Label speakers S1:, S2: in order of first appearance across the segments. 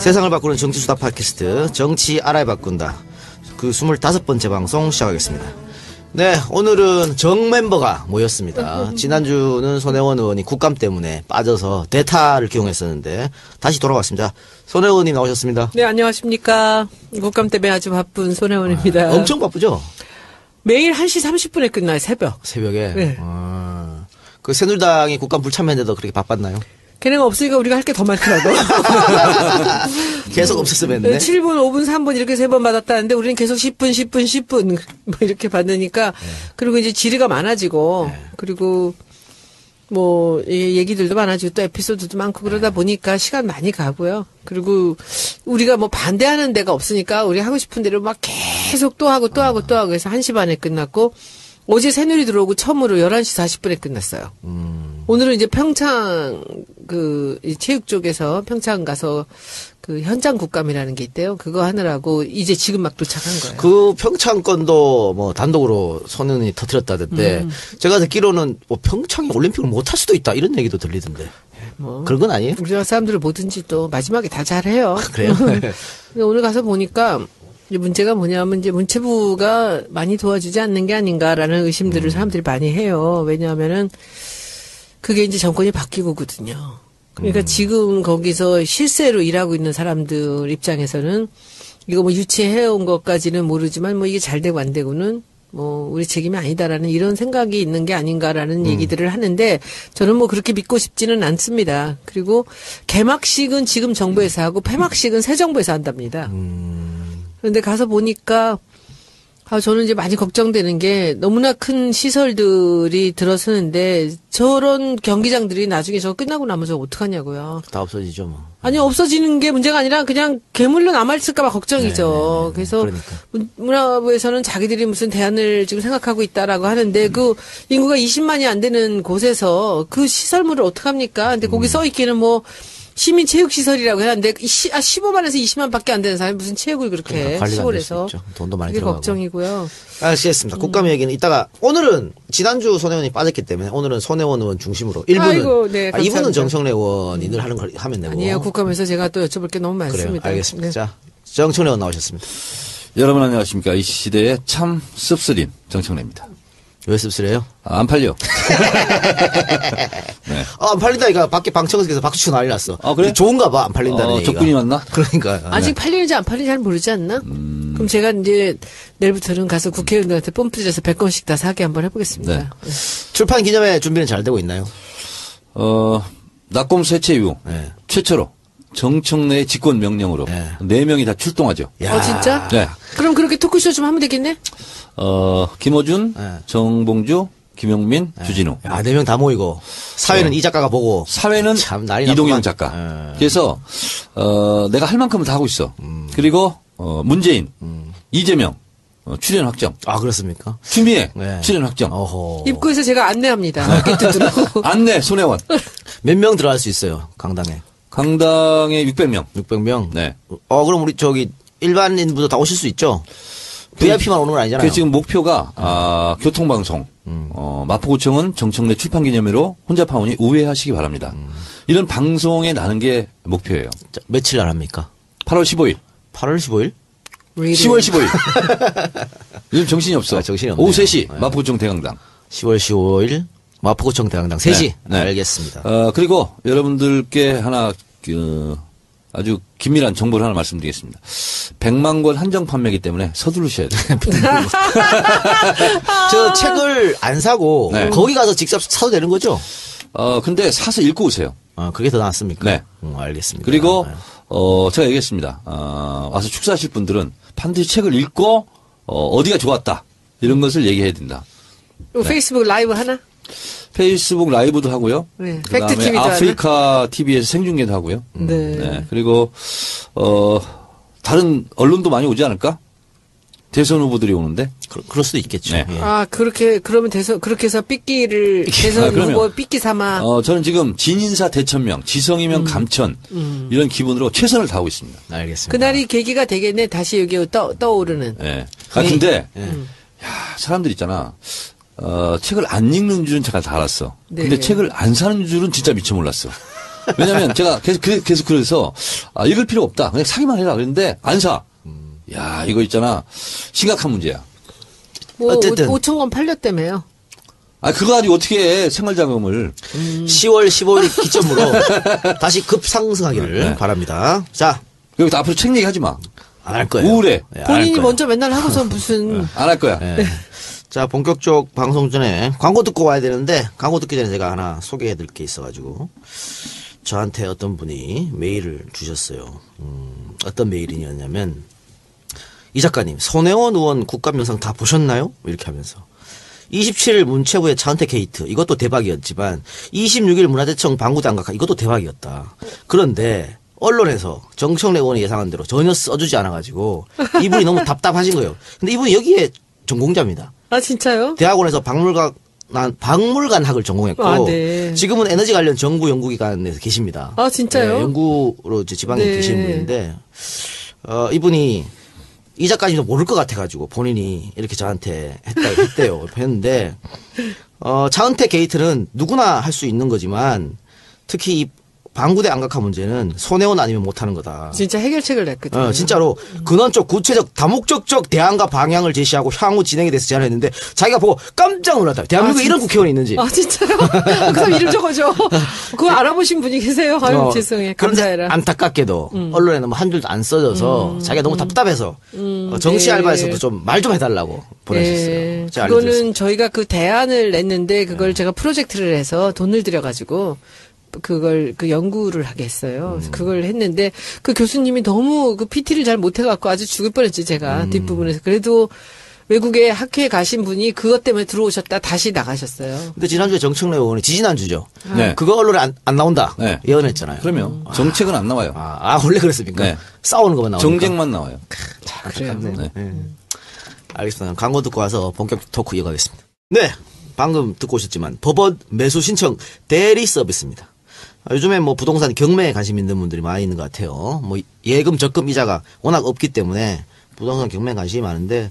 S1: 세상을 바꾸는 정치수다 팟캐스트 정치 알아야 바꾼다. 그 25번째 방송 시작하겠습니다. 네, 오늘은 정 멤버가 모였습니다. 지난주는 손혜원 의원이 국감 때문에 빠져서 대타를 기용했었는데 다시 돌아왔습니다. 손혜원 의원님 나오셨습니다.
S2: 네, 안녕하십니까. 국감 때문에 아주 바쁜 손혜원입니다.
S1: 엄청 바쁘죠?
S2: 매일 1시 30분에 끝나요, 새벽.
S1: 새벽에?
S2: 네.
S1: 그 새누리당이 국감 불참했는데도 그렇게 바빴나요?
S2: 걔네가 없으니까 우리가 할 게 더 많더라고.
S1: 계속 없었으면 했는데.
S2: 7분, 5분, 3분 이렇게 3번 받았다는데 우리는 계속 10분, 10분, 10분 뭐 이렇게 받으니까 그리고 이제 질의가 많아지고 그리고 뭐 얘기들도 많아지고 또 에피소드도 많고 그러다 보니까 시간 많이 가고요. 그리고 우리가 뭐 반대하는 데가 없으니까 우리 하고 싶은 대로 막 계속 또 하고 또 하고 또 하고 해서 1시 반에 끝났고 어제 새누리 들어오고 처음으로 11시 40분에 끝났어요. 오늘은 이제 평창 이 체육 쪽에서 평창 가서 그 현장 국감이라는 게 있대요. 그거 하느라고 이제 지금 막 도착한 거예요.
S1: 그 평창 건도 뭐 단독으로 손 의원이 터뜨렸다던데 제가 듣기로는 뭐 평창이 올림픽을 못 할 수도 있다 이런 얘기도 들리던데.
S2: 뭐
S1: 그런 건 아니에요?
S2: 우리나라 사람들은 뭐든지 또 마지막에 다 잘해요.
S1: 그래요?
S2: 근데 오늘 가서 보니까 이제 문제가 뭐냐면 이제 문체부가 많이 도와주지 않는 게 아닌가라는 의심들을 사람들이 많이 해요. 왜냐하면은 그게 이제 정권이 바뀌고거든요. 그러니까 지금 거기서 실세로 일하고 있는 사람들 입장에서는 이거 뭐 유치해온 것까지는 모르지만 뭐 이게 잘 되고 안 되고는 뭐 우리 책임이 아니다라는 이런 생각이 있는 게 아닌가라는 얘기들을 하는데 저는 뭐 그렇게 믿고 싶지는 않습니다. 그리고 개막식은 지금 정부에서 하고 폐막식은 새 정부에서 한답니다. 그런데 가서 보니까 저는 이제 많이 걱정되는 게 너무나 큰 시설들이 들어서는데 저런 경기장들이 나중에 저거 끝나고 나면 저거 어떡하냐고요.
S1: 다 없어지죠 뭐.
S2: 아니 없어지는 게 문제가 아니라 그냥 괴물로 남아있을까 봐 걱정이죠. 그래서
S1: 그러니까.
S2: 문화부에서는 자기들이 무슨 대안을 지금 생각하고 있다라고 하는데 그 인구가 20만이 안 되는 곳에서 그 시설물을 어떡합니까? 근데 거기 써 있기는 뭐 시민체육시설이라고 해놨는데 15만에서 20만 밖에 안 되는 사람이 무슨 체육을 그렇게 해.
S1: 관리가 안 될 수
S2: 시골에서.
S1: 있죠. 돈도 많이
S2: 그게
S1: 들어가고.
S2: 걱정이고요.
S1: 알겠습니다. 국감 얘기는 이따가 오늘은 지난주 손혜원이 빠졌기 때문에 오늘은 손혜원 의원 중심으로 1부는
S2: 아이고, 네, 감사합니다.
S1: 2부는 정청래 의원이 늘 하는 걸 하면 되고.
S2: 아니에요. 국감에서 제가 또 여쭤볼 게 너무
S1: 그래요.
S2: 많습니다.
S1: 알겠습니다.
S2: 네.
S1: 자, 정청래 의원 나오셨습니다.
S3: 여러분 안녕하십니까. 이 시대의 참 씁쓸인 정청래입니다.
S1: 왜 씁쓸해요?
S3: 안 팔려.
S1: 네. 안 팔린다니까 밖에 방청석에서 박수 치고 난리 났어.
S3: 그래?
S1: 좋은가 봐 안 팔린다는 얘기가.
S3: 적군이 왔나?
S1: 그러니까.
S2: 아직 팔리는지 안 팔리는지 잘 모르지 않나? 그럼 제가 이제 내일부터는 가서 국회의원들한테 뽐뿌 져서 100건씩 다 사게 한번 해보겠습니다.
S3: 네.
S1: 출판 기념회 준비는 잘 되고 있나요?
S3: 낙검 쇠퇴 이후
S1: 네.
S3: 최초로 정청래의 직권 명령으로
S1: 네.
S3: 4명이 다 출동하죠.
S1: 야.
S2: 진짜?
S3: 네.
S2: 그럼 그렇게 토크쇼 좀 하면 되겠네?
S3: 김어준,
S1: 네.
S3: 정봉주, 김용민, 주진우.
S1: 야, 4명 다 모이고 사회는 이 작가가 보고
S3: 사회는
S1: 참 난리
S3: 이동영
S1: 났구만.
S3: 작가. 그래서 내가 할 만큼은 다 하고 있어. 그리고 문재인, 이재명 출연 확정.
S1: 아, 그렇습니까?
S3: 추미애
S1: 네.
S3: 출연 확정.
S1: 어허.
S2: 입구에서 제가 안내합니다. 게트 들어오고.
S3: 안내 손혜원.
S1: 몇 명 들어갈 수 있어요? 강당에.
S3: 강당에 600명.
S1: 600명?
S3: 네.
S1: 그럼 우리 일반인분도 다 오실 수 있죠? VIP만 오는 건 아니잖아요.
S3: 그 지금 목표가 교통방송, 마포구청은 정청래 출판기념회로 혼잡하오니 우회하시기 바랍니다. 이런 방송에 나는 게 목표예요.
S1: 자, 며칠 날 합니까?
S3: 8월 15일,
S1: 8월 15일?
S3: 10월 15일. 요즘 정신이 없어.
S1: 정신이 없네요.
S3: 오후 3시
S1: 네.
S3: 마포구청 대강당.
S1: 10월 15일 마포구청 대강당 3시.
S3: 네.
S1: 알겠습니다.
S3: 그리고 여러분들께 하나 아주 긴밀한 정보를 하나 말씀드리겠습니다. 100만 권 한정 판매이기 때문에 서두르셔야 돼요.
S1: 저 책을 안 사고
S3: 네.
S1: 거기 가서 직접 사도 되는 거죠?
S3: 근데 사서 읽고 오세요.
S1: 그게 더 낫습니까?
S3: 네.
S1: 알겠습니다.
S3: 그리고
S1: 네.
S3: 제가 얘기했습니다. 와서 축사하실 분들은 반드시 책을 읽고 어디가 좋았다 이런 것을 얘기해야 된다.
S2: 페이스북 라이브 하나?
S3: 페이스북 라이브도 하고요.
S2: 네.
S3: 그다음에
S2: 팩트 TV도
S3: 아프리카 TV에서 생중계도 하고요.
S2: 네.
S3: 네. 그리고 다른 언론도 많이 오지 않을까? 대선 후보들이 오는데.
S1: 그럴 수도 있겠죠.
S3: 네.
S1: 예.
S2: 그러면 그렇게 해서 삐끼를 대선
S3: 그러면.
S2: 후보 삐끼 삼아.
S3: 저는 지금 진인사 대천명, 지성이면 감천 이런 기분으로 최선을 다하고 있습니다.
S1: 알겠습니다.
S2: 그날이 계기가 되겠네. 다시 여기 떠오르는.
S3: 네. 근데 사람들 있잖아. 책을 안 읽는 줄은 제가 다 알았어.
S2: 네.
S3: 근데 책을 안 사는 줄은 진짜 미처 몰랐어. 왜냐면 제가 계속 그래서, 읽을 필요 없다. 그냥 사기만 해라. 그랬는데, 안 사. 야, 이거 있잖아. 심각한 문제야.
S2: 뭐
S1: 어쨌든.
S2: 5천 권 팔렸다며요.
S3: 그거 가지고 어떻게 해, 생활자금을.
S1: 10월 15일 기점으로 다시 급상승하기를 바랍니다. 자,
S3: 여기서 앞으로 책 얘기 하지 마.
S1: 안 할 거예요.
S3: 우울해.
S1: 예, 안할
S2: 본인이
S1: 거예요.
S2: 먼저 맨날 하고서 무슨
S3: 안 할 거야.
S1: 예. 자, 본격적 방송 전에 광고 듣고 와야 되는데, 광고 듣기 전에 제가 하나 소개해 드릴 게 있어가지고, 저한테 어떤 분이 메일을 주셨어요. 어떤 메일이었냐면, 이 작가님, 손혜원 의원 국감 영상 다 보셨나요? 이렇게 하면서. 27일 문체부의 차은택 게이트, 이것도 대박이었지만, 26일 문화재청 방구대 안각화, 이것도 대박이었다. 그런데, 언론에서 정청래 의원이 예상한 대로 전혀 써주지 않아가지고, 이분이 너무 답답하신 거예요. 근데 이분이 여기에 전공자입니다.
S2: 아 진짜요?
S1: 대학원에서 박물관학을 전공했고,
S2: 아, 네.
S1: 지금은 에너지 관련 정부 연구기관에서 계십니다.
S2: 아, 진짜요?
S1: 네, 연구로 이제 지방에
S2: 네.
S1: 계시는 분인데, 이분이 이 작가님도 모를 것 같아가지고 본인이 이렇게 저한테 했대요. 했는데, 차은택 게이트는 누구나 할 수 있는 거지만, 특히 이 방구대 안각화 문제는 손혜원 아니면 못하는 거다.
S2: 진짜 해결책을 냈거든요.
S1: 진짜로 근원적 구체적 다목적적 대안과 방향을 제시하고 향후 진행에 대해서 제안했는데 자기가 보고 깜짝 놀랐다. 대한민국에 이런 국회의원이 있는지.
S2: 아 진짜요? 그 사람 이름 적어줘. 그거 알아보신 분이 계세요. 아유 죄송해.
S1: 그런데
S2: 감사해라.
S1: 안타깝게도 언론에 너무 한 줄도 안 써져서 자기가 너무 답답해서 정치
S2: 네.
S1: 알바에서도 좀 말 좀 해달라고 보내셨어요.
S2: 네.
S1: 제가
S2: 그거는
S1: 알려드렸습니다.
S2: 저희가 그 대안을 냈는데 그걸 제가 프로젝트를 해서 돈을 들여가지고 그걸 그 연구를 하게 했어요. 그래서 그걸 했는데 그 교수님이 너무 그 PT를 잘 못해갖고 아주 죽을 뻔했지 제가 뒷부분에서. 그래도 외국에 학회에 가신 분이 그것 때문에 들어오셨다 다시 나가셨어요.
S1: 근데 지난주에 정청래 의원이 지지난주죠.
S3: 네.
S1: 그거 언론에 안 나온다.
S3: 네.
S1: 예언했잖아요.
S3: 그러면 정책은 안 나와요.
S1: 원래 그랬습니까?
S3: 네.
S1: 싸우는 것만 나오니까.
S3: 정쟁만 나와요.
S2: 그래요.
S3: 네.
S1: 알겠습니다. 광고 듣고 와서 본격 토크 이어가겠습니다. 네. 방금 듣고 오셨지만 법원 매수 신청 대리 서비스입니다. 요즘에 뭐 부동산 경매에 관심 있는 분들이 많이 있는 것 같아요. 뭐 예금, 적금, 이자가 워낙 없기 때문에 부동산 경매에 관심이 많은데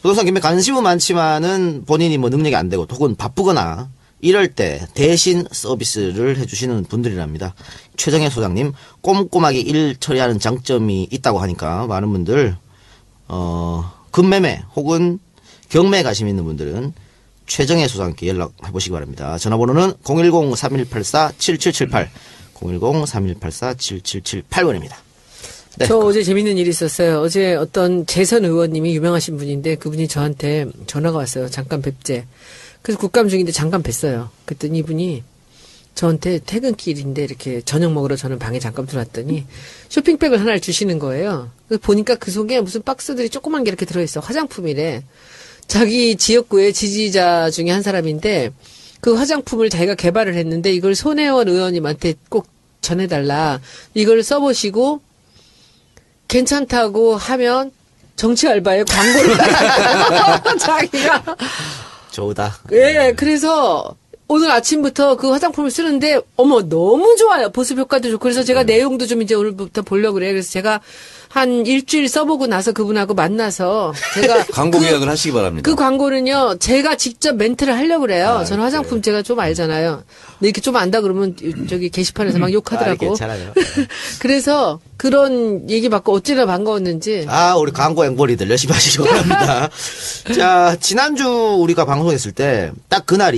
S1: 부동산 경매 관심은 많지만은 본인이 뭐 능력이 안 되고 혹은 바쁘거나 이럴 때 대신 서비스를 해주시는 분들이랍니다. 최정혜 소장님 꼼꼼하게 일 처리하는 장점이 있다고 하니까 많은 분들 금매매 혹은 경매에 관심 있는 분들은 최정혜 소장님께 연락해 보시기 바랍니다. 전화번호는 010-3184-7778 010-3184-7778번입니다. 네.
S2: 저 어제 재밌는 일이 있었어요. 어제 어떤 재선 의원님이 유명하신 분인데 그분이 저한테 전화가 왔어요. 잠깐 뵙재. 그래서 국감 중인데 잠깐 뵀어요. 그랬더니 이분이 저한테 퇴근길인데 이렇게 저녁 먹으러 저는 방에 잠깐 들어왔더니 쇼핑백을 하나를 주시는 거예요. 그래서 보니까 그 속에 무슨 박스들이 조그만 게 이렇게 들어있어. 화장품이래. 자기 지역구의 지지자 중에 한 사람인데 그 화장품을 자기가 개발을 했는데 이걸 손혜원 의원님한테 꼭 전해달라. 이걸 써보시고 괜찮다고 하면 정치 알바에 광고를 자기가.
S1: 좋다.
S2: 예, 그래서 오늘 아침부터 그 화장품을 쓰는데 어머 너무 좋아요. 보습 효과도 좋고 그래서 제가 내용도 좀 이제 오늘부터 보려고 그래요. 그래서 제가 한 일주일 써보고 나서 그분하고 만나서 제가
S3: 광고 계약을 하시기 바랍니다.
S2: 그 광고는요 제가 직접 멘트를 하려고 그래요. 저는 화장품 제가 좀 알잖아요. 근데 이렇게 좀 안다 그러면 저기 게시판에서 막 욕하더라고.
S1: 괜찮아요.
S2: 그래서 그런 얘기 받고 어찌나 반가웠는지.
S1: 우리 광고 앵벌이들 열심히 하시기 바랍니다. 자, 지난주 우리가 방송했을 때 딱 그날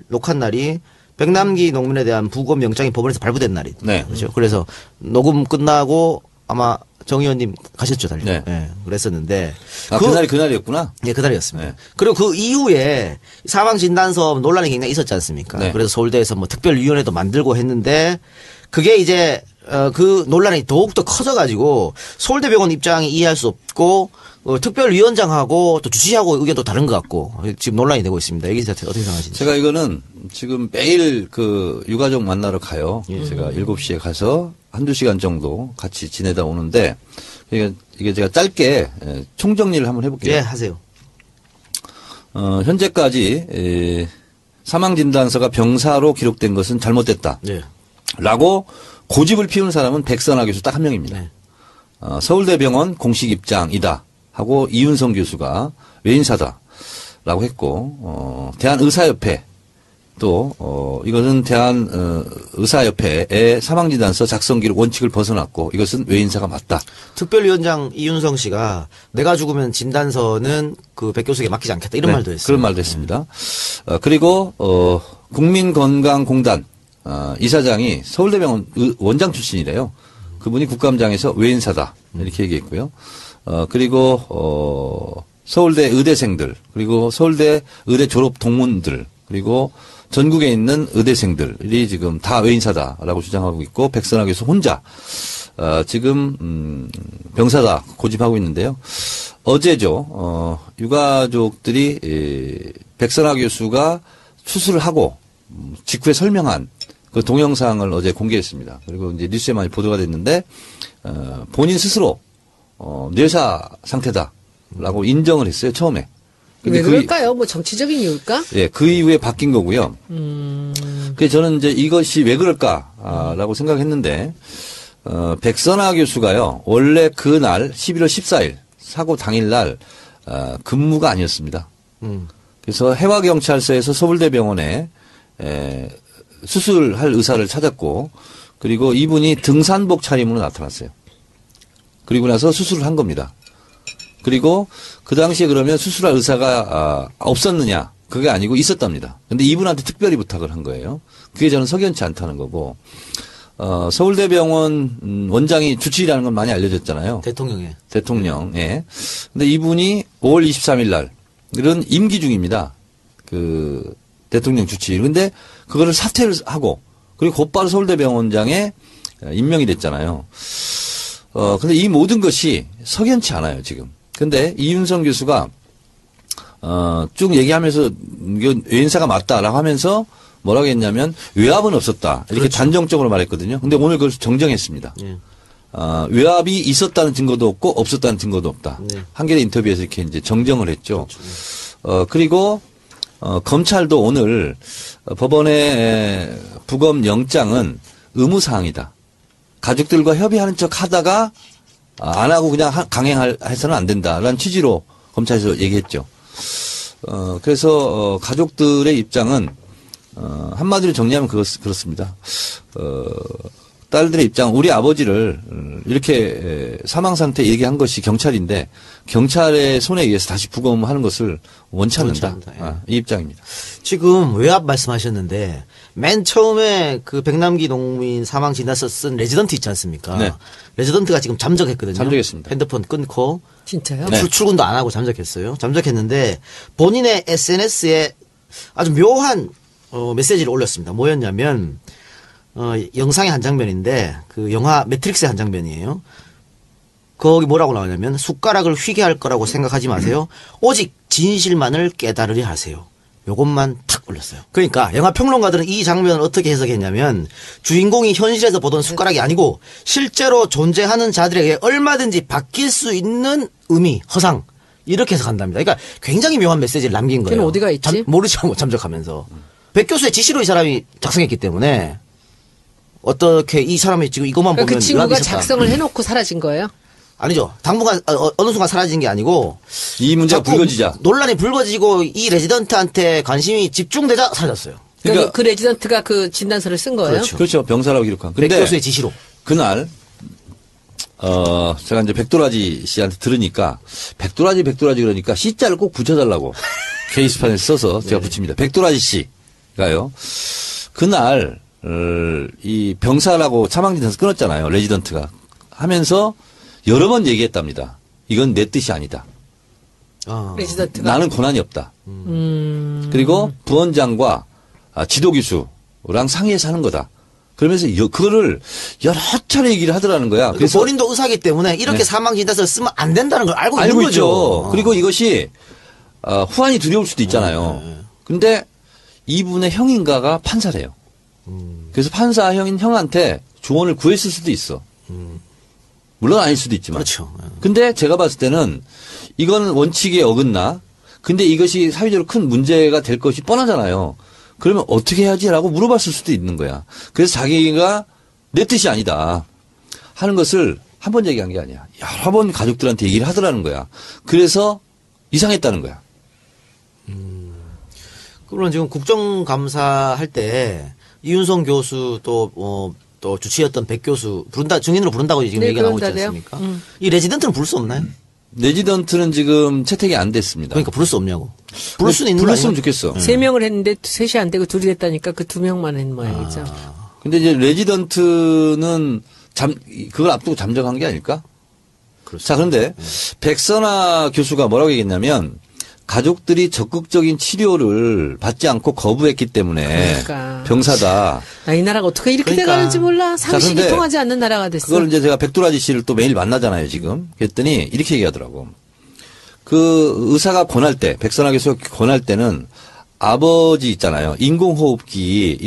S1: 녹화한 날이 백남기 농민에 대한 부검 영장이 법원에서 발부된 날이.
S3: 네.
S1: 그렇죠. 그래서 녹음 끝나고 아마 정 의원님 가셨죠, 달리.
S3: 네.
S1: 그랬었는데.
S3: 그날이 그날이었구나.
S1: 예, 그날이었습니다.
S3: 네.
S1: 그리고 그 이후에 사망진단서 논란이 굉장히 있었지 않습니까?
S3: 네.
S1: 그래서 서울대에서 뭐 특별위원회도 만들고 했는데 그게 이제 그 논란이 더욱더 커져가지고 서울대병원 입장이 이해할 수 없고 특별위원장하고 또 주치의하고 의견도 다른 것 같고 지금 논란이 되고 있습니다. 여기 대해서 어떻게 생각하시는지.
S3: 제가 이거는 지금 매일 그 유가족 만나러 가요. 제가 7시에 가서 한두 시간 정도 같이 지내다 오는데 이게 제가 짧게 총정리를 한번 해볼게요.
S1: 예, 하세요.
S3: 현재까지 사망진단서가 병사로 기록된 것은 잘못됐다.
S1: 네.
S3: 라고 고집을 피우는 사람은 백선아 교수 딱 한 명입니다.
S1: 네.
S3: 서울대병원 공식 입장이다 하고 이윤성 교수가 외인사다 라고 했고 대한의사협회 또 이것은 의사협회의 사망진단서 작성 기록 원칙을 벗어났고 이것은 외인사가 맞다.
S1: 특별위원장 이윤성 씨가 내가 죽으면 진단서는 그 백 교수에게 맡기지 않겠다 이런
S3: 네,
S1: 말도 했어요.
S3: 그런 말도 했습니다. 그리고 국민건강공단 이사장이 서울대병원 원장 출신이래요. 그분이 국감장에서 외인사다 이렇게 얘기했고요. 그리고 서울대 의대생들 그리고 서울대 의대 졸업 동문들 그리고 전국에 있는 의대생들이 지금 다 외인사다라고 주장하고 있고 백선화 교수 혼자 지금 병사다 고집하고 있는데요. 어제죠. 유가족들이 백선화 교수가 수술을 하고 직후에 설명한 그 동영상을 어제 공개했습니다. 그리고 이제 뉴스에 많이 보도가 됐는데 본인 스스로 뇌사 상태다라고 인정을 했어요. 처음에.
S2: 왜 그럴까요? 뭐 정치적인 이유일까?
S3: 예, 그 이후에 바뀐 거고요. 그래서 저는 이제 이것이 왜 그럴까라고 생각했는데, 백선화 교수가요, 원래 그날 11월 14일, 사고 당일날, 근무가 아니었습니다. 그래서 해와경찰서에서 서울대병원에, 수술할 의사를 찾았고, 그리고 이분이 등산복 차림으로 나타났어요. 그리고 나서 수술을 한 겁니다. 그리고 그 당시에 그러면 수술할 의사가 없었느냐? 그게 아니고 있었답니다. 근데 이분한테 특별히 부탁을 한 거예요. 그게 저는 석연치 않다는 거고, 서울대병원 원장이 주치의라는 건 많이 알려졌잖아요. 대통령. 예. 근데 이분이 5월 23일 날, 이런 임기 중입니다. 그 대통령 주치의. 근데 그거를 사퇴를 하고, 그리고 곧바로 서울대병원장에 임명이 됐잖아요. 근데 이 모든 것이 석연치 않아요, 지금. 근데 이윤성 교수가 쭉 얘기하면서 이건 외인사가 맞다라고 하면서 뭐라고 했냐면 외압은 없었다 이렇게
S1: 그렇죠.
S3: 단정적으로 말했거든요. 근데 오늘 그걸 정정했습니다.
S1: 예.
S3: 외압이 있었다는 증거도 없고 없었다는 증거도 없다.
S1: 네.
S3: 한겨레 인터뷰에서 이렇게 이제 정정을 했죠. 그렇죠. 그리고 검찰도 오늘 법원의 부검 영장은 의무사항이다. 가족들과 협의하는 척 하다가 안 하고 그냥 강행해서는 안 된다라는 취지로 검찰에서 얘기했죠. 그래서 가족들의 입장은 한마디로 정리하면 그렇습니다. 딸들의 입장, 우리 아버지를 이렇게 사망 상태 얘기한 것이 경찰인데 경찰의 손에 의해서 다시 부검하는 것을 원치 않는다.
S1: 예.
S3: 이 입장입니다.
S1: 지금 외압 말씀하셨는데 맨 처음에 그 백남기 농민 사망 진단서 쓴 레지던트 있지 않습니까?
S3: 네.
S1: 레지던트가 지금 잠적했거든요.
S3: 잠적했습니다.
S1: 핸드폰 끊고
S2: 진짜요?
S3: 네.
S1: 출근도 안 하고 잠적했어요. 잠적했는데 본인의 SNS에 아주 묘한 메시지를 올렸습니다. 뭐였냐면 영상의 한 장면인데 그 영화 매트릭스의 한 장면이에요. 거기 뭐라고 나오냐면 숟가락을 휘게 할 거라고 생각하지 마세요. 오직 진실만을 깨달으려 하세요. 요것만 탁 올렸어요. 그러니까 영화 평론가들은 이 장면을 어떻게 해석했냐면 주인공이 현실에서 보던 숟가락이 아니고 실제로 존재하는 자들에게 얼마든지 바뀔 수 있는 의미, 허상 이렇게 해석한답니다. 그러니까 굉장히 묘한 메시지를 남긴 거예요.
S2: 걔는 어디가 있지?
S1: 모르죠. 잠적하면서. 백 교수의 지시로 이 사람이 작성했기 때문에 어떻게 이 사람이 지금 이것만
S2: 그러니까
S1: 보면
S2: 그 친구가
S1: 유압이 있었다.
S2: 작성을 해놓고 사라진 거예요?
S1: 아니죠. 당분간 어느 순간 사라진 게 아니고
S3: 이 문제가
S1: 자꾸
S3: 불거지자.
S1: 논란이 불거지고 이 레지던트한테 관심이 집중되자 사라졌어요.
S2: 그러니까 그 레지던트가 그 진단서를 쓴 거예요?
S1: 그렇죠.
S3: 그렇죠. 병사라고 기록한.
S1: 백
S3: 근데
S1: 교수의 지시로.
S3: 그날 제가 이제 백도라지 씨한테 들으니까 백도라지 그러니까 C자를 꼭 붙여달라고 게시판에 써서 제가 붙입니다. 백도라지 씨가요. 그날 이 병사라고 사망진단서 끊었잖아요. 레지던트가 하면서 여러 번 얘기했답니다. 이건 내 뜻이 아니다.
S2: 레지던트가?
S3: 나는 권한이 없다. 그리고 부원장과 지도기수랑 상의해서 하는 거다. 그러면서 그거를 여러 차례 얘기를 하더라는 거야.
S1: 그래서 본인도 의사기 때문에 이렇게
S3: 네.
S1: 사망 진단서를 쓰면 안 된다는 걸 알고 있는
S3: 알고
S1: 거죠.
S3: 있죠. 그리고 이것이 후환이 두려울 수도 있잖아요. 근데 이분의 형인가가 판사래요. 그래서 판사 형한테 조언을 구했을 수도 있어. 물론 아닐 수도 있지만.
S1: 그렇죠.
S3: 근데 제가 봤을 때는 이건 원칙에 어긋나. 근데 이것이 사회적으로 큰 문제가 될 것이 뻔하잖아요. 그러면 어떻게 해야지라고 물어봤을 수도 있는 거야. 그래서 자기가 내 뜻이 아니다 하는 것을 한 번 얘기한 게 아니야. 여러 번 가족들한테 얘기를 하더라는 거야. 그래서 이상했다는 거야.
S1: 그러면 지금 국정감사 할 때 이윤성 교수 또 주치였던 백 교수 증인으로 부른다고 지금
S2: 네,
S1: 얘기가 나오고 있지
S2: 그런다네요.
S1: 않습니까? 이 레지던트는 부를 수 없나요?
S3: 레지던트는 지금 채택이 안 됐습니다.
S1: 그러니까 부를 수 없냐고. 부를 수는 있는 거
S3: 불렀으면
S1: 아니에요?
S3: 좋겠어.
S2: 3명을 했는데 3이 안 되고 2이 됐다니까 그 2명만 한 모양이죠.
S3: 근데 이제 레지던트는 그걸 앞두고 잠적한 게 아닐까? 자, 그런데 백선아 교수가 뭐라고 얘기했냐면 가족들이 적극적인 치료를 받지 않고 거부했기 때문에
S2: 그러니까.
S3: 병사다.
S2: 이 나라가 어떻게 이렇게
S1: 그러니까.
S2: 돼가는지 몰라. 상식이
S3: 그런데
S2: 통하지 않는 나라가 됐어.
S3: 그걸 이제 제가 백두라지 씨를 또 매일 만나잖아요, 지금. 그랬더니 이렇게 얘기하더라고. 그 의사가 권할 때, 백선아 교수가 권할 때는 아버지 있잖아요. 인공호흡기의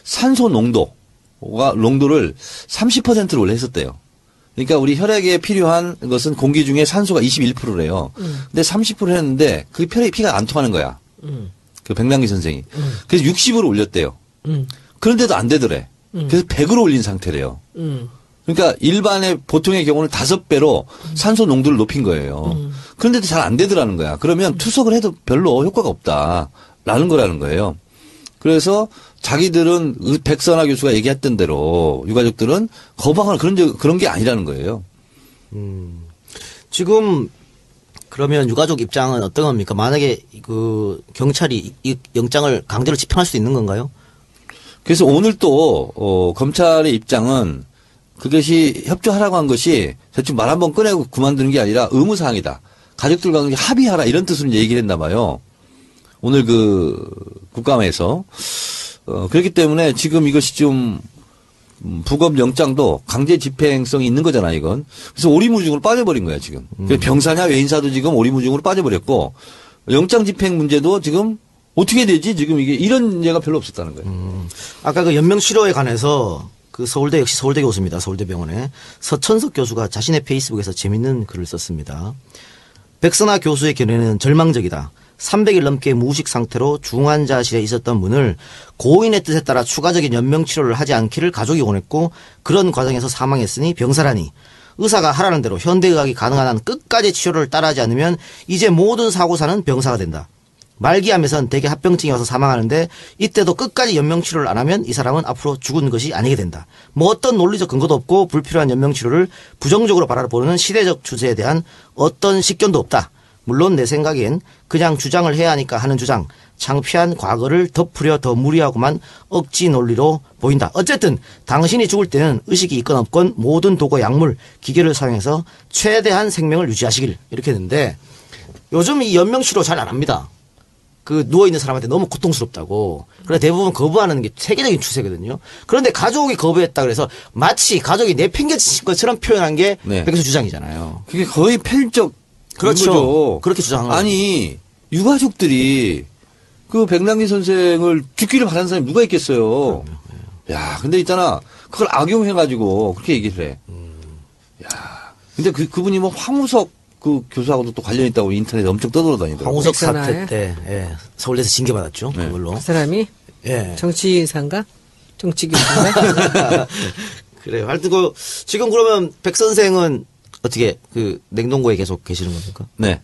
S3: 산소 농도를 30%를 원래 했었대요. 그러니까 우리 혈액에 필요한 것은 공기 중에 산소가 21%래요. 근데 30% 했는데 그 피가 안 통하는 거야. 그 백남기 선생이. 그래서 60으로 올렸대요. 그런데도 안 되더래. 그래서 100으로 올린 상태래요. 그러니까 일반의 보통의 경우는 5배로 산소 농도를 높인 거예요. 그런데도 잘 안 되더라는 거야. 그러면 투석을 해도 별로 효과가 없다라는 거라는 거예요. 그래서 자기들은 백선아 교수가 얘기했던 대로 유가족들은 거부하거나 그런 게 아니라는 거예요.
S1: 지금 그러면 유가족 입장은 어떤 겁니까? 만약에 그 경찰이 이 영장을 강제로 집행할 수 있는 건가요?
S3: 그래서 오늘 또 검찰의 입장은 그것이 협조하라고 한 것이 대충 말 한번 꺼내고 그만두는 게 아니라 의무사항이다. 가족들과 합의하라 이런 뜻으로 얘기를 했나 봐요. 오늘 그 국감에서 그렇기 때문에 지금 이것이 좀 부검 영장도 강제 집행성이 있는 거잖아요, 이건. 그래서 오리무중으로 빠져버린 거야, 지금. 병사냐 외인사도 지금 오리무중으로 빠져버렸고 영장 집행 문제도 지금 어떻게 되지? 지금 이게 이런 예가 별로 없었다는 거예요.
S1: 아까 그 연명 치료에 관해서 그 서울대 역시 서울대 교수입니다. 서울대병원에 서천석 교수가 자신의 페이스북에서 재밌는 글을 썼습니다. 백선아 교수의 견해는 절망적이다. 300일 넘게 무의식 상태로 중환자실에 있었던 분을 고인의 뜻에 따라 추가적인 연명치료를 하지 않기를 가족이 원했고 그런 과정에서 사망했으니 병사라니 의사가 하라는 대로 현대의학이 가능한 한 끝까지 치료를 따라하지 않으면 이제 모든 사고사는 병사가 된다. 말기암에선 대개 합병증이 와서 사망하는데 이때도 끝까지 연명치료를 안 하면 이 사람은 앞으로 죽은 것이 아니게 된다. 뭐 어떤 논리적 근거도 없고 불필요한 연명치료를 부정적으로 바라보는 시대적 추세에 대한 어떤 식견도 없다. 물론 내 생각엔 그냥 주장을 해야 하니까 하는 주장, 창피한 과거를 덮으려 더 무리하고만 억지 논리로 보인다. 어쨌든 당신이 죽을 때는 의식이 있건 없건 모든 도구, 약물, 기계를 사용해서 최대한 생명을 유지하시길 이렇게 했는데 요즘 이 연명치료 잘 안 합니다. 그 누워있는 사람한테 너무 고통스럽다고. 그래서 대부분 거부하는 게 세계적인 추세거든요. 그런데 가족이 거부했다 그래서 마치 가족이 내팽개친 것처럼 표현한 게
S3: 네.
S1: 백교수 주장이잖아요.
S3: 그게 거의 편적
S1: 그렇죠.
S3: 거죠.
S1: 그렇게 주장하는 거죠.
S3: 아니 유가족들이 그 백남기 선생을 죽기를 바라는 사람이 누가 있겠어요. 야, 근데 있잖아 그걸 악용해가지고 그렇게 얘기를 해. 야, 근데 그분이 뭐 황우석 그 교수하고도 또 관련 있다고 인터넷에 엄청 떠돌아다니더라고요.
S1: 황우석 사태
S2: 백선아예요?
S1: 때 서울대에서 징계받았죠.
S3: 네.
S1: 그걸로.
S2: 그 사람이
S1: 예.
S2: 정치인사인가? 정치교수인가?
S1: 그래요. 하여튼 지금 그러면 백 선생은 어떻게 그 냉동고에 계속 계시는 겁니까?
S3: 네.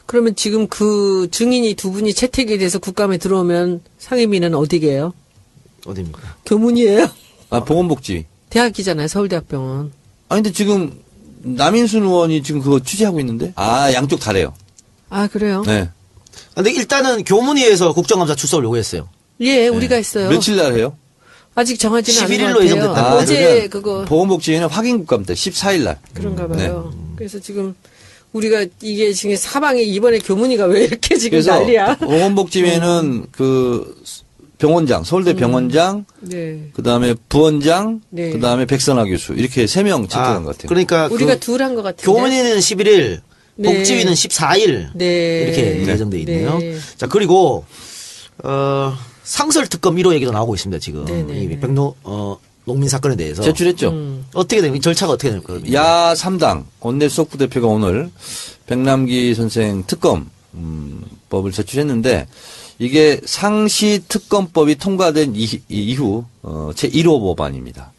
S2: 그러면 지금 그 증인이 2분이 채택이 돼서 국감에 들어오면 상임위는 어디게요?
S1: 어디입니까?
S2: 교문이에요.
S3: 아, 보건복지.
S2: 대학이잖아요. 서울대학병원.
S3: 아니 근데 지금 남인순 의원이 지금 그거 취재하고 있는데. 아, 양쪽 다래요.
S2: 아 그래요?
S3: 네.
S1: 근데 일단은 교문위에서 국정감사 출석을 요구했어요.
S2: 예, 우리가 했어요.
S3: 며칠 날 해요?
S2: 아직 정하지는 않은
S1: 11일로
S2: 것 같아요.
S1: 예정됐다.
S2: 어제
S3: 그러면
S2: 그거
S3: 보건복지위는 확인 국감 때 14일 날.
S2: 그런가 봐요. 그래서 지금 우리가 이게 지금 사방에 이번에 교문이가 왜 이렇게 지금
S3: 그래서
S2: 난리야?
S3: 보건복지위는 그 병원장, 서울대 병원장,
S2: 네.
S3: 그다음에 부원장,
S2: 네.
S3: 그다음에 백선아 교수 이렇게 3명 채택한 것 같아요.
S1: 그러니까
S2: 우리가 둘 한 것 같은데.
S1: 교문위는 11일,
S2: 네.
S1: 복지위는 14일
S2: 네.
S1: 이렇게 예정돼 있네요.
S2: 네.
S1: 자 그리고 상설특검 1호 얘기도 나오고 있습니다. 지금
S2: 네네.
S1: 이 농민 사건에 대해서
S3: 제출했죠.
S1: 어떻게 됩니까? 절차가 어떻게 될 거예요?
S3: 야 3당 원내 수석 부대표가 오늘 백남기 선생 특검 법을 제출했는데 이게 상시 특검법이 통과된 이후 제1호 법안입니다.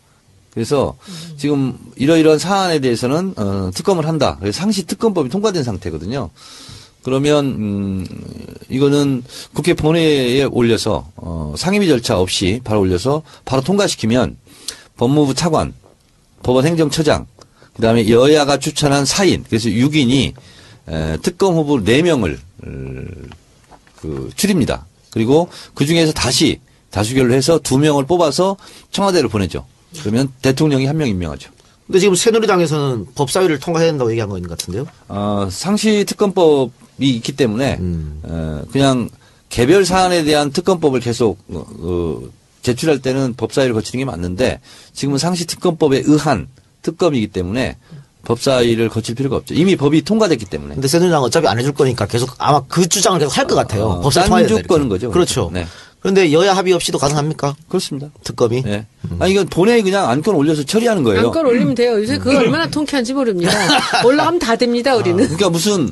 S3: 그래서 지금 이러이러한 사안에 대해서는 특검을 한다. 그래서 상시 특검법이 통과된 상태거든요. 그러면 이거는 국회 본회의에 올려서 상임위 절차 없이 바로 올려서 바로 통과시키면 법무부 차관, 법원 행정처장, 그다음에 여야가 추천한 4인, 그래서 6인이 특검 후보 4명을 추립니다. 그리고 그 중에서 다시 다수결을 해서 2명을 뽑아서 청와대로 보내죠. 그러면 대통령이 1명 임명하죠.
S1: 근데 지금 새누리당에서는 법사위를 통과해야 된다고 얘기한 거 있는 것 같은데요?
S3: 상시 특검법이 있기 때문에 그냥 개별 사안에 대한 특검법을 계속 제출할 때는 법사위를 거치는 게 맞는데 지금은 상시 특검법에 의한 특검이기 때문에 법사위를 거칠 필요가 없죠. 이미 법이 통과됐기 때문에.
S1: 근데 새누리당은 어차피 안 해줄 거니까 계속 아마 그 주장을 계속 할 것 같아요. 법사위 통과해야 된다.
S3: 딴 조건인 거죠.
S1: 그렇죠.
S3: 네.
S1: 그런데 여야 합의 없이도 가능합니까?
S3: 그렇습니다.
S1: 특검이?
S3: 네. 이건 본회의 그냥 안건 올려서 처리하는 거예요.
S2: 안건 올리면 돼요. 요새 그거 얼마나 통쾌한지 모릅니다. 올라가면 다 됩니다, 우리는.
S3: 그러니까 무슨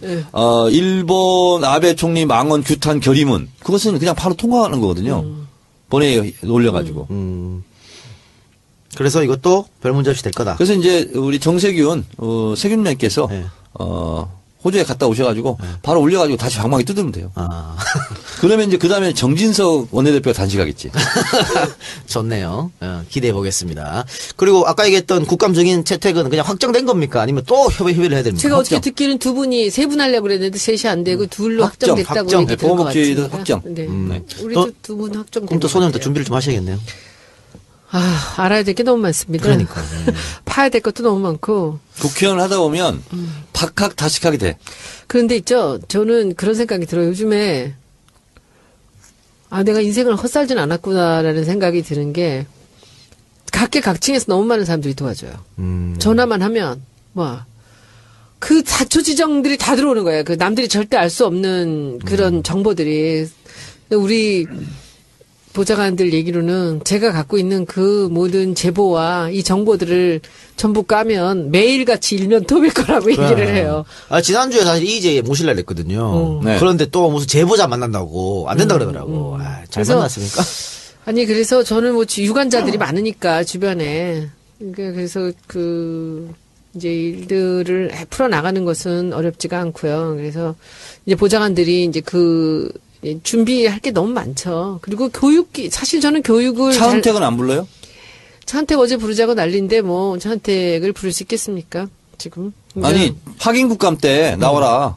S3: 일본 아베 총리 망언 규탄 결의문 그것은 그냥 바로 통과하는 거거든요. 본회의에 올려가지고.
S1: 그래서 이것도 별 문제 없이 될 거다.
S3: 그래서 이제 우리 정세균 세균님께서
S1: 네.
S3: 호주에 갔다 오셔가지고 바로 올려가지고 다시 방망이 뜯으면 돼요. 그러면 이제 그 다음에 정진석 원내대표가 단식하겠지.
S1: 좋네요. 기대해 보겠습니다. 그리고 아까 얘기했던 국감적인 채택은 그냥 확정된 겁니까? 아니면 또 협의를 해야 됩니까?
S2: 제가 어떻게 듣기는 세 분 하려고 그랬는데 셋이 안 되고 둘로 확정됐다고
S1: 확정.
S2: 얘기 들은 것
S3: 보건복지도
S2: 같습니다.
S3: 확정.
S2: 네.
S3: 네.
S2: 우리도 2분 확정된
S1: 그럼 또
S2: 것
S1: 소년도
S2: 같아요.
S1: 준비를 좀 하셔야겠네요.
S2: 알아야 될 게 너무 많습니다.
S1: 그러니까요.
S2: 파야 될 것도 너무 많고.
S3: 국회의원 하다 보면 박학다식하게 돼.
S2: 그런데 있죠. 저는 그런 생각이 들어요. 요즘에 내가 인생을 헛살진 않았구나라는 생각이 드는 게 각계각층에서 너무 많은 사람들이 도와줘요. 전화만 하면 그 자초지정들이 다 들어오는 거예요. 그 남들이 절대 알 수 없는 그런 정보들이. 우리 보좌관들 얘기로는 제가 갖고 있는 그 모든 제보와 이 정보들을 전부 까면 매일같이 일면 톱일 거라고 얘기를 해요.
S1: 지난주에 사실 이재 모실라 그랬거든요.
S3: 네.
S1: 그런데 또 무슨 제보자 만난다고 안 된다 그러더라고. 잘
S2: 그래서
S1: 만났습니까?
S2: 그래서 저는 유관자들이 많으니까 주변에. 그래서 이제 일들을 풀어나가는 것은 어렵지가 않고요. 그래서 이제 보좌관들이 이제 준비할 게 너무 많죠. 그리고 사실 저는 교육을.
S3: 차은택은 안 불러요?
S2: 차은택 어제 부르자고 난리인데 차은택을 부를 수 있겠습니까? 지금.
S3: 아니, 확인국감 때 나와라.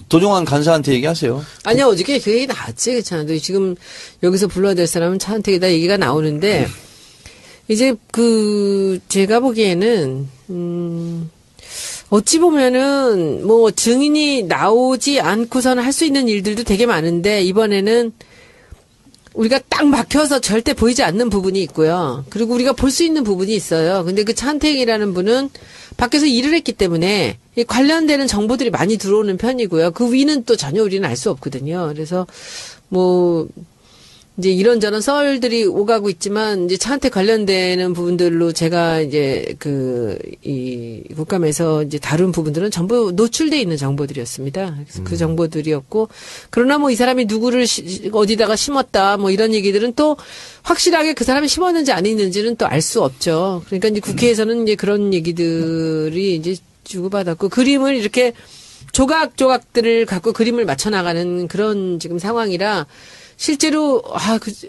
S3: 도종환 간사한테 얘기하세요.
S2: 아니야, 어저께 그 얘기 나왔지, 괜찮아. 지금 여기서 불러야 될 사람은 차은택이다 얘기가 나오는데, 이제 제가 보기에는, 어찌 보면은 증인이 나오지 않고서는 할 수 있는 일들도 되게 많은데 이번에는 우리가 딱 막혀서 절대 보이지 않는 부분이 있고요. 그리고 우리가 볼 수 있는 부분이 있어요. 근데 차은택이라는 분은 밖에서 일을 했기 때문에 관련되는 정보들이 많이 들어오는 편이고요. 그 위는 또 전혀 우리는 알 수 없거든요. 그래서 이제 이런저런 썰들이 오가고 있지만, 이제 차한테 관련되는 부분들로 제가 이제 이 국감에서 이제 다룬 부분들은 전부 노출돼 있는 정보들이었습니다. 그래서 그 정보들이었고, 그러나 이 사람이 누구를 어디다가 심었다, 이런 얘기들은 또 확실하게 그 사람이 심었는지 아니는지는 또 알 수 없죠. 그러니까 이제 국회에서는 이제 그런 얘기들이 이제 주고받았고, 그림을 이렇게 조각조각들을 갖고 그림을 맞춰나가는 그런 지금 상황이라, 실제로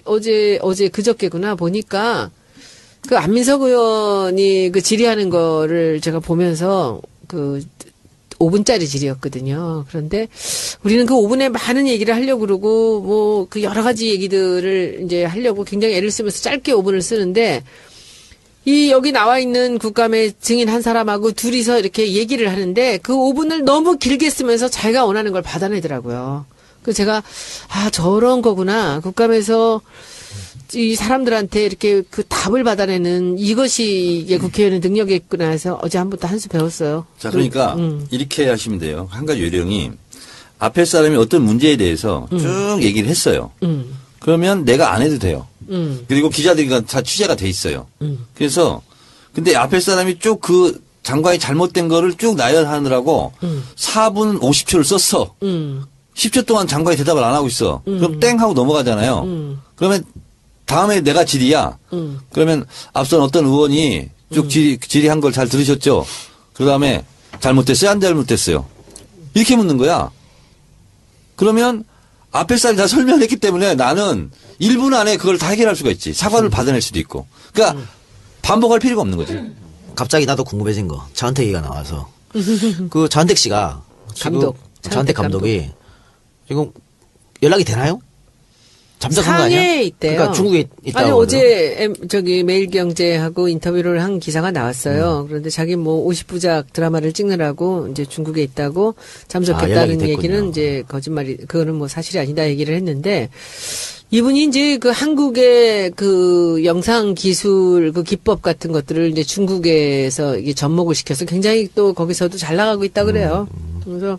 S2: 어제 그저께구나 보니까 안민석 의원이 질의하는 거를 제가 보면서 5분짜리 질의였거든요. 그런데 우리는 그 5분에 많은 얘기를 하려고 그러고 여러 가지 얘기들을 이제 하려고 굉장히 애를 쓰면서 짧게 5분을 쓰는데 여기 나와 있는 국감의 증인 한 사람하고 둘이서 이렇게 얘기를 하는데 그 5분을 너무 길게 쓰면서 자기가 원하는 걸 받아내더라고요. 그래서 제가 저런 거구나. 국감에서 이 사람들한테 이렇게 답을 받아내는 이것이 국회의원의 능력이겠구나 해서 어제 한번도 한 수 배웠어요.
S3: 자, 그러니까 이렇게 하시면 돼요. 한 가지 요령이 앞에 사람이 어떤 문제에 대해서 쭉 얘기를 했어요. 그러면 내가 안 해도 돼요. 그리고 기자들이 다 취재가 돼 있어요. 그래서 근데 앞에 사람이 쭉 장관이 잘못된 거를 쭉 나열하느라고 4분 50초를 썼어. 10초 동안 장관이 대답을 안 하고 있어. 그럼 땡 하고 넘어가잖아요. 그러면 다음에 내가 질의야. 그러면 앞선 어떤 의원이 쭉 질의한 걸 잘 들으셨죠? 그 다음에 잘못됐어요? 안 잘못됐어요? 이렇게 묻는 거야. 그러면 앞에 사람이 다 설명했기 때문에 나는 1분 안에 그걸 다 해결할 수가 있지. 사과를 받아낼 수도 있고. 그러니까 반복할 필요가 없는 거지.
S1: 갑자기 나도 궁금해진 거. 차은택 얘기가 나와서. 그 차은택 씨가 지금
S2: 감독.
S1: 차은택 감독이 지금 연락이 되나요? 잠적한 거 아니야?
S2: 상해에 있대요.
S1: 그러니까 중국에 있다고.
S2: 아니,
S1: 그러더라고요.
S2: 어제 저기 매일경제하고 인터뷰를 한 기사가 나왔어요. 그런데 자기 뭐 50부작 드라마를 찍느라고 이제 중국에 있다고
S1: 연락이
S2: 잠적했다는
S1: 됐군요.
S2: 얘기는 이제 거짓말이, 그거는 뭐 사실이 아니다 얘기를 했는데, 이분이 이제 그 한국의 그 영상 기술 그 기법 같은 것들을 이제 중국에서 이게 접목을 시켜서 굉장히 또 거기서도 잘 나가고 있다 그래요. 그래서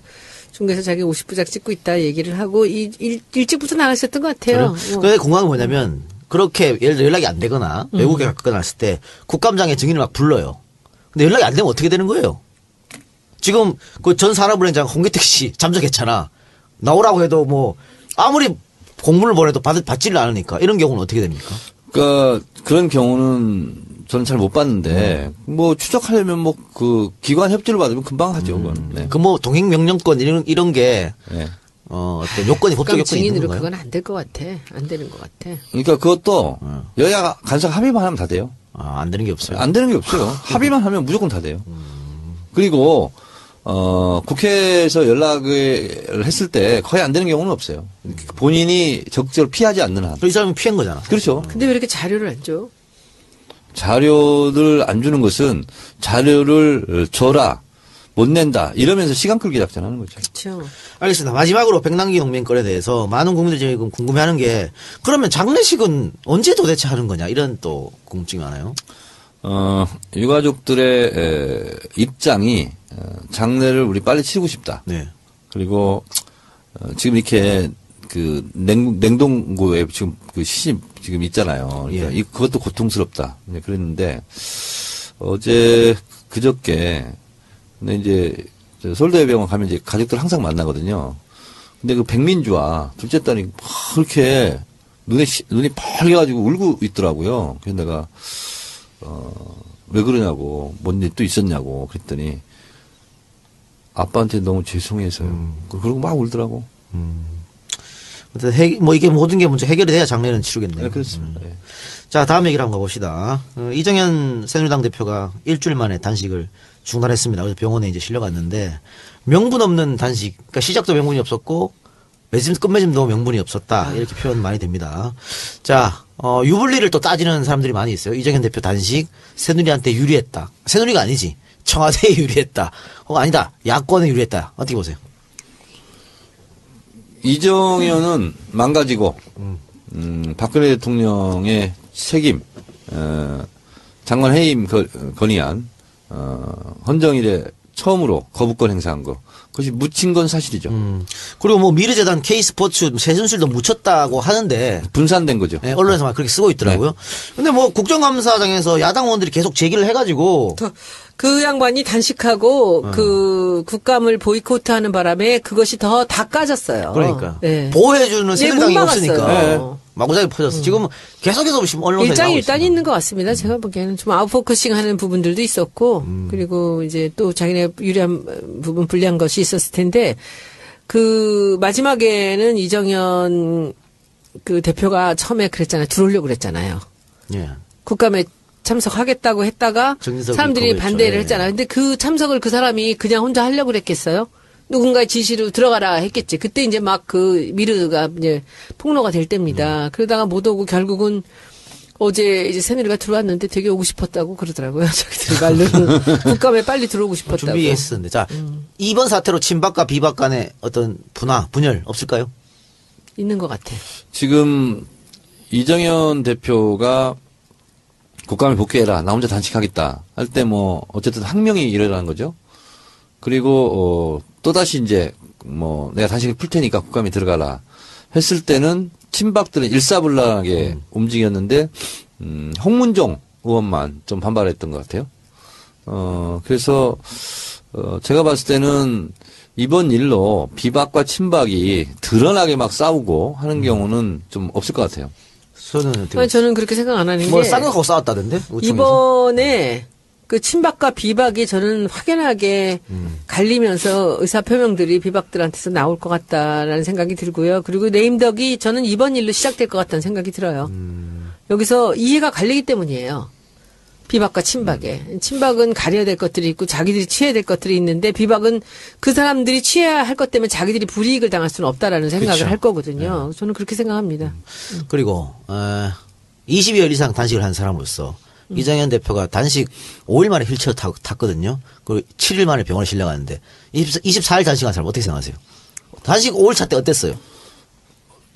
S2: 중국에서 자기 50부작 찍고 있다 얘기를 하고 일찍부터 나가셨던 것 같아요.
S1: 그래 공감은 뭐냐면 그렇게 예를 들어 연락이 안 되거나 외국에 갔거나 했을 때 국감장에 증인을 막 불러요. 근데 연락이 안 되면 어떻게 되는 거예요? 지금 그 전 산업은행장 홍기택 씨 잠적했잖아. 나오라고 해도 뭐 아무리 공문을 보내도 받지를 않으니까 이런 경우는 어떻게 됩니까?
S3: 그러니까 그런 경우는 저는 잘 못 봤는데 뭐 추적하려면 뭐 그 기관 협조를 받으면 금방 하죠. 그건. 네.
S1: 그 뭐 동행 명령권 이런 게
S3: 네.
S1: 어떤 요건이 법적
S2: 국감
S1: 요건이 있는
S2: 증인으로
S1: 건가요?
S2: 그건 안 될 것 같아. 안 되는 것 같아.
S3: 그러니까 그것도 여야 간사 합의만 하면 다 돼요.
S1: 아, 안 되는 게 없어요.
S3: 안 되는 게 없어요. 합의만 하면 무조건 다 돼요. 그리고 국회에서 연락을 했을 때 거의 안 되는 경우는 없어요. 본인이 적극적으로 피하지 않는 한.
S1: 이 사람은 피한 거잖아.
S3: 그렇죠.
S2: 근데 왜 이렇게 자료를 안 줘?
S3: 자료를 안 주는 것은 자료를 줘라, 못 낸다, 이러면서 시간 끌기 작전하는 거죠.
S2: 그렇죠.
S1: 알겠습니다. 마지막으로 백남기 농민권에 대해서 많은 국민들이 지금 궁금해하는 게 그러면 장례식은 언제 도대체 하는 거냐 이런 또 궁금증이 많아요.
S3: 유가족들의 입장이 장례를 우리 빨리 치르고 싶다.
S1: 네.
S3: 그리고 지금 이렇게 그 냉동고에 지금 그 시신 지금 있잖아요. 그러니까
S1: 예.
S3: 그것도 고통스럽다. 네, 그랬는데 어제 그저께 근데 이제 서울대병원 가면 이제 가족들 항상 만나거든요. 근데 그 백민주와 둘째 딸이 막 그렇게 눈이 빨개가지고 울고 있더라고요. 그래서 내가 왜 그러냐고, 뭔 일 또 있었냐고 그랬더니 아빠한테 너무 죄송해서요. 그러고 막 울더라고.
S1: 뭐 이게 모든 게 먼저 해결이 돼야 장례는 치르겠네요.
S3: 네, 그렇습니다. 예.
S1: 자, 다음 얘기를 한번 가봅시다. 이정현 새누리당 대표가 일주일 만에 단식을 중단했습니다. 그래서 병원에 이제 실려갔는데 명분 없는 단식, 그러니까 시작도 명분이 없었고 끝맺음도 명분이 없었다. 이렇게 표현 많이 됩니다. 자, 유불리를 또 따지는 사람들이 많이 있어요. 이정현 대표 단식 새누리한테 유리했다. 새누리가 아니지. 청와대에 유리했다. 아니다. 야권에 유리했다. 어떻게 보세요?
S3: 이정현은 망가지고 박근혜 대통령의 책임, 장관 해임 건의안 헌정일에 처음으로 거부권 행사한 거, 그것이 묻힌 건 사실이죠.
S1: 그리고 뭐 미르재단 K스포츠 최순실도 묻혔다고 하는데
S3: 분산된 거죠.
S1: 네, 언론에서 막 그렇게 쓰고 있더라고요. 근데 뭐 국정감사장에서 야당 의원들이 계속 제기를 해가지고
S2: 그 양반이 단식하고 그 국감을 보이콧하는 바람에 그것이 더 다 까졌어요.
S1: 그러니까
S2: 네.
S1: 보호해주는 새누리당이
S2: 못
S1: 없으니까
S2: 막았어요.
S1: 마구잡이 퍼졌어. 지금 계속해서 언론사에 나오고
S2: 일장일단
S1: 있습니다.
S2: 있는 것 같습니다. 제가 보기에는 좀 아웃포커싱 하는 부분들도 있었고, 그리고 이제 또 자기네 유리한 부분 불리한 것이 있었을 텐데, 그 마지막에는 이정현 그 대표가 처음에 그랬잖아요. 들어오려고 그랬잖아요.
S1: 예.
S2: 국감에 참석하겠다고 했다가
S1: 정진석
S2: 사람들이
S1: 거부했죠.
S2: 반대를
S1: 예.
S2: 했잖아요. 근데 그 참석을 그 사람이 그냥 혼자 하려고 그랬겠어요? 누군가의 지시로 들어가라 했겠지. 그때 이제 막 그 미르가 이제 폭로가 될 때입니다. 그러다가 못 오고 결국은 어제 이제 새누리가 들어왔는데 되게 오고 싶었다고 그러더라고요. 자기들 말로는. 국감에 빨리 들어오고 싶었다고.
S1: 준비했었는데 자 이번 사태로 친박과 비박 간의 어떤 분열 없을까요?
S2: 있는 것 같아.
S3: 지금 이정현 대표가 국감에 복귀해라, 나 혼자 단식하겠다 할 때 뭐 어쨌든 항명이 일어나는 거죠. 그리고 또다시 이제 뭐 내가 단식을 풀 테니까 국감에 들어가라 했을 때는 친박들은 일사불란하게 움직였는데 홍문종 의원만 좀 반발했던 것 같아요. 그래서 제가 봤을 때는 이번 일로 비박과 친박이 드러나게 막 싸우고 하는 경우는 좀 없을 것 같아요.
S1: 저는 어떻게
S2: 아니, 저는 그렇게 생각 안 하는
S1: 뭐
S2: 게
S1: 쌍욕하고 싸웠다던데 우측에서?
S2: 이번에 그 친박과 비박이 저는 확연하게 갈리면서 의사표명들이 비박들한테서 나올 것 같다라는 생각이 들고요. 그리고 네임덕이 저는 이번 일로 시작될 것 같다는 생각이 들어요. 여기서 이해가 갈리기 때문이에요. 비박과 친박에. 친박은 가려야 될 것들이 있고 자기들이 취해야 될 것들이 있는데 비박은 그 사람들이 취해야 할 것 때문에 자기들이 불이익을 당할 수는 없다라는 생각을
S1: 그렇죠.
S2: 할 거거든요. 저는 그렇게 생각합니다.
S1: 그리고 20여일 이상 단식을 한 사람으로서 이정현 대표가 단식 5일 만에 휠체어 탔거든요. 그리고 7일 만에 병원에 실려갔는데 24일 단식한 사람 어떻게 생각하세요? 단식 5일 차 때 어땠어요?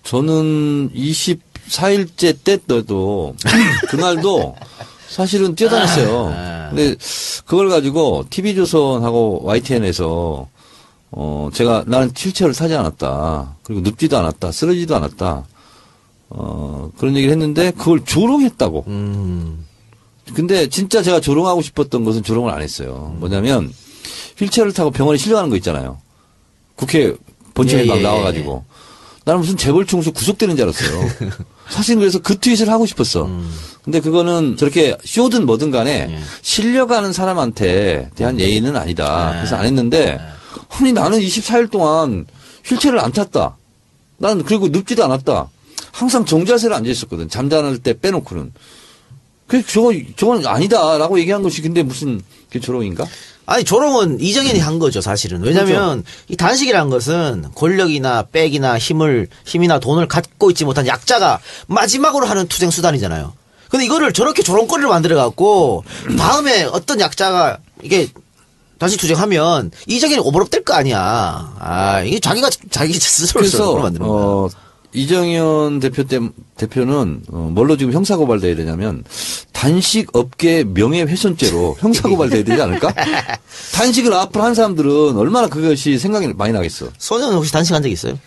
S3: 저는 24일째 때도 그날도 사실은 뛰어다녔어요. 근데 그걸 가지고 TV조선하고 YTN에서 제가 나는 휠체어를 타지 않았다. 그리고 눕지도 않았다. 쓰러지도 않았다. 그런 얘기를 했는데 그걸 조롱했다고. 근데 진짜 제가 조롱하고 싶었던 것은 조롱을 안 했어요. 뭐냐면 휠체어를 타고 병원에 실려가는 거 있잖아요. 국회 본청에 막 나와가지고. 나는 무슨 재벌총수 구속되는 줄 알았어요. 사실 그래서 그 트윗을 하고 싶었어. 근데 그거는 저렇게 쇼든 뭐든 간에 실려가는 사람한테 대한 예의는 아니다. 그래서 안 했는데 아니 나는 24일 동안 휠체어를 안 탔다. 나는 그리고 눕지도 않았다. 항상 정자세로 앉아 있었거든. 잠자는 때 빼놓고는. 그래서 저건 아니다라고 얘기한 것이 근데 무슨 그게 조롱인가?
S1: 아니 조롱은 이정현이 한 거죠 사실은. 왜냐하면
S3: 그렇죠.
S1: 이 단식이라는 것은 권력이나 빽이나 힘이나 돈을 갖고 있지 못한 약자가 마지막으로 하는 투쟁 수단이잖아요. 근데 이거를 저렇게 조롱거리를 만들어 갖고 다음에 어떤 약자가 이게 단식 투쟁하면 이정현이 오버랩 될 거 아니야. 이게 자기 스스로
S3: 그래서
S1: 만드는 거야.
S3: 이정현 대표는 뭘로 지금 형사고발돼야 되냐면 단식 업계 명예훼손죄로 형사고발돼야 되지 않을까? 단식을 앞으로 한 사람들은 얼마나 그것이 생각이 많이 나겠어.
S1: 소녀는 혹시 단식한 적 있어요?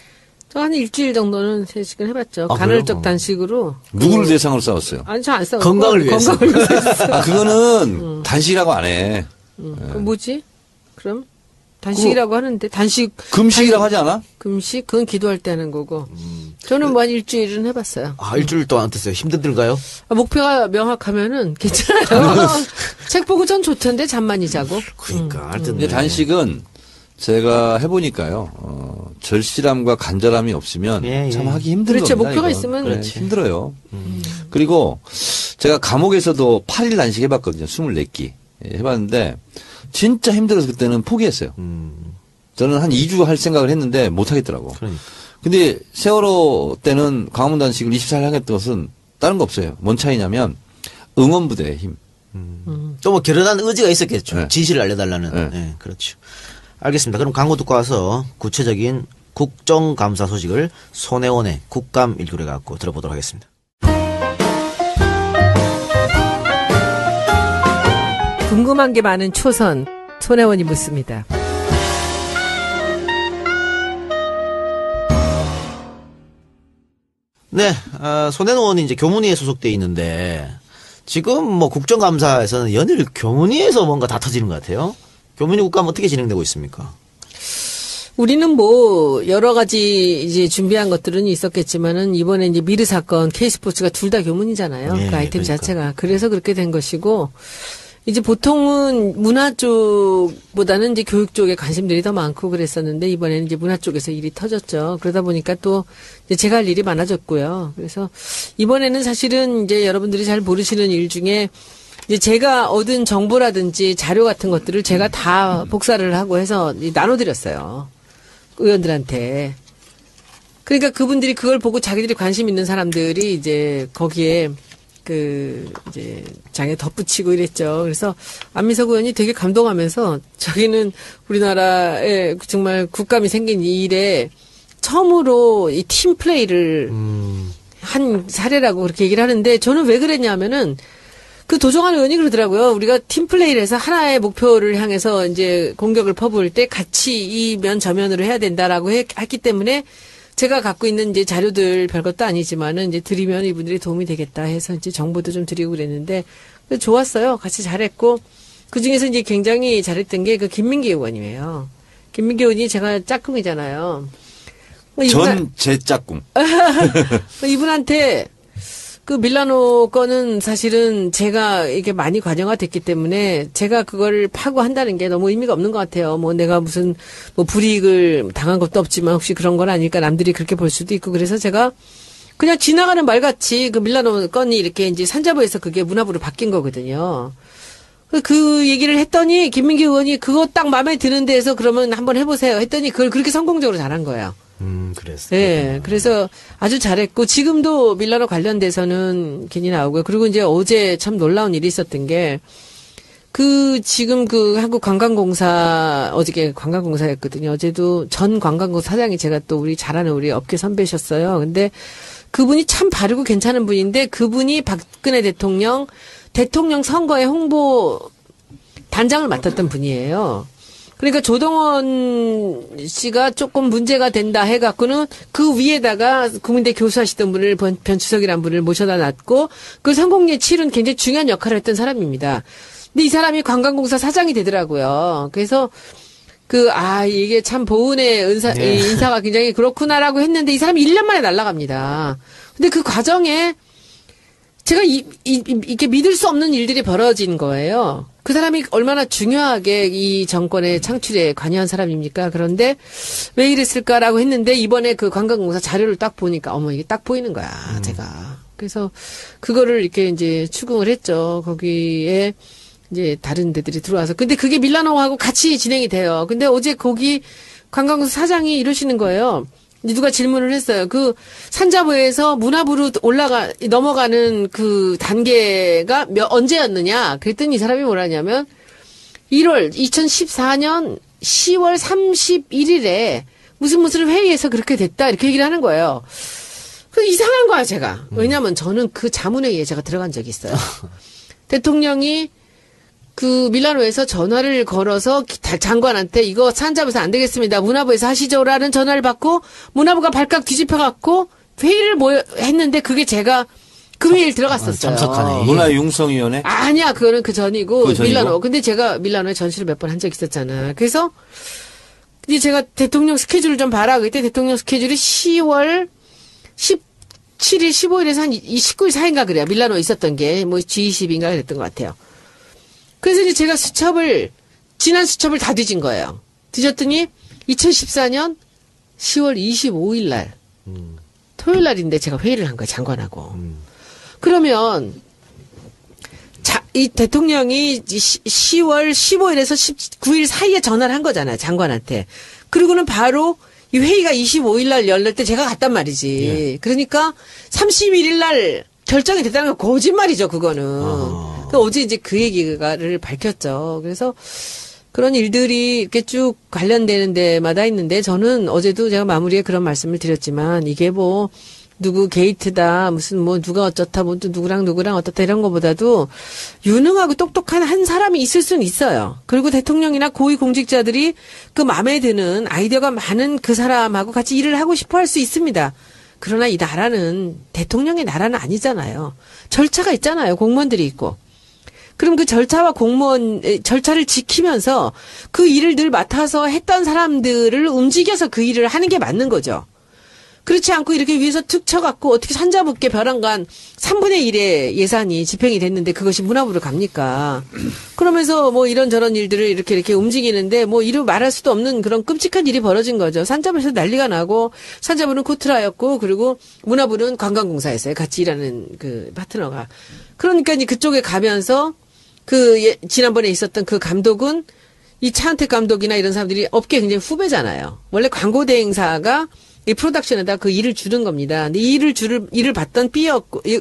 S2: 저 한 일주일 정도는 세식을 해봤죠.
S1: 아,
S2: 간헐적
S1: 그래요?
S2: 단식으로.
S3: 누구를 대상으로 싸웠어요?
S2: 아니 저 안 싸웠고
S1: 건강을 위해서.
S2: 건강을 위해서.
S3: 아 그거는 단식이라고 안 해.
S2: 그 뭐지? 그럼 단식이라고 하는데 단식
S3: 금식이라고 하지 않아?
S2: 금식 그건 기도할 때 하는 거고. 저는 뭐 한 일주일은 해봤어요.
S1: 일주일 동안 어땠어요? 힘들던가요?
S2: 목표가 명확하면은 괜찮아요. 책 보고 전 좋던데 잠 많이 자고.
S1: 그러니까 하여튼
S3: 근데 단식은 제가 해보니까요. 절실함과 간절함이 없으면
S1: 예, 예.
S3: 참 하기 힘든
S2: 그렇죠.
S3: 겁니다.
S2: 목표가
S3: 이건.
S2: 있으면
S3: 그래,
S2: 그렇지.
S3: 힘들어요. 그리고 제가 감옥에서도 8일 단식 해봤거든요. 24끼 해봤는데 진짜 힘들어서 그때는 포기했어요. 저는 한 2주 할 생각을 했는데 못 하겠더라고.
S1: 그러니까.
S3: 근데 세월호 때는 광화문 단식을 24일 하겠다는 것은 다른 거 없어요. 뭔 차이냐면 응원부대의 힘.
S1: 또 뭐 결연한 의지가 있었겠죠.
S3: 네.
S1: 진실을 알려달라는.
S3: 네.
S1: 네, 그렇죠. 알겠습니다. 그럼 광고 듣고 와서 구체적인 국정감사 소식을 손혜원의 국감 일기로 갖고 들어보도록 하겠습니다.
S2: 궁금한 게 많은 초선 손혜원이 묻습니다.
S1: 네, 손혜원 의원이 이제 교문위에 소속돼 있는데 지금 뭐 국정감사에서는 연일 교문위에서 뭔가 다 터지는 것 같아요. 교문위 국감 어떻게 진행되고 있습니까?
S2: 우리는 뭐 여러 가지 이제 준비한 것들은 있었겠지만은 이번에 이제 미르 사건 K스포츠가 둘 다 교문이잖아요.
S1: 예,
S2: 그 아이템
S1: 그러니까.
S2: 자체가. 그래서 그렇게 된 것이고 이제 보통은 문화 쪽보다는 이제 교육 쪽에 관심들이 더 많고 그랬었는데 이번에는 이제 문화 쪽에서 일이 터졌죠. 그러다 보니까 또 이제 제가 할 일이 많아졌고요. 그래서 이번에는 사실은 이제 여러분들이 잘 모르시는 일 중에 이제 제가 얻은 정보라든지 자료 같은 것들을 제가 다 복사를 하고 해서 나눠드렸어요. 의원들한테. 그러니까 그분들이 그걸 보고 자기들이 관심 있는 사람들이 이제 거기에 이제 장에 덧붙이고 이랬죠. 그래서 안민석 의원이 되게 감동하면서 자기는 우리나라에 정말 국감이 생긴 이 일에 처음으로 이 팀 플레이를 한 사례라고 그렇게 얘기를 하는데 저는 왜 그랬냐면은 그 도종환 의원이 그러더라고요. 우리가 팀 플레이를 해서 하나의 목표를 향해서 이제 공격을 퍼부을 때 같이 이 면 저면으로 해야 된다라고 했기 때문에 제가 갖고 있는 이제 자료들 별것도 아니지만은 이제 드리면 이분들이 도움이 되겠다 해서 이제 정보도 좀 드리고 그랬는데 좋았어요. 같이 잘했고 그 중에서 이제 굉장히 잘했던 게 그 김민기 의원이에요. 김민기 의원이 제가 짝꿍이잖아요.
S3: 전 제 짝꿍.
S2: 이분한테 그 밀라노 건은 사실은 제가 이게 많이 관여가 됐기 때문에 제가 그걸 파고한다는 게 너무 의미가 없는 것 같아요. 뭐 내가 무슨 뭐 불이익을 당한 것도 없지만 혹시 그런 건 아니니까 남들이 그렇게 볼 수도 있고 그래서 제가 그냥 지나가는 말같이 그 밀라노 건이 이렇게 이제 산자부에서 그게 문화부로 바뀐 거거든요. 그 얘기를 했더니 김민기 의원이 그거 딱 마음에 드는 데에서 그러면 한번 해보세요 했더니 그걸 그렇게 성공적으로 잘한 거예요.
S1: 그랬어요.
S2: 네, 그래서 아주 잘했고 지금도 밀라노 관련돼서는 괜히 나오고요. 그리고 이제 어제 참 놀라운 일이 있었던 게 그 지금 그 한국관광공사 어저께 관광공사였거든요. 어제도 전 관광공사 사장이 제가 또 우리 잘 아는 우리 업계 선배셨어요. 근데 그분이 참 바르고 괜찮은 분인데 그분이 박근혜 대통령 선거의 홍보 단장을 맡았던 분이에요. 그러니까 조동원 씨가 조금 문제가 된다 해갖고는 그 위에다가 국민대 교수하시던 분을 변추석이라는 분을 모셔다 놨고 그 성공리에 치른 굉장히 중요한 역할을 했던 사람입니다. 근데 이 사람이 관광공사 사장이 되더라고요. 그래서 이게 참 보은의 인사가 굉장히 그렇구나라고 했는데 이 사람이 1년 만에 날아갑니다. 근데 그 과정에 제가 이렇게 믿을 수 없는 일들이 벌어진 거예요. 그 사람이 얼마나 중요하게 이 정권의 창출에 관여한 사람입니까? 그런데 왜 이랬을까라고 했는데 이번에 그 관광공사 자료를 딱 보니까 어머 이게 딱 보이는 거야, 제가. 그래서 그거를 이렇게 이제 추궁을 했죠. 거기에 이제 다른 데들이 들어와서. 근데 그게 밀라노하고 같이 진행이 돼요. 근데 어제 거기 관광공사 사장이 이러시는 거예요. 누가 질문을 했어요. 그 산자부에서 문화부로 넘어가는 그 단계가 언제였느냐? 그랬더니 이 사람이 뭐라냐면 2014년 10월 31일에 무슨 회의에서 그렇게 됐다. 이렇게 얘기를 하는 거예요. 그 이상한 거야, 제가. 왜냐면 저는 그 자문회의에 제가 들어간 적이 있어요. 대통령이 그 밀라노에서 전화를 걸어서 장관한테 이거 산자부에서 안 되겠습니다. 문화부에서 하시죠라는 전화를 받고 문화부가 발칵 뒤집혀갖고 회의를 했는데 그게 제가 그 회의를 들어갔었어요.
S1: 참석하네.
S3: 문화융성위원회?
S2: 아니야, 그거는 그 전이고
S3: 그 전이고?
S2: 밀라노. 근데 제가 밀라노에 전시를 몇 번 한 적 있었잖아. 그래서 이제 제가 대통령 스케줄을 좀 봐라. 그때 대통령 스케줄이 10월 17일, 15일에서 한 19일 사이인가 그래요. 밀라노에 있었던 게 뭐 G20인가 그랬던 것 같아요. 그래서 이제 제가 지난 수첩을 다 뒤진 거예요. 뒤졌더니 2014년 10월 25일 날, 토요일 날인데 제가 회의를 한 거예요, 장관하고. 그러면, 이 대통령이 10월 15일에서 19일 사이에 전화를 한 거잖아요, 장관한테. 그리고는 바로 이 회의가 25일 날 열릴 때 제가 갔단 말이지. 예. 그러니까 31일 날 결정이 됐다는 건 거짓말이죠, 그거는. 어제 이제 그 얘기를 밝혔죠. 그래서 그런 일들이 이렇게 쭉 관련되는 데마다 있는데 저는 어제도 제가 마무리에 그런 말씀을 드렸지만 이게 뭐 누구 게이트다 무슨 뭐 누가 어쩌다 뭐 또 누구랑 어떻다 이런 거보다도 유능하고 똑똑한 한 사람이 있을 수는 있어요. 그리고 대통령이나 고위 공직자들이 그 마음에 드는 아이디어가 많은 그 사람하고 같이 일을 하고 싶어 할 수 있습니다. 그러나 이 나라는 대통령의 나라는 아니잖아요. 절차가 있잖아요. 공무원들이 있고. 그럼 그 절차와 절차를 지키면서 그 일을 늘 맡아서 했던 사람들을 움직여서 그 일을 하는 게 맞는 거죠. 그렇지 않고 이렇게 위에서 툭 쳐갖고 어떻게 산자부께 벼랑간 3분의 1의 예산이 집행이 됐는데 그것이 문화부로 갑니까? 그러면서 뭐 이런저런 일들을 이렇게 움직이는데 뭐 이루 말할 수도 없는 그런 끔찍한 일이 벌어진 거죠. 산자부에서 난리가 나고 산자부는 코트라였고 그리고 문화부는 관광공사였어요. 같이 일하는 그 파트너가. 그러니까 이제 그쪽에 가면서 지난번에 있었던 그 감독은 이 차은택 감독이나 이런 사람들이 업계 굉장히 후배잖아요. 원래 광고 대행사가 이 프로덕션에다 그 일을 주는 겁니다. 근데 이 일을 받던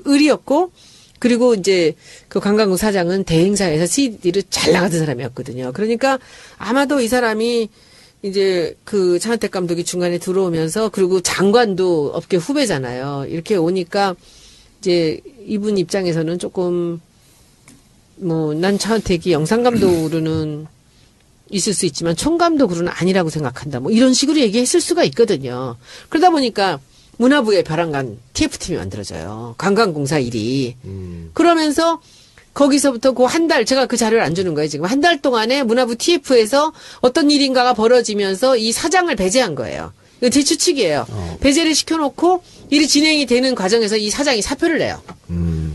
S2: 을이었고, 그리고 이제 그 관광국 사장은 대행사에서 CD를 잘 나가던 사람이었거든요. 그러니까 아마도 이 사람이 이제 그 차은택 감독이 중간에 들어오면서 그리고 장관도 업계 후배잖아요. 이렇게 오니까 이제 이분 입장에서는 조금 난 차은택이 영상감독으로는 있을 수 있지만 총감독으로는 아니라고 생각한다. 뭐 이런 식으로 얘기했을 수가 있거든요. 그러다 보니까 문화부에 벼랑간 TF팀이 만들어져요. 관광공사 일이. 그러면서 거기서부터 그 한 달, 제가 그 자료를 안 주는 거예요. 지금 한 달 동안에 문화부 TF에서 어떤 일인가가 벌어지면서 이 사장을 배제한 거예요. 이거 제 추측이에요. 배제를 시켜놓고 일이 진행이 되는 과정에서 이 사장이 사표를 내요.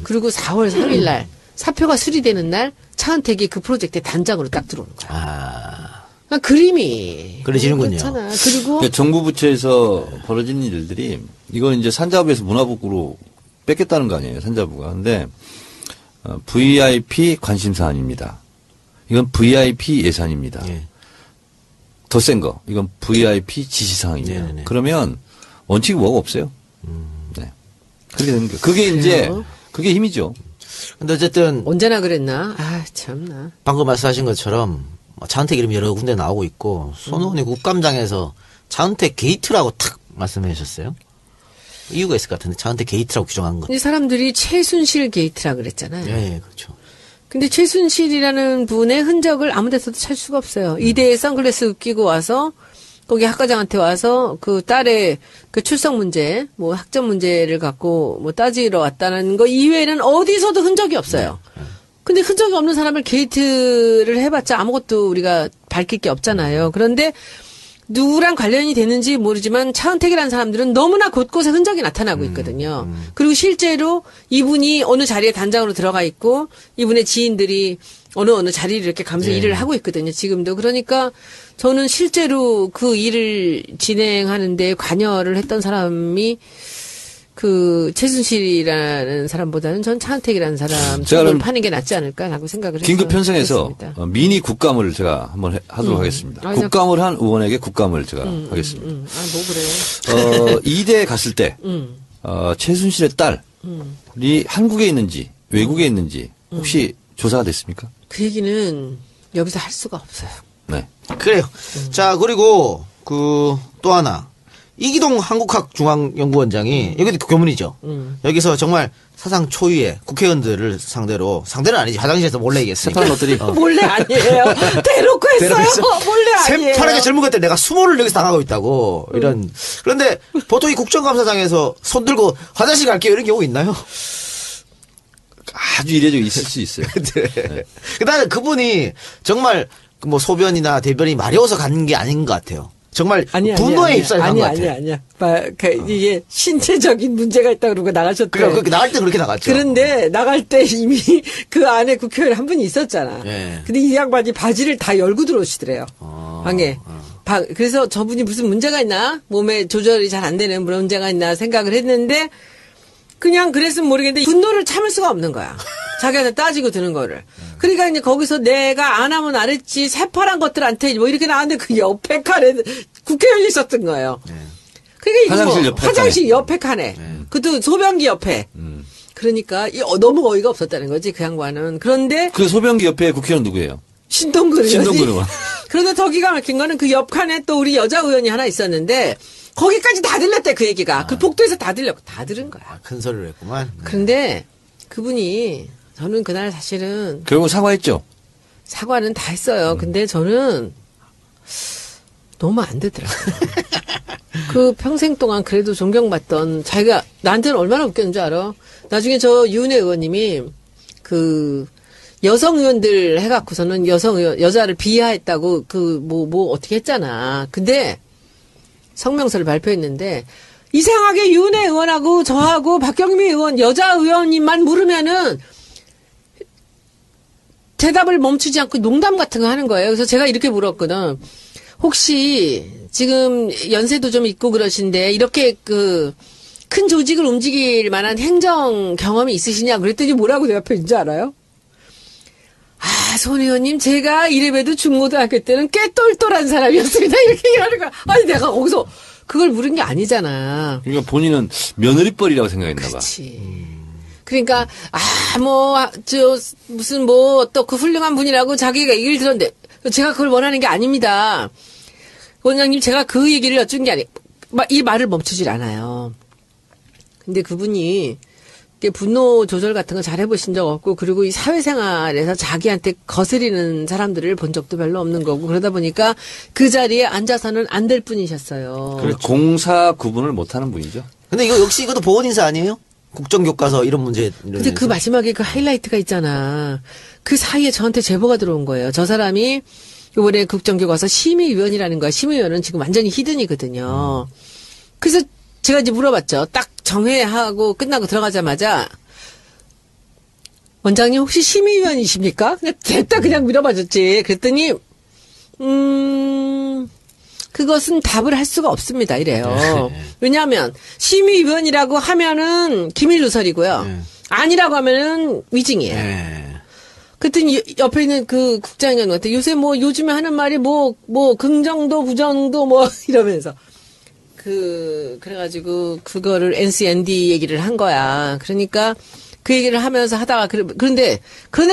S2: 그리고 4월 3일 날 사표가 수리되는 날 차은택이 그 프로젝트의 단장으로 딱 들어오는 거야. 그러니까 그림이
S1: 그려지는군요.
S2: 그렇잖아. 그리고
S3: 그러니까 정부 부처에서 벌어지는 일들이 이건 이제 산자부에서 문화부로 뺏겠다는 거 아니에요, 산자부가. 근데 VIP 관심 사안입니다. 이건 VIP 예산입니다.
S1: 예.
S3: 더 센 거. 이건 VIP 지시사항입니다.
S1: 네네네.
S3: 그러면 원칙이 뭐가 없어요. 네. 그렇게 되는 거예요. 그게 이제,
S2: 그래요?
S3: 그게 힘이죠.
S1: 근데 어쨌든
S2: 언제나 그랬나? 아 참나.
S1: 방금 말씀하신 것처럼 차은택 이름이 여러 군데 나오고 있고 손원희 국감장에서 차은택 게이트라고 탁 말씀해 주셨어요. 이유가 있을 것 같은데 차은택 게이트라고 규정한 것.
S2: 이 사람들이 최순실 게이트라 그랬잖아요.
S1: 예, 그렇죠.
S2: 근데 최순실이라는 분의 흔적을 아무 데서도 찾을 수가 없어요. 이대에 선글라스 끼고 와서 거기 학과장한테 와서 그 딸의 그 출석 문제, 뭐 학점 문제를 갖고 뭐 따지러 왔다는 거 이외에는 어디서도 흔적이 없어요. 근데 흔적이 없는 사람을 게이트를 해봤자 아무것도 우리가 밝힐 게 없잖아요. 그런데 누구랑 관련이 되는지 모르지만 차은택이라는 사람들은 너무나 곳곳에 흔적이 나타나고 있거든요. 그리고 실제로 이분이 어느 자리에 단장으로 들어가 있고 이분의 지인들이 어느 자리를 이렇게 가면서 일을 하고 있거든요. 지금도. 그러니까 저는 실제로 그 일을 진행하는데 관여를 했던 사람이 그 최순실이라는 사람보다는 전 차은택이라는 사람
S3: 제가
S2: 쪽을
S3: 그럼
S2: 파는 게 낫지 않을까라고 생각을 해서
S3: 긴급 편성해서
S2: 그랬습니다.
S3: 미니 국감을 제가 한번 하도록 하겠습니다.
S2: 아니,
S3: 국감을 한 의원에게 국감을 제가 하겠습니다.
S2: 아, 뭐 그래요.
S3: 이대에 갔을 때 최순실의 딸이 한국에 있는지 외국에 있는지 혹시 조사가 됐습니까?
S2: 그 얘기는 여기서 할 수가 없어요.
S3: 네.
S1: 그래요. 자, 그리고 그 또 하나. 이기동 한국학중앙연구원장이 여기도 교문이죠. 여기서 정말 사상 초유의 국회의원들을 상대는 아니지. 화장실에서 몰래 얘기했으니까.
S3: 새파란 것들이
S2: 몰래 아니에요. 대놓고 했어요. 몰래 아니에요.
S1: 새파랗게 젊은 것들 내가 수모를 여기서 당하고 있다고. 이런. 그런데 보통 이 국정감사장에서 손 들고 화장실 갈게요. 이런 경우 있나요?
S3: 아주 이례적으로 있을 수 있어요.
S1: 네. 나는 그분이 정말 뭐 소변이나 대변이 마려워서 가는 게 아닌 것 같아요. 정말 분노에 입사를 한 것 같아요.
S2: 아니야. 이게 신체적인 문제가 있다 그러고 나가셨대.
S1: 그러니까 나갈 때 그렇게 나갔죠.
S2: 그런데 나갈 때 이미 그 안에 국회의원 한 분이 있었잖아.
S1: 예.
S2: 근데 이 양반이 바지를 다 열고 들어오시더래요. 방에. 그래서 저분이 무슨 문제가 있나? 몸에 조절이 잘 안 되는 그런 문제가 있나 생각을 했는데 그냥 그랬으면 모르겠는데 분노를 참을 수가 없는 거야. 자기한테 따지고 드는 거를. 그러니까 이제 거기서 내가 안 하면 안 했지 새파란 것들한테 뭐 이렇게 나왔는데 그 옆에 칸에 국회의원이 있었던 거예요. 그러니까 이거
S3: 화장실 옆에
S2: 화장실 옆에 칸에. 그것도 소변기 옆에. 그러니까 너무 어이가 없었다는 거지 그 양반은. 그런데
S3: 그 소변기 옆에 국회의원 누구예요?
S2: 신동근 의원이.
S3: 신동근 의원.
S2: 그런데 더 기가 막힌 거는 그 옆 칸에 또 우리 여자 의원이 하나 있었는데 거기까지 다 들렸대 그 얘기가. 그 복도에서 다 들렸고 다 들은 거야.
S1: 큰 소리를 했구만.
S2: 그런데 그분이 저는 그날 사실은
S3: 결국 사과했죠.
S2: 사과는 다 했어요. 근데 저는 너무 안 되더라고요. 그 평생 동안 그래도 존경받던 자기가 나한테는 얼마나 웃겼는 줄 알아? 나중에 저 유은혜 의원님이 그 여성 의원들 해갖고서는 여자를 비하했다고 뭐 어떻게 했잖아. 근데 성명서를 발표했는데 이상하게 유은혜 의원하고 저하고 박경미 의원 여자 의원님만 물으면은 대답을 멈추지 않고 농담 같은 거 하는 거예요. 그래서 제가 이렇게 물었거든. 혹시 지금 연세도 좀 있고 그러신데 이렇게 그 큰 조직을 움직일 만한 행정 경험이 있으시냐 그랬더니 뭐라고 대답했는 줄 알아요? 아, 손 의원님, 제가 이래봬도 중고등학교 때는 꽤 똘똘한 사람이었습니다. 이렇게 얘기하는 거야. 아니, 내가 거기서 그걸 물은 게 아니잖아.
S3: 그러니까 본인은 며느리뻘이라고 생각했나 봐.
S2: 그렇지. 그러니까, 무슨 또 그 훌륭한 분이라고 자기가 얘기를 들었는데, 제가 그걸 원하는 게 아닙니다. 원장님, 제가 그 얘기를 여쭌 게 이 말을 멈추질 않아요. 근데 그분이 분노 조절 같은 거 잘 해보신 적 없고, 그리고 이 사회생활에서 자기한테 거스리는 사람들을 본 적도 별로 없는 거고, 그러다 보니까 그 자리에 앉아서는 안 될 뿐이셨어요.
S3: 그렇죠. 공사 구분을 못하는 분이죠.
S1: 근데 이것도 보건 인사 아니에요? 국정교과서 이런 문제.
S2: 근데 그 마지막에 그 하이라이트가 있잖아. 그 사이에 저한테 제보가 들어온 거예요. 저 사람이 이번에 국정교과서 심의위원이라는 거야. 심의위원은 지금 완전히 히든이거든요. 그래서 제가 이제 물어봤죠. 딱 정회하고 끝나고 들어가자마자 원장님 혹시 심의위원이십니까? 그냥 됐다 그냥 물어봐줬지. 그랬더니 그것은 답을 할 수가 없습니다. 이래요. 왜냐하면 심의위원이라고 하면은 기밀누설이고요. 아니라고 하면은 위증이에요. 그랬더니 옆에 있는 그 국장님한테 요새 뭐 요즘에 하는 말이 뭐 긍정도 부정도 뭐 이러면서 그래가지고 그거를 NCND 얘기를 한 거야. 그러니까 그 얘기를 하면서 하다가 그런데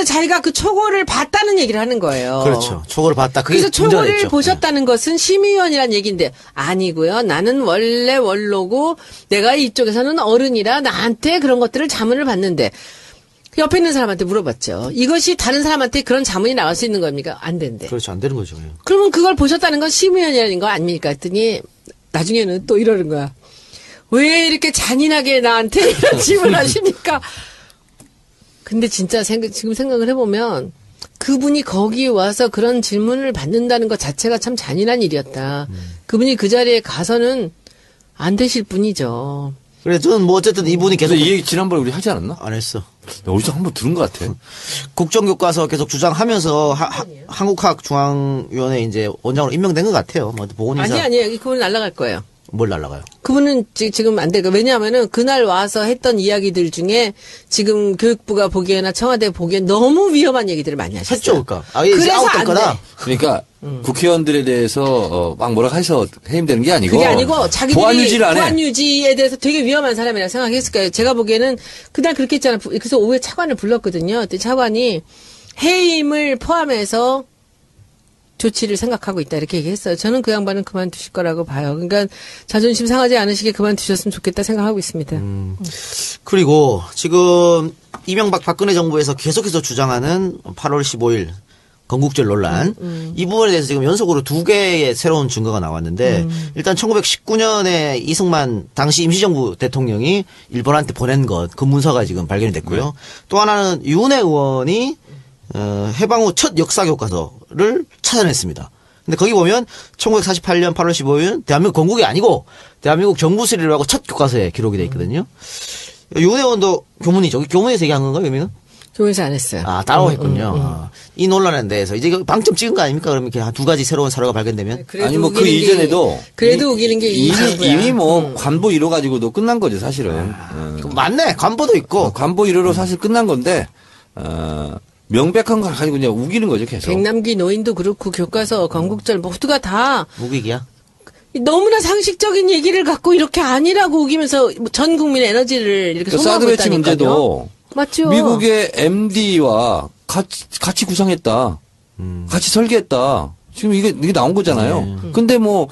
S2: 자기가 그 초고를 봤다는 얘기를 하는 거예요.
S1: 그렇죠. 초고를 봤다. 그게
S2: 그래서
S1: 문제가
S2: 초고를
S1: 됐죠.
S2: 보셨다는 것은 심의위원이란 얘기인데 아니고요. 나는 원래 원로고 내가 이쪽에서는 어른이라 나한테 그런 것들을 자문을 받는데 옆에 있는 사람한테 물어봤죠. 이것이 다른 사람한테 그런 자문이 나올 수 있는 겁니까? 안 된대.
S1: 그렇죠. 안 되는 거죠.
S2: 그러면 그걸 보셨다는 건 심의위원이라는 거 아닙니까? 했더니 나중에는 또 이러는 거야. 왜 이렇게 잔인하게 나한테 이런 질문을 하십니까? 근데 진짜 지금 생각을 해보면 그분이 거기 와서 그런 질문을 받는다는 것 자체가 참 잔인한 일이었다. 그분이 그 자리에 가서는 안 되실 분이죠.
S1: 그래 저는 뭐 어쨌든 이분이 계속
S3: 근데 이 얘기 지난번에 우리 하지 않았나?
S1: 안 했어.
S3: 어디서 한번 들은 것 같아.
S1: 국정교과서 계속 주장하면서 한국학중앙위원회 이제 원장으로 임명된 것 같아요. 뭐 보건의사
S2: 아니 그분 날아갈 거예요.
S1: 뭘 날라가요?
S2: 그분은 지금 안 돼요. 왜냐하면은 그날 와서 했던 이야기들 중에 지금 교육부가 보기에나 청와대 보기엔 너무 위험한 얘기들을 많이 하셨어요.
S1: 했죠, 그러니까. 이제
S2: 그래서
S1: 아웃될
S2: 안
S1: 거다.
S2: 돼.
S3: 그러니까 국회의원들에 대해서 막 뭐라 해서 해임되는 게 아니고
S2: 그게 아니고 자기들이
S3: 보안 유지를 안 해.
S2: 보안 유지에 대해서 되게 위험한 사람이라고 생각했을 거예요. 제가 보기에는 그날 그렇게 했잖아요. 그래서 오후에 차관을 불렀거든요. 그때 차관이 해임을 포함해서 조치를 생각하고 있다 이렇게 얘기했어요. 저는 그 양반은 그만두실 거라고 봐요. 그러니까 자존심 상하지 않으시게 그만두셨으면 좋겠다 생각하고 있습니다.
S1: 그리고 지금 이명박 박근혜 정부에서 계속해서 주장하는 8월 15일 건국절 논란 이 부분에 대해서 지금 연속으로 2개의 새로운 증거가 나왔는데 일단 1919년에 이승만 당시 임시정부 대통령이 일본한테 보낸 것 그 문서가 지금 발견이 됐고요. 또 하나는 유은혜 의원이 해방 후 첫 역사 교과서를 찾아냈습니다. 근데 거기 보면 1948년 8월 15일 대한민국 건국이 아니고 대한민국 정부수립이라고 첫 교과서에 기록이 돼 있거든요. 유은혜 의원도 교문이죠. 교문에서 얘기한 건가요, 그러면?
S2: 교문에서 안 했어요.
S1: 아, 따로 했군요. 이 논란에 대해서 이제 이거 방점 찍은 거 아닙니까? 그러면 이렇게 한 2가지 새로운 사료가 발견되면
S3: 아니 뭐 그 이전에도
S2: 그래도 우기는 게
S3: 이미 뭐 관보 이뤄 가지고도 끝난 거죠 사실은.
S1: 맞네. 관보도 있고.
S3: 관보 이뤄로 사실 끝난 건데 명백한 걸 가지고 그냥 우기는 거죠 계속.
S2: 백남기 노인도 그렇고 교과서 건국절 모두가 다
S1: 무기기야.
S2: 너무나 상식적인 얘기를 갖고 이렇게 아니라고 우기면서 전 국민의 에너지를 이렇게
S3: 그
S2: 소모하고
S3: 사드 배치
S2: 있다니까요.
S3: 문제도
S2: 맞죠.
S3: 미국의 MD와 같이 구상했다. 같이 설계했다. 지금 이게 나온 거잖아요. 근데 뭐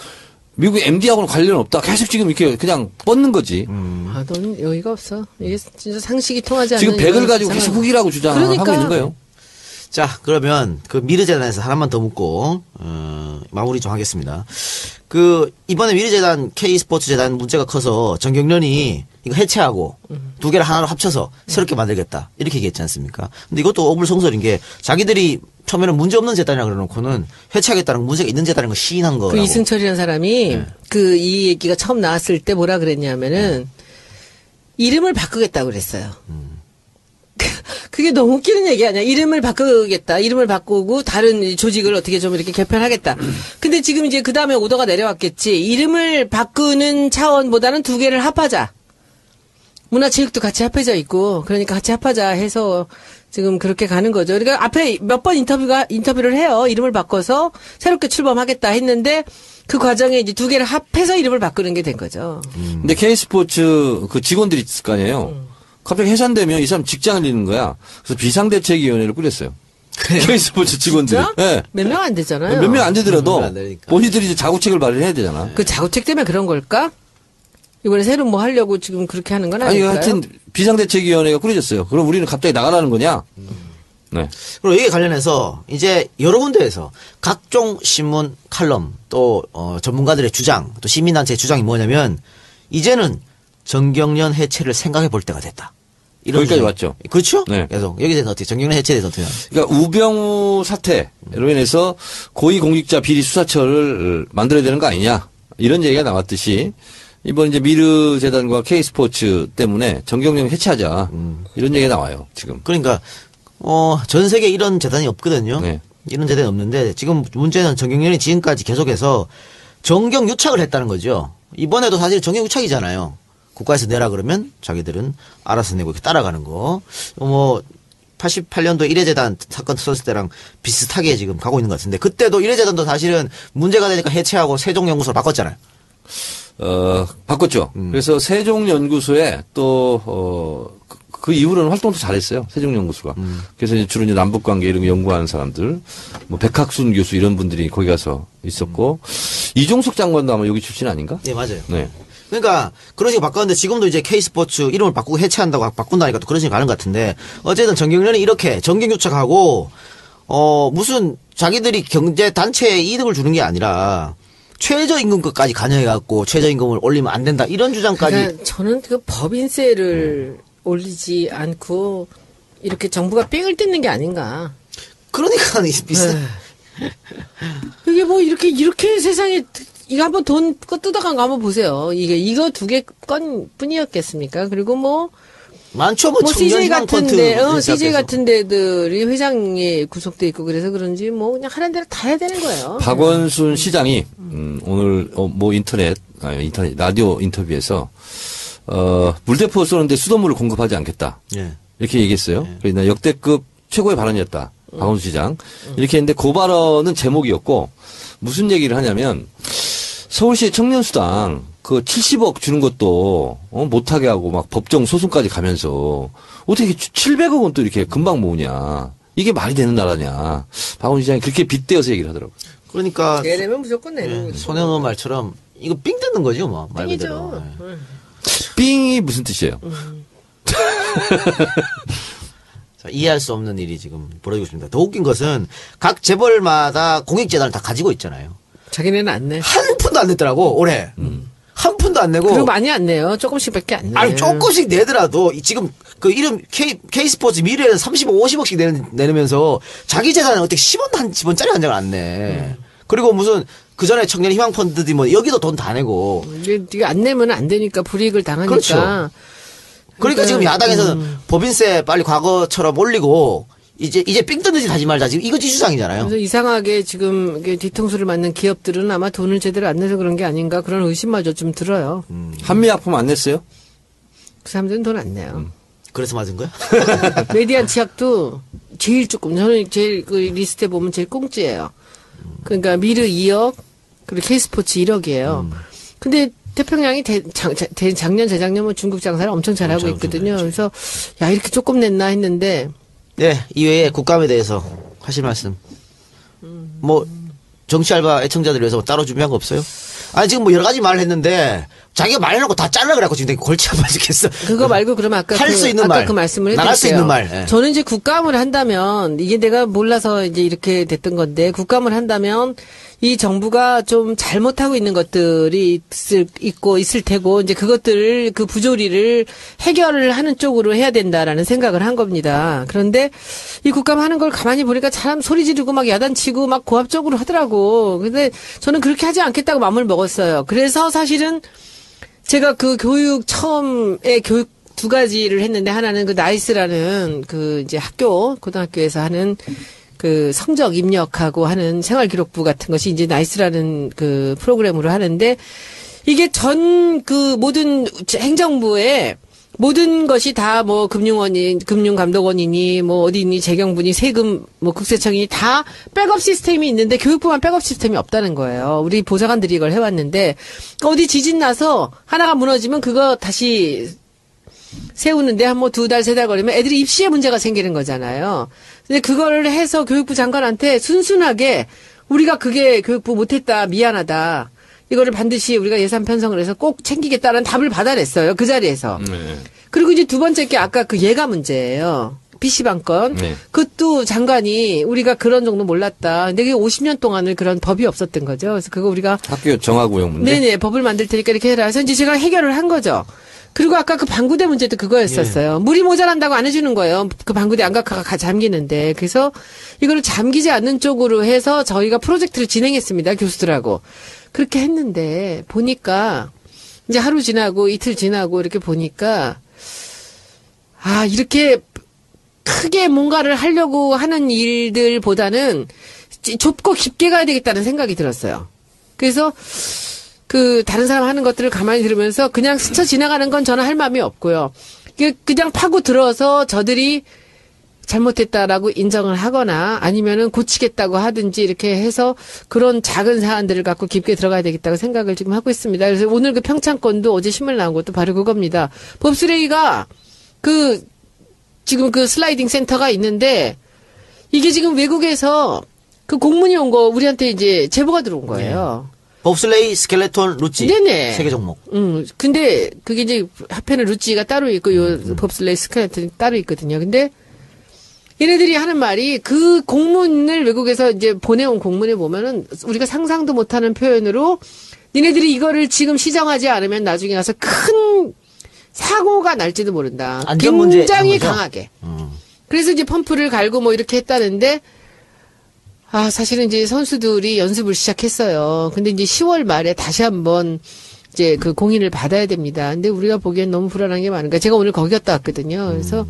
S3: 미국 MD하고는 관련 없다. 계속 지금 이렇게 그냥 뻗는 거지.
S2: 아, 넌 여기가 없어. 이게 진짜 상식이 통하지 않는.
S3: 지금 100을 가지고
S2: 이상한-
S3: 계속 후기라고 주장을
S2: 그러니까.
S3: 하고 있는 거예요.
S1: 자, 그러면 그 미르재단에서 하나만 더 묻고 마무리 좀 하겠습니다. 그 이번에 미르재단 K스포츠재단 문제가 커서 정경련이 이거 해체하고 2개를 하나로 합쳐서 새롭게 만들겠다 이렇게 얘기했지 않습니까? 근데 이것도 어불성설인 게 자기들이 처음에는 문제 없는 재단이라 그래놓고는 해체하겠다는 문제가 있는 재단인 거 시인한 거라고.
S2: 그 이승철이라는 사람이 그 이 얘기가 처음 나왔을 때 뭐라 그랬냐면은 이름을 바꾸겠다고 그랬어요. 그게 너무 웃기는 얘기 아니야. 이름을 바꾸겠다. 이름을 바꾸고 다른 조직을 어떻게 좀 이렇게 개편하겠다. 근데 지금 이제 그 다음에 오더가 내려왔겠지. 이름을 바꾸는 차원보다는 2개를 합하자. 문화체육도 같이 합해져 있고, 그러니까 같이 합하자 해서 지금 그렇게 가는 거죠. 그러니까 앞에 몇 번 인터뷰를 해요. 이름을 바꿔서 새롭게 출범하겠다 했는데 그 과정에 이제 2개를 합해서 이름을 바꾸는 게 된 거죠.
S3: 근데 K스포츠 그 직원들이 있을 거 아니에요. 갑자기 해산되면 이 사람 직장을 잃는 거야. 그래서 비상대책위원회를 꾸렸어요. K스포츠 직원들이.
S2: 진짜?
S3: 네.
S2: 몇 명 안 되잖아요.
S3: 몇 명 안 되더라도
S1: 몇명안 되니까.
S3: 본인들이 이제 자구책을 마련해야 되잖아.
S2: 그 자구책 때문에 그런 걸까? 이번에 새로 뭐 하려고 지금 그렇게 하는 건
S3: 아니
S2: 아닐까요?
S3: 하여튼 비상대책위원회가 꾸려졌어요. 그럼 우리는 갑자기 나가라는 거냐? 네.
S1: 그리고 여기에 관련해서 이제 여러 군데에서 각종 신문 칼럼 또 전문가들의 주장 또 시민단체의 주장이 뭐냐면 이제는 정경련 해체를 생각해 볼 때가 됐다. 이런
S3: 거기까지
S1: 주장.
S3: 왔죠.
S1: 그렇죠?
S3: 네.
S1: 계속 여기에 대해서 어떻게 정경련 해체에 대해서 어떻게
S3: 그러니까 우병우 사태로 인해서 고위공직자 비리 수사처를 만들어야 되는 거 아니냐 이런 얘기가 나왔듯이 이번 이제 미르 재단과 K스포츠 때문에 정경련 해체하자 이런 얘기가 나와요 지금.
S1: 그러니까 전 세계에 이런 재단이 없거든요.
S3: 네.
S1: 이런 재단이 없는데 지금 문제는 정경련이 지금까지 계속해서 정경유착을 했다는 거죠. 이번에도 사실 정경유착이잖아요. 국가에서 내라 그러면 자기들은 알아서 내고 이렇게 따라가는 거. 88년도 일회재단 사건 터졌을 때랑 비슷하게 지금 가고 있는 것 같은데 그때도 일회재단도 사실은 문제가 되니까 해체하고 세종연구소로 바꿨잖아요.
S3: 바꿨죠. 그래서 세종연구소에 또, 그 이후로는 활동도 잘했어요. 세종연구소가. 그래서 이제 주로 이제 남북관계 이런 거 연구하는 사람들, 뭐 백학순 교수 이런 분들이 거기 가서 있었고, 이종석 장관도 아마 여기 출신 아닌가?
S1: 네, 맞아요.
S3: 네.
S1: 그러니까 그런 식으로 바꿨는데 지금도 이제 K스포츠 이름을 바꾸고 해체한다고 바꾼다니까 또 그런 식으로 가는 것 같은데 어쨌든 정경련이 이렇게 정경유착하고 무슨 자기들이 경제 단체에 이득을 주는 게 아니라 최저임금까지 관여해갖고 최저임금을 올리면 안 된다 이런 주장까지.
S2: 그러니까 저는 그 법인세를 올리지 않고 이렇게 정부가 삥을 뜯는 게 아닌가.
S1: 그러니까 비슷.
S2: 이게 뭐 이렇게 세상에 이거 한번 돈 뜯어간 거 한번 보세요. 이거 두 개 건 뿐이었겠습니까? 그리고 뭐
S1: 많죠, 뭐
S2: CJ 같은데, CJ
S1: 시작해서.
S2: 같은 데들이 회장에 구속돼 있고 그래서 그런지 뭐 그냥 하는 대로 다 해야 되는 거예요.
S3: 박원순 시장이 오늘 뭐 인터넷 라디오 인터뷰에서 물대포 쏘는데 수돗물을 공급하지 않겠다.
S1: 예.
S3: 이렇게 얘기했어요. 그러니까 역대급 최고의 발언이었다. 박원순 시장. 이렇게 했는데 그 발언은 제목이었고 무슨 얘기를 하냐면 서울시 청년수당 그 70억 주는 것도 못하게 하고 막 법정 소송까지 가면서 어떻게 700억 원 또 이렇게 금방 모으냐. 이게 말이 되는 나라냐. 박원순 시장이 그렇게 빗대어서 얘기를 하더라고요.
S1: 그러니까
S2: 내려면 무조건 내는 거죠.
S1: 손영호 말처럼 이거 삥 뜯는 거죠, 뭐. 말 그대로.
S2: 땡이죠.
S1: 예.
S3: 삥이 무슨 뜻이에요?
S1: 자, 이해할 수 없는 일이 지금 벌어지고 있습니다. 더 웃긴 것은 각 재벌마다 공익재단을 다 가지고 있잖아요.
S2: 자기네는 안 내.
S1: 한 푼도 안 냈더라고, 올해. 한 푼도 안 내고.
S2: 그리고 많이 안 내요. 조금씩밖에 안 내요.
S1: 아니, 조금씩 내더라도, 지금 그 이름 K스포츠 미래에는 30억, 50억씩 내면서 자기 재산은 어떻게 10원짜리 한 장을 안 내. 그리고 무슨 그 전에 청년 희망펀드들이 뭐 여기도 돈 다 내고.
S2: 이게 안 내면 안 되니까 불이익을 당하니까.
S1: 그렇죠. 그러니까 지금 야당에서는 법인세 빨리 과거처럼 올리고 이제 삥 뜯는 짓 하지 말자. 지금 이거 주장이잖아요.
S2: 그래서 이상하게 지금 이게 뒤통수를 맞는 기업들은 아마 돈을 제대로 안 내서 그런 게 아닌가 그런 의심마저 좀 들어요.
S3: 한미약품 안 냈어요?
S2: 그 사람들은 돈 안 내요.
S1: 그래서 맞은 거야?
S2: 메디안 치약도 제일 조금 저는 제일 그 리스트에 보면 제일 꽁지예요. 그러니까 미르 2억 그리고 K스포츠 1억이에요. 근데 태평양이 작년 재작년 뭐 중국 장사를 엄청 잘하고 있거든요. 그래서 야 이렇게 조금 냈나 했는데
S1: 네, 이외에 국감에 대해서 하실 말씀. 뭐 정치 알바 애청자들 위해서 따로 준비한 거 없어요? 아니 지금 뭐 여러 가지 말을 했는데 자기가 말해놓고 다 잘라 그래갖고 지금 되게 골치 아파 죽겠어.
S2: 그거 말고 그러면 아까
S1: 할 수 있는
S2: 아까
S1: 말.
S2: 그 말씀을 해드릴게요.
S1: 나갈 수 있는 말. 예.
S2: 저는 이제 국감을 한다면 이게 내가 몰라서 이제 이렇게 됐던 건데 국감을 한다면 이 정부가 좀 잘못하고 있는 것들이 있을 테고 이제 그것들을 그 부조리를 해결을 하는 쪽으로 해야 된다라는 생각을 한 겁니다. 그런데 이 국감 하는 걸 가만히 보니까 사람 소리 지르고 막 야단치고 막 고압적으로 하더라고. 근데 저는 그렇게 하지 않겠다고 마음을 먹었어요. 그래서 사실은 제가 그 처음에 교육 두 가지를 했는데 하나는 그 나이스라는 그 이제 고등학교에서 하는 그 성적 입력하고 하는 생활기록부 같은 것이 이제 나이스라는 그 프로그램으로 하는데 이게 전 그 모든 행정부에 모든 것이 다 뭐 금융감독원이니 뭐 어디니 재경부니 세금 뭐 국세청이 다 백업 시스템이 있는데 교육부만 백업 시스템이 없다는 거예요. 우리 보좌관들이 이걸 해왔는데 어디 지진 나서 하나가 무너지면 그거 다시 세우는데 한 뭐 2달, 3달 걸리면 애들이 입시에 문제가 생기는 거잖아요. 근데 그거를 해서 교육부 장관한테 순순하게 우리가 그게 교육부 못했다, 미안하다. 이거를 반드시 우리가 예산 편성을 해서 꼭 챙기겠다는 답을 받아냈어요. 그 자리에서.
S3: 네.
S2: 그리고 이제 두 번째 게 아까 그 예가 문제예요. PC방 건.
S3: 네.
S2: 그것도 장관이 우리가 그런 정도 몰랐다. 근데 그게 50년 동안을 그런 법이 없었던 거죠. 그래서 그거 우리가
S3: 학교 정학 운영 문제.
S2: 네네 법을 만들 테니까 이렇게 해라. 그래서 이제 제가 해결을 한 거죠. 그리고 아까 그 방구대 문제도 그거였었어요. 물이 모자란다고 안 해주는 거예요. 그 방구대 안각화가 잠기는데. 그래서 이거를 잠기지 않는 쪽으로 해서 저희가 프로젝트를 진행했습니다. 교수들하고. 그렇게 했는데 보니까 이제 하루 지나고 이틀 지나고 이렇게 보니까 아, 이렇게 크게 뭔가를 하려고 하는 일들보다는 좁고 깊게 가야 되겠다는 생각이 들었어요. 그래서 그 다른 사람 하는 것들을 가만히 들으면서 그냥 스쳐 지나가는 건 저는 할 마음이 없고요. 그냥 파고 들어서 저들이 잘못했다라고 인정을 하거나 아니면은 고치겠다고 하든지 이렇게 해서 그런 작은 사안들을 갖고 깊게 들어가야 되겠다고 생각을 지금 하고 있습니다. 그래서 오늘 그 평창건도 어제 신문 나온 것도 바로 그겁니다. 법스레이가 지금 그 슬라이딩 센터가 있는데 이게 지금 외국에서 그 공문이 온 거 우리한테 이제 제보가 들어온 거예요.
S1: 법슬레이, 스켈레톤, 루찌.
S2: 네네.
S1: 3개 종목.
S2: 근데 그게 이제 합해는 루찌가 따로 있고 요 법슬레이 스켈레톤이 따로 있거든요. 근데 얘네들이 하는 말이 그 공문을 외국에서 이제 보내온 공문에 보면은 우리가 상상도 못하는 표현으로 니네들이 이거를 지금 시정하지 않으면 나중에 가서 큰 사고가 날지도 모른다.
S1: 안전 문제
S2: 굉장히 강하게. 그래서 이제 펌프를 갈고 뭐 이렇게 했다는데 아, 사실은 이제 선수들이 연습을 시작했어요. 근데 이제 10월 말에 다시 한번 이제 그 공인을 받아야 됩니다. 근데 우리가 보기엔 너무 불안한 게 많은가. 제가 오늘 거기 갔다 왔거든요. 그래서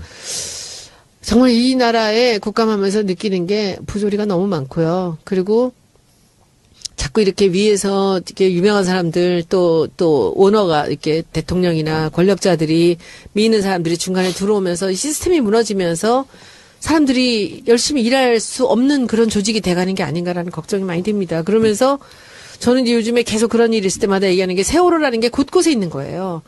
S2: 정말 이 나라에 국감하면서 느끼는 게 부조리가 너무 많고요. 그리고 자꾸 이렇게 위에서 이렇게 유명한 사람들 또 오너가 이렇게 대통령이나 권력자들이 미는 사람들이 중간에 들어오면서 시스템이 무너지면서 사람들이 열심히 일할 수 없는 그런 조직이 돼가는 게 아닌가라는 걱정이 많이 됩니다. 그러면서 저는 이제 요즘에 계속 그런 일이 있을 때마다 얘기하는 게 세월호라는 게 곳곳에 있는 거예요.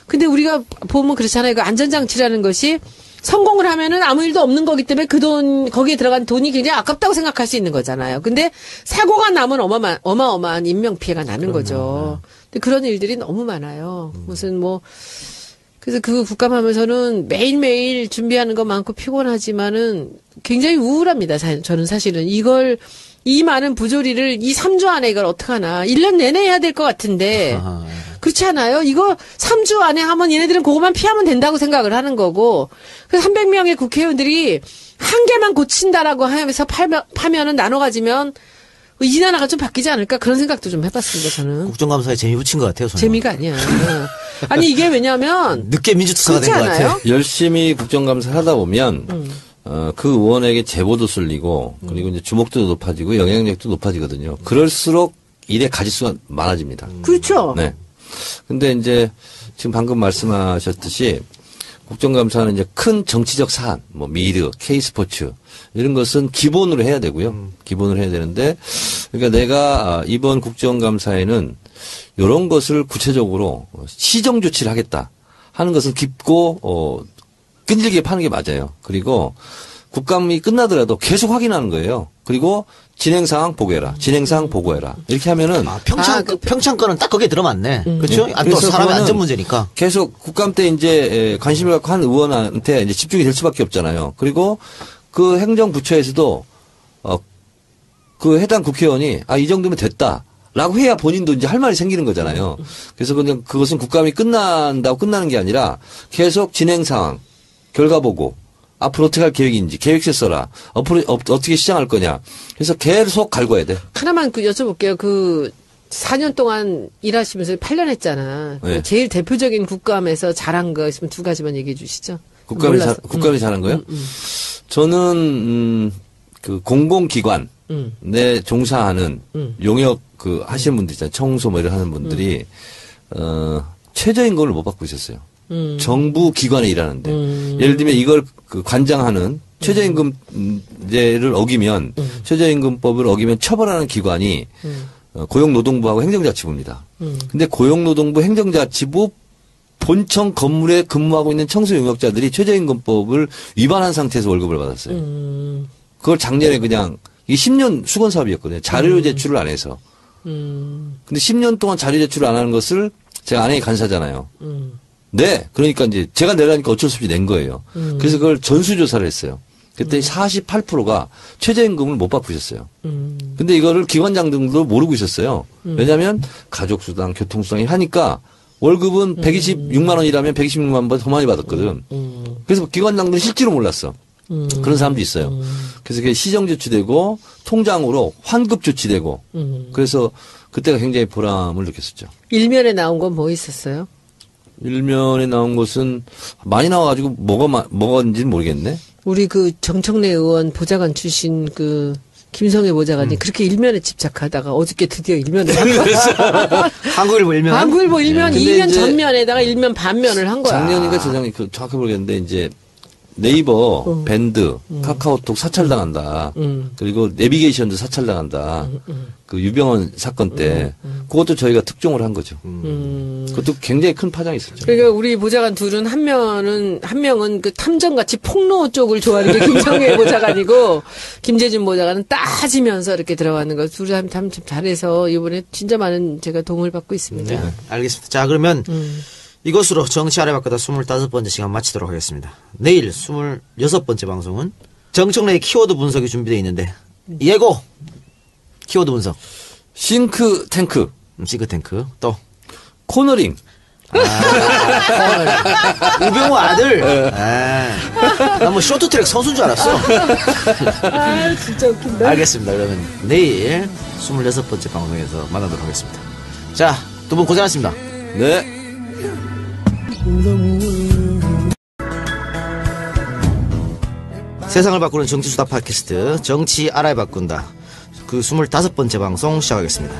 S2: 근데 우리가 보면 그렇잖아요. 그 안전장치라는 것이 성공을 하면은 아무 일도 없는 거기 때문에 그 돈, 거기에 들어간 돈이 굉장히 아깝다고 생각할 수 있는 거잖아요. 근데 사고가 나면 어마어마한 인명피해가 나는 거죠. 근데 그런 일들이 너무 많아요. 무슨 그래서 그 국감하면서는 매일매일 준비하는 거 많고 피곤하지만은 굉장히 우울합니다. 저는 사실은 이 많은 부조리를 이 3주 안에 이걸 어떡하나. 1년 내내 해야 될 것 같은데. 그렇지 않아요? 이거 3주 안에 하면 얘네들은 그것만 피하면 된다고 생각을 하는 거고. 그래서 300명의 국회의원들이 한 개만 고친다라고 하면서 파면은 나눠 가지면 이 나라가 좀 바뀌지 않을까 그런 생각도 좀 해봤습니다. 저는.
S1: 국정감사에 재미 붙인 것 같아요. 저는.
S2: 재미가 아니야. 아니 이게 왜냐면
S1: 늦게 민주투사가 된 것 같아요.
S3: 열심히 국정감사를 하다 보면 그 의원에게 제보도 쏠리고 그리고 이제 주목도 높아지고 영향력도 높아지거든요. 그럴수록 일의 가지수가 많아집니다.
S2: 그렇죠.
S3: 네. 근데 이제 지금 방금 말씀하셨듯이 국정감사는 이제 큰 정치적 사안, 미르, K스포츠 이런 것은 기본으로 해야 되고요. 기본으로 해야 되는데 그러니까 내가 이번 국정감사에는 이런 것을 구체적으로 시정 조치를 하겠다 하는 것은 깊고 끈질기게 파는 게 맞아요. 그리고 국감이 끝나더라도 계속 확인하는 거예요. 그리고 진행사항 보고해라. 진행사항 보고해라. 이렇게 하면은.
S1: 평창 거는 딱 거기에 들어맞네. 그렇죠? 또 사람의 안전 문제니까.
S3: 계속 국감 때 이제 관심을 갖고 한 의원한테 이제 집중이 될 수밖에 없잖아요. 그리고 그 행정부처에서도 그 해당 국회의원이 이 정도면 됐다. 라고 해야 본인도 이제 할 말이 생기는 거잖아요. 그래서 그냥 그것은 국감이 끝난다고 끝나는 게 아니라 계속 진행사항, 결과 보고, 앞으로 어떻게 할 계획인지 계획서 써라. 앞으로 어떻게 시작할 거냐. 그래서 계속 갈궈야 돼.
S2: 하나만 여쭤볼게요. 4년 동안 일하시면서 8년 했잖아.
S3: 네.
S2: 제일 대표적인 국감에서 잘한 거 있으면 2가지만 얘기해 주시죠.
S3: 국감이 잘한 거요? 저는 그 공공기관 내 종사하는 용역 하시는 분들 있잖아요. 청소 이런 하는 분들이 최저임금을 못 받고 있었어요. 정부 기관에 일하는데 예를 들면 이걸 관장하는 최저임금제를 어기면 최저임금법을 어기면 처벌하는 기관이 고용노동부하고 행정자치부입니다. 근데 고용노동부 행정자치부 본청 건물에 근무하고 있는 청소용역자들이 최저임금법을 위반한 상태에서 월급을 받았어요. 그걸 작년에 그냥 이게 10년 수건 사업이었거든요. 자료 제출을 안 해서. 근데 10년 동안 자료 제출을 안 하는 것을 제가 아내가 간사잖아요. 네. 그러니까 이제 제가 내라니까 어쩔 수 없이 낸 거예요. 그래서 그걸 전수조사를 했어요. 그때 48%가 최저임금을 못 받고 있었어요. 근데 이거를 기관장들도 모르고 있었어요. 왜냐하면 가족수당, 교통수당이 하니까 월급은 126만 원이라면 126만 번 더 많이 받았거든. 그래서 기관장들은 실제로 몰랐어. 그런 사람도 있어요. 그래서 그게 시정 조치되고 통장으로 환급 조치되고 그래서 그때가 굉장히 보람을 느꼈었죠.
S2: 일면에 나온 건 뭐 있었어요?
S3: 일면에 나온 것은 많이 나와가지고 뭐가인지는 모르겠네.
S2: 우리 그 정청래 의원 보좌관 출신 그 김성애 보좌관이 그렇게 일면에 집착하다가 어저께 드디어 일면을
S1: 한국일보 일면.
S2: 한국일보 일면
S3: 근데
S2: 2면
S3: 이제
S2: 전면에다가 일면 반면을 한 거야.
S3: 작년인가 재작년 정확히 모르겠는데 이제 네이버, 밴드, 카카오톡 사찰당한다. 그리고 내비게이션도 사찰당한다. 그 유병헌 사건 때 그것도 저희가 특종을 한 거죠. 그것도 굉장히 큰 파장이 있었죠.
S2: 그러니까 우리 보좌관 둘은 한 명은 그 탐정같이 폭로 쪽을 좋아하는 게 김성애 보좌관이고 김재준 보좌관은 따지면서 이렇게 들어가는 거 둘이 참 잘해서 이번에 진짜 많은 제가 도움을 받고 있습니다.
S1: 네, 알겠습니다. 자, 그러면 이것으로 정치 아래바꾸다 25번째 시간 마치도록 하겠습니다. 내일 26번째 방송은 정청래의 키워드 분석이 준비되어 있는데 예고! 키워드 분석.
S3: 싱크탱크,
S1: 싱크탱크. 또
S3: 코너링.
S1: 우병우 아들. 나 뭐 쇼트트랙 선수인 줄 알았어.
S2: 아, 진짜 웃긴다.
S1: 알겠습니다. 그러면 내일 26번째 방송에서 만나도록 하겠습니다. 자, 두 분 고생하셨습니다.
S3: 네.
S1: 세상을 바꾸는 정치수다 팟캐스트 정치 알아야 바꾼다. 그 25번째 방송 시작하겠습니다.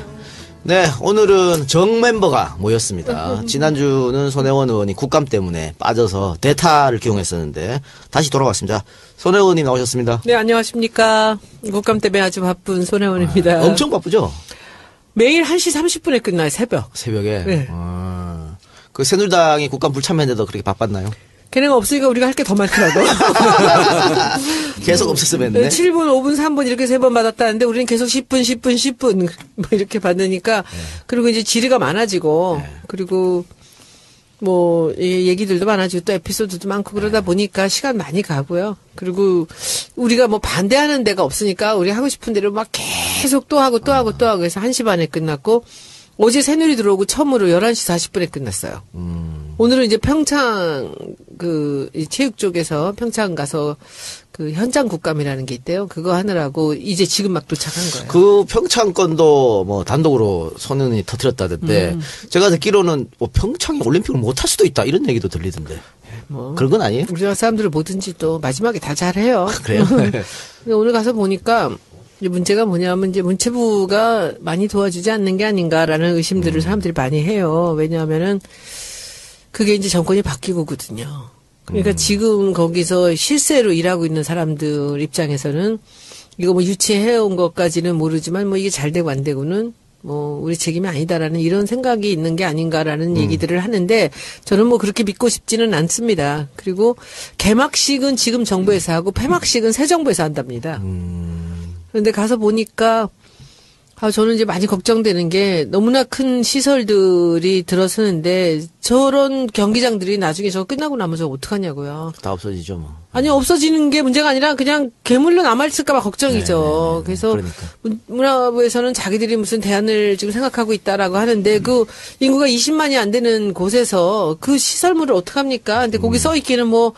S1: 네, 오늘은 정 멤버가 모였습니다. 지난주는 손혜원 의원이 국감 때문에 빠져서 대타를 기용했었는데 다시 돌아왔습니다. 손혜원 의원님 나오셨습니다.
S2: 네, 안녕하십니까. 국감 때문에 아주 바쁜 손혜원입니다.
S1: 엄청 바쁘죠?
S2: 매일 1시 30분에 끝나요,
S1: 새벽에.
S2: 네.
S1: 그 새누리당이 국감 불참했는데도 그렇게 바빴나요?
S2: 걔네가 없으니까 우리가 할 게 더 많더라고.
S1: 계속 없었으면 했는데.
S2: 7분, 5분, 3분 이렇게 3번 받았다는데 우리는 계속 10분, 10분, 10분 뭐 이렇게 받으니까 그리고 이제 질의가 많아지고 그리고 뭐 얘기들도 많아지고 또 에피소드도 많고 그러다 보니까 시간 많이 가고요. 그리고 우리가 뭐 반대하는 데가 없으니까 우리 하고 싶은 대로 막 계속 또 하고 또 하고 또 하고 해서 1시 반에 끝났고 어제 새누리 들어오고 처음으로 11시 40분에 끝났어요. 오늘은 이제 평창 이 체육 쪽에서 평창 가서 그 현장 국감이라는 게 있대요. 그거 하느라고 이제 지금 막 도착한 거예요.
S1: 그 평창 건도 뭐 단독으로 손은이 터뜨렸다던데 제가 듣기로는 뭐 평창이 올림픽을 못 할 수도 있다 이런 얘기도 들리던데.
S2: 뭐
S1: 그런 건 아니에요?
S2: 우리나라 사람들은 뭐든지 또 마지막에 다 잘해요.
S1: 그래요?
S2: 근데 오늘 가서 보니까 이제 문제가 뭐냐면 이제 문체부가 많이 도와주지 않는 게 아닌가라는 의심들을 사람들이 많이 해요. 왜냐하면은 그게 이제 정권이 바뀌고거든요. 그러니까 지금 거기서 실세로 일하고 있는 사람들 입장에서는 이거 뭐 유치해온 것까지는 모르지만 뭐 이게 잘 되고 안 되고는 뭐 우리 책임이 아니다라는 이런 생각이 있는 게 아닌가라는 얘기들을 하는데 저는 뭐 그렇게 믿고 싶지는 않습니다. 그리고 개막식은 지금 정부에서 하고 폐막식은 새 정부에서 한답니다. 그런데 가서 보니까 저는 이제 많이 걱정되는 게 너무나 큰 시설들이 들어서는데 저런 경기장들이 나중에 저거 끝나고 나면 저거 어떡하냐고요.
S1: 다 없어지죠 뭐.
S2: 아니 없어지는 게 문제가 아니라 그냥 괴물로 남아있을까 봐 걱정이죠. 그래서
S1: 그러니까.
S2: 문화부에서는 자기들이 무슨 대안을 지금 생각하고 있다라고 하는데 그 인구가 20만이 안 되는 곳에서 그 시설물을 어떡합니까? 근데 거기 써있기는 뭐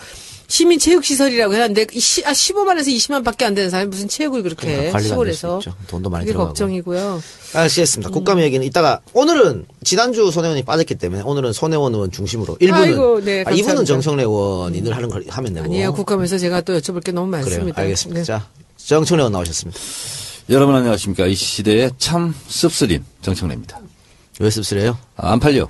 S2: 시민체육시설이라고 해놨는데 15만에서 20만 밖에 안 되는 사람이 무슨 체육을 그렇게
S1: 그러니까 관리가 안 될 수
S2: 시골에서
S1: 있죠. 돈도 많이
S2: 그게
S1: 들어가고.
S2: 걱정이고요.
S1: 알겠습니다. 국감 얘기는 이따가 오늘은 지난주 손혜원이 빠졌기 때문에 오늘은 손혜원 의원 중심으로 1부는
S2: 아이고, 네, 감사합니다.
S1: 2부는 정청래 의원이 늘 하는 걸 하면 되고.
S2: 아니에요. 국감에서 제가 또 여쭤볼 게 너무
S1: 그래요.
S2: 많습니다.
S1: 알겠습니다.
S2: 네.
S1: 자, 정청래 의원 나오셨습니다.
S3: 여러분 안녕하십니까. 이 시대의 참 씁쓸인 정청래입니다.
S1: 왜 씁쓸해요?
S3: 안 팔려.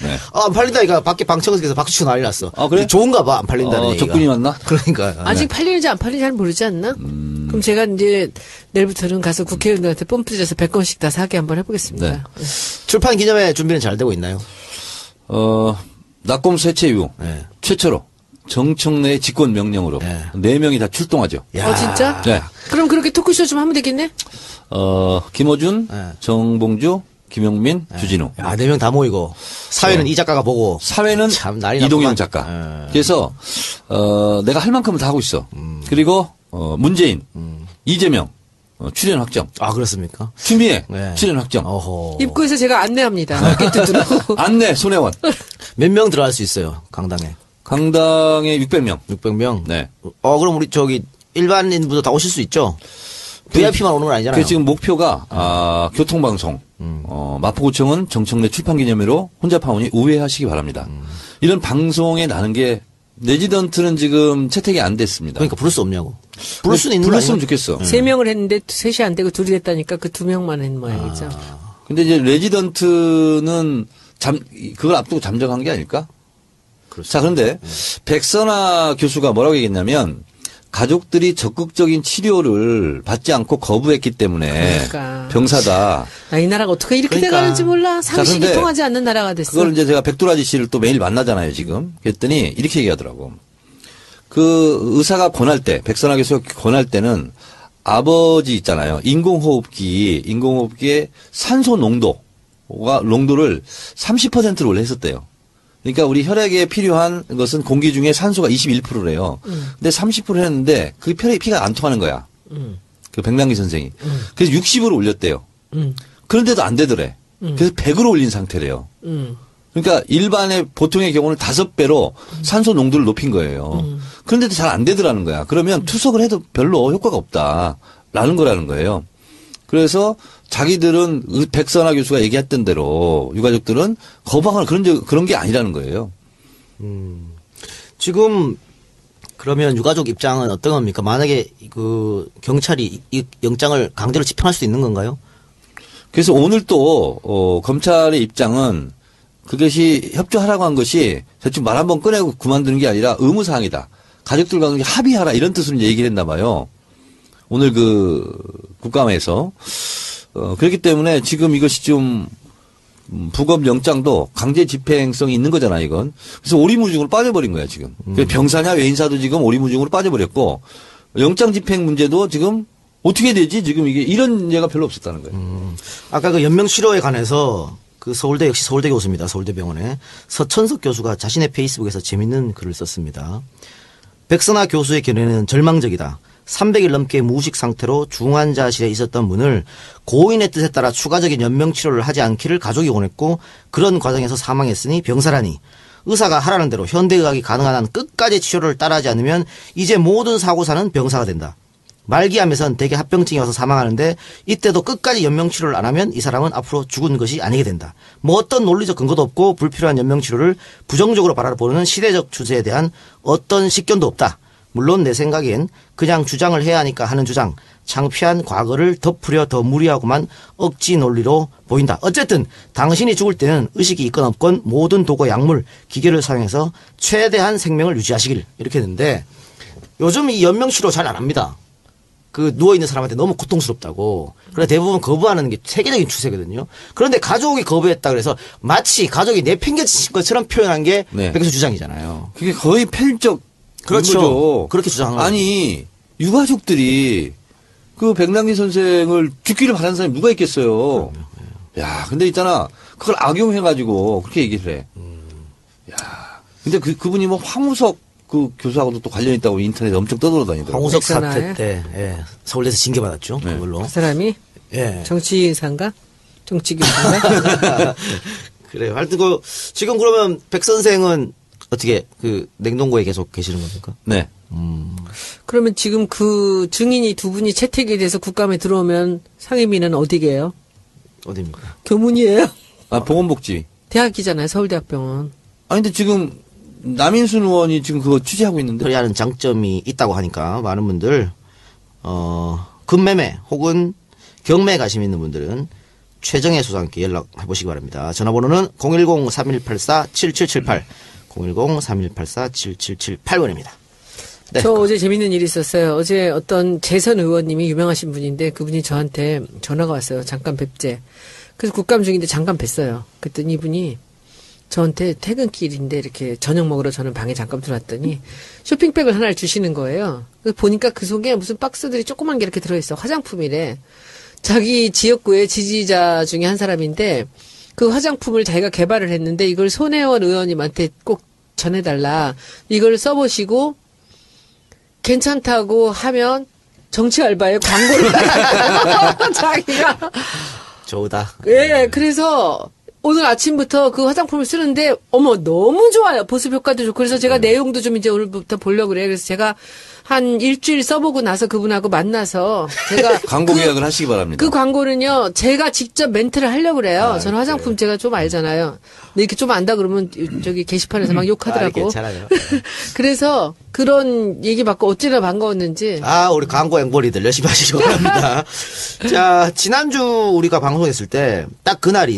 S3: 네.
S1: 안 팔린다. 이거 밖에 방청석에서 박수 치고 난리 났어.
S3: 아, 그래?
S1: 좋은가 봐. 안 팔린다는 얘기가.
S3: 적군이 왔나?
S1: 그러니까.
S2: 아직 팔리는지 안 팔리는지 잘 모르지 않나? 그럼 제가 이제 내일부터는 가서 국회의원들한테 뽐뿌려서 100건씩 다 사게 한번 해보겠습니다.
S3: 네.
S1: 출판 기념회 준비는 잘 되고 있나요?
S3: 낙검 쇠체 이후
S1: 네.
S3: 최초로 정청래의 직권 명령으로
S1: 네.
S3: 4명이 다 출동하죠.
S1: 야.
S2: 진짜?
S3: 네.
S2: 그럼 그렇게 토크쇼 좀 하면 되겠네?
S3: 김어준,
S1: 네.
S3: 정봉주, 김용민, 주진우.
S1: 야, 4명 다 모이고. 사회는 이 작가가 보고.
S3: 사회는
S1: 참 난리
S3: 이동영
S1: 났구만.
S3: 작가. 그래서 내가 할 만큼은 다 하고 있어. 그리고 문재인, 이재명, 출연 확정.
S1: 아, 그렇습니까?
S3: 추미애
S1: 네.
S3: 출연 확정.
S1: 어허.
S2: 입구에서 제가 안내합니다. 게트드로.
S3: 안내 손혜원.
S1: 몇 명 들어갈 수 있어요, 강당에?
S3: 강당에 600명.
S1: 600명?
S3: 네.
S1: 그럼 우리 일반인분도 다 오실 수 있죠? VIP만 오는 건 아니잖아요.
S3: 그 지금 목표가 교통방송, 마포구청은 정청래 출판기념회로 혼자 파오니 우회하시기 바랍니다. 이런 방송에 나는 게 레지던트는 지금 채택이 안 됐습니다.
S1: 그러니까 부를 수 없냐고. 부를 수는 있는 거
S3: 불렀으면
S1: 아니에요?
S3: 좋겠어.
S2: 3명을 했는데 3이 안 되고 2이 됐다니까 그 2명만 했는 모양이죠.
S3: 근데 이제 레지던트는 그걸 앞두고 잠적한 게 아닐까? 자, 그런데 백선아 교수가 뭐라고 얘기했냐면 가족들이 적극적인 치료를 받지 않고 거부했기 때문에
S2: 그러니까.
S3: 병사다.
S2: 이 나라가 어떻게 이렇게
S1: 그러니까.
S2: 돼가는지 몰라. 상식이
S3: 근데
S2: 통하지 않는 나라가 됐어.
S3: 그걸 이제 제가 백두라지 씨를 또 매일 만나잖아요, 지금. 그랬더니 이렇게 얘기하더라고. 그 의사가 권할 때, 백선아 교수가 권할 때는 아버지 있잖아요. 인공호흡기의 산소 농도를 30%를 원래 했었대요. 그러니까 우리 혈액에 필요한 것은 공기 중에 산소가 21%래요. 근데 30% 했는데 그 피가 안 통하는 거야. 그 백남기 선생이. 그래서 60으로 올렸대요. 그런데도 안 되더래. 그래서 100으로 올린 상태래요. 그러니까 일반의 보통의 경우는 5배로 산소 농도를 높인 거예요. 그런데도 잘 안 되더라는 거야. 그러면 투석을 해도 별로 효과가 없다라는 거라는 거예요. 그래서 자기들은 백선아 교수가 얘기했던 대로 유가족들은 거부하거나 그런 게 아니라는 거예요.
S1: 지금 그러면 유가족 입장은 어떤 겁니까? 만약에 그 경찰이 이 영장을 강제로 집행할 수 있는 건가요?
S3: 그래서 오늘 또 검찰의 입장은 그것이 협조하라고 한 것이 대충 말 한번 꺼내고 그만두는 게 아니라 의무사항이다. 가족들과 합의하라 이런 뜻으로 얘기를 했나 봐요. 오늘 그 국감에서 그렇기 때문에 지금 이것이 좀 부검 영장도 강제 집행성이 있는 거잖아 이건. 그래서 오리무중으로 빠져버린 거야 지금. 병사냐 외인사도 지금 오리무중으로 빠져버렸고 영장 집행 문제도 지금 어떻게 되지 지금 이게 이런 예가 별로 없었다는 거예요.
S1: 아까 그 연명 치료에 관해서 그 서울대 역시 서울대 교수입니다. 서울대병원에 서천석 교수가 자신의 페이스북에서 재밌는 글을 썼습니다. 백선아 교수의 견해는 절망적이다. 300일 넘게 무의식 상태로 중환자실에 있었던 분을 고인의 뜻에 따라 추가적인 연명 치료를 하지 않기를 가족이 원했고 그런 과정에서 사망했으니 병사라니 의사가 하라는 대로 현대의학이 가능한 한 끝까지 치료를 따르지 않으면 이제 모든 사고사는 병사가 된다. 말기암에선 대개 합병증이 와서 사망하는데 이때도 끝까지 연명치료를 안 하면 이 사람은 앞으로 죽은 것이 아니게 된다. 뭐 어떤 논리적 근거도 없고 불필요한 연명치료를 부정적으로 바라보는 시대적 추세에 대한 어떤 식견도 없다. 물론 내 생각엔 그냥 주장을 해야 하니까 하는 주장, 창피한 과거를 덮으려 더 무리하고만 억지 논리로 보인다. 어쨌든 당신이 죽을 때는 의식이 있건 없건 모든 도구, 약물, 기계를 사용해서 최대한 생명을 유지하시길 이렇게 했는데 요즘 이 연명치료 잘 안 합니다. 그 누워있는 사람한테 너무 고통스럽다고. 그래서 대부분 거부하는 게 세계적인 추세거든요. 그런데 가족이 거부했다 그래서 마치 가족이 내팽개친 것처럼 표현한 게
S3: 네.
S1: 백수 주장이잖아요.
S3: 그게 거의 편적
S1: 그렇죠.
S3: 거죠.
S1: 그렇게 주장하는 거죠.
S3: 아니 유가족들이 그 백남기 선생을 죽기를 바라는 사람이 누가 있겠어요. 야, 근데 있잖아 그걸 악용해가지고 그렇게 얘기를 해. 야, 근데 그분이 뭐 황우석 그 교수하고도 또 관련 있다고 인터넷에 엄청 떠돌아다니더라고요.
S1: 황우석
S2: 백선아에?
S1: 사태 때 예, 서울대에서 징계받았죠.
S3: 네.
S1: 그걸로.
S2: 그 사람이
S1: 예.
S2: 정치인사인가? 정치교수인가?
S1: 그래요. 하여튼 지금 그러면 백 선생은 어떻게 그 냉동고에 계속 계시는 겁니까?
S3: 네.
S2: 그러면 지금 그 증인이 2분이 채택이 돼서 국감에 들어오면 상임위는 어디게요?
S1: 어디입니까?
S2: 교문이에요.
S3: 아, 보건복지.
S2: 대학이잖아요. 서울대학병원.
S3: 아니, 근데 지금 남인순 의원이 지금 그거 취재하고 있는데.
S1: 그래야 하는 장점이 있다고 하니까 많은 분들 금매매 혹은 경매 관심 있는 분들은 최정혜 소장님께 연락해 보시기 바랍니다. 전화번호는 010-3184-7778 010-3184-7778번입니다. 네.
S2: 저 어제 재밌는 일이 있었어요. 어제 어떤 재선 의원님이 유명하신 분인데 그분이 저한테 전화가 왔어요. 잠깐 뵙재. 그래서 국감 중인데 잠깐 뵀어요. 그랬더니 이분이 저한테 퇴근길인데 이렇게 저녁 먹으러 저는 방에 잠깐 들어왔더니 쇼핑백을 하나를 주시는 거예요. 그래서 보니까 그 속에 무슨 박스들이 조그만 게 이렇게 들어있어. 화장품이래. 자기 지역구의 지지자 중에 한 사람인데 그 화장품을 자기가 개발을 했는데 이걸 손혜원 의원님한테 꼭 전해달라. 이걸 써보시고 괜찮다고 하면 정치 알바에 광고를 자기가.
S1: 좋다.
S2: 예, 그래서 오늘 아침부터 그 화장품을 쓰는데 어머 너무 좋아요. 보습 효과도 좋고 그래서 제가 내용도 좀 이제 오늘부터 보려고 그래요. 그래서 제가 한 일주일 써보고 나서 그분하고 만나서 제가
S3: 광고 계약을 하시기 바랍니다.
S2: 그 광고는요 제가 직접 멘트를 하려고 그래요. 저는 화장품 제가 좀 알잖아요. 근데 이렇게 좀 안다 그러면 저기 게시판에서 막 욕하더라고.
S1: 괜찮아요.
S2: 그래서 그런 얘기 받고 어찌나 반가웠는지.
S1: 우리 광고 앵벌이들 열심히 하시기 바랍니다. 자, 지난주 우리가 방송했을 때, 딱 그날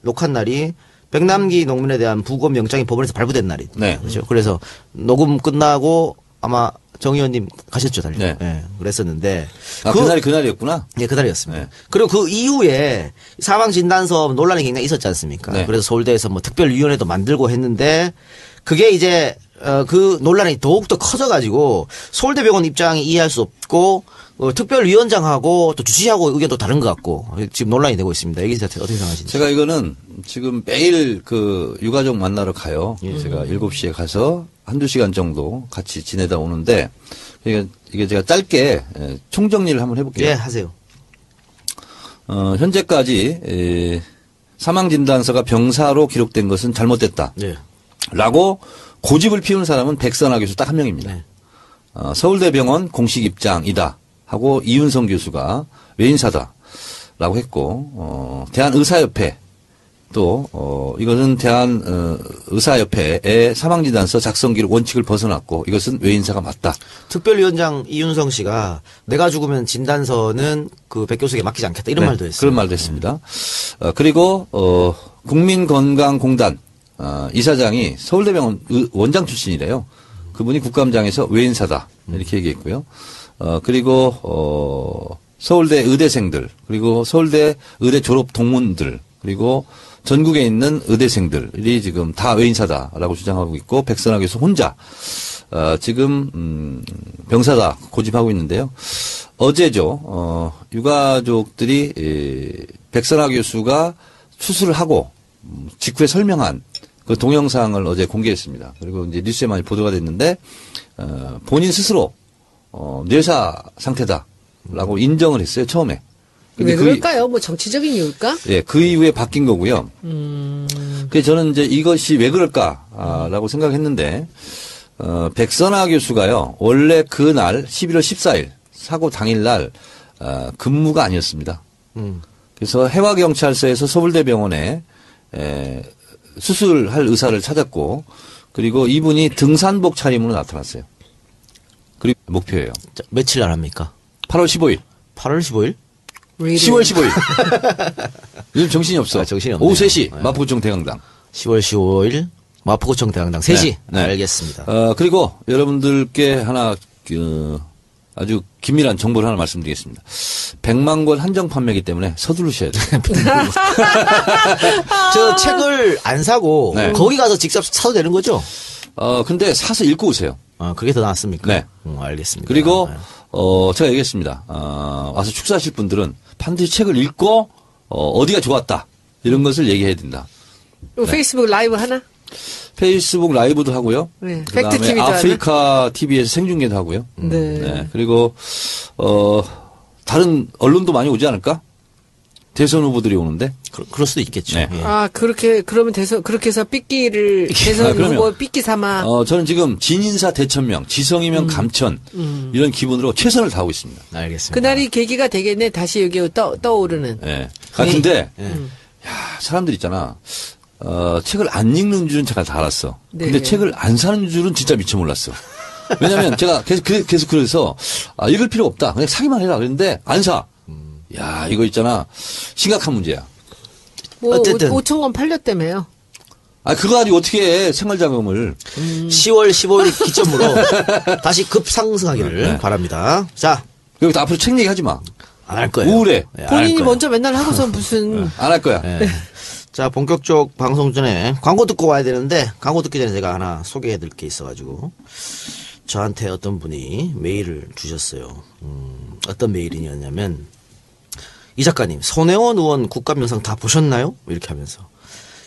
S1: 녹화 날이, 백남기 농민에 대한 부검 영장이 법원에서 발부된 날이.
S3: 네.
S1: 그렇죠. 그래서 녹음 끝나고 아마 정 의원님 가셨죠, 달리.
S3: 네.
S1: 그랬었는데.
S3: 그날이었구나.
S1: 네, 그날이었습니다.
S3: 네.
S1: 그리고 그 이후에 사망진단서 논란이 굉장히 있었지 않습니까?
S3: 네.
S1: 그래서 서울대에서 뭐 특별위원회도 만들고 했는데, 그게 이제 그 논란이 더욱더 커져가지고 서울대병원 입장이 이해할 수 없고 특별위원장하고 또 주치의하고 의견도 다른 것 같고 지금 논란이 되고 있습니다. 여기 어떻게 생각하시는지?
S3: 제가 이거는 지금 매일 그 유가족 만나러 가요. 제가 7시에 가서 한두 시간 정도 같이 지내다 오는데 이게 제가 짧게 총정리를 한번 해볼게요.
S1: 예, 하세요.
S3: 현재까지 사망진단서가 병사로 기록된 것은 잘못됐다.
S1: 네.
S3: 라고 고집을 피우는 사람은 백선아 교수 딱 한 명입니다.
S1: 네.
S3: 서울대병원 공식 입장이다 하고 이윤성 교수가 외인사다라고 했고 대한의사협회 또 이것은 대한의사협회의 사망진단서 작성 기록 원칙을 벗어났고 이것은 외인사가 맞다.
S1: 특별위원장 이윤성 씨가 내가 죽으면 진단서는 그 백 교수에게 맡기지 않겠다 이런 말도 했어요.
S3: 그런 말도 했습니다. 그리고 국민건강공단 이사장이 서울대병원 원장 출신이래요. 그분이 국감장에서 외인사다 이렇게 얘기했고요. 그리고 서울대 의대생들 그리고 서울대 의대 졸업 동문들 그리고 전국에 있는 의대생들이 지금 다 외인사다라고 주장하고 있고 백선아 교수 혼자 지금 병사다 고집하고 있는데요. 어제죠. 유가족들이 백선아 교수가 수술을 하고 직후에 설명한 그 동영상을 어제 공개했습니다. 그리고 이제 뉴스에 많이 보도가 됐는데 본인 스스로 뇌사 상태다라고 인정을 했어요. 처음에. 근데
S2: 왜 그럴까요? 뭐 정치적인 이유일까?
S3: 예, 그 이후에 바뀐 거고요. 그래서 저는 이제 이것이 왜 그럴까라고 생각했는데 백선아 교수가요. 원래 그날 11월 14일 사고 당일날 근무가 아니었습니다. 그래서 해와경찰서에서 서울대병원에 수술할 의사를 찾았고 그리고 이분이 등산복 차림으로 나타났어요. 그리고 목표예요.
S1: 자, 며칠 날 합니까?
S3: 8월 15일.
S1: 8월 15일?
S3: 10월 15일. 요즘 정신이 없어.
S1: 정신이 없네요.
S3: 오후 3시
S1: 네.
S3: 마포구청 대강당.
S1: 10월 15일 마포구청 대강당 3시.
S3: 네.
S1: 알겠습니다.
S3: 그리고 여러분들께 하나 아주 긴밀한 정보를 하나 말씀드리겠습니다. 100만 권 한정 판매이기 때문에 서두르셔야 돼요.
S1: 저 책을 안 사고
S3: 네.
S1: 거기 가서 직접 사도 되는 거죠?
S3: 근데 사서 읽고 오세요.
S1: 그게 더 낫습니까?
S3: 네.
S1: 알겠습니다.
S3: 그리고
S1: 네.
S3: 제가 얘기했습니다. 와서 축사하실 분들은 반드시 책을 읽고 어디가 좋았다 이런 것을 얘기해야 된다.
S2: 페이스북 라이브 하나?
S3: 페이스북 라이브도 하고요.
S2: 네.
S3: 그다음에
S2: 팩트 TV도
S3: 아프리카 TV에서 생중계도 하고요.
S2: 네.
S3: 그리고 다른 언론도 많이 오지 않을까? 대선 후보들이 오는데.
S1: 그럴 수도 있겠죠.
S3: 네.
S1: 예.
S2: 그러면 그렇게 해서 삐끼를 대선
S3: 그럼요.
S2: 후보 삐끼 삼아.
S3: 저는 지금 진인사 대천명, 지성이면 감천 이런 기분으로 최선을 다하고 있습니다.
S1: 알겠습니다.
S2: 그날이 계기가 되겠네. 다시 여기 떠오르는.
S3: 예. 근데 사람들 있잖아. 책을 안 읽는 줄은 제가 다 알았어.
S2: 네.
S3: 근데 책을 안 사는 줄은 진짜 미처 몰랐어. 왜냐면 제가 계속 그래서 읽을 필요 없다. 그냥 사기만 해라. 그랬는데 안 사. 야, 이거 있잖아. 심각한 문제야.
S2: 뭐
S1: 어쨌든.
S2: 5천 권 팔렸다며요.
S3: 그거 가지고 어떻게 생활자금을.
S1: 10월 15일 기점으로 다시 급상승하기를 바랍니다. 자,
S3: 여기서 앞으로 책 얘기 하지 마.
S1: 안 할 거예요.
S3: 우울해.
S1: 네, 안할
S2: 본인이
S1: 거예요.
S2: 먼저 맨날 하고서 무슨
S3: 안 할 거야.
S1: 네. 자, 본격적 방송 전에 광고 듣고 와야 되는데 광고 듣기 전에 제가 하나 소개해 드릴 게 있어가지고 저한테 어떤 분이 메일을 주셨어요. 어떤 메일이냐면 이 작가님 손혜원 의원 국감 영상 다 보셨나요? 이렇게 하면서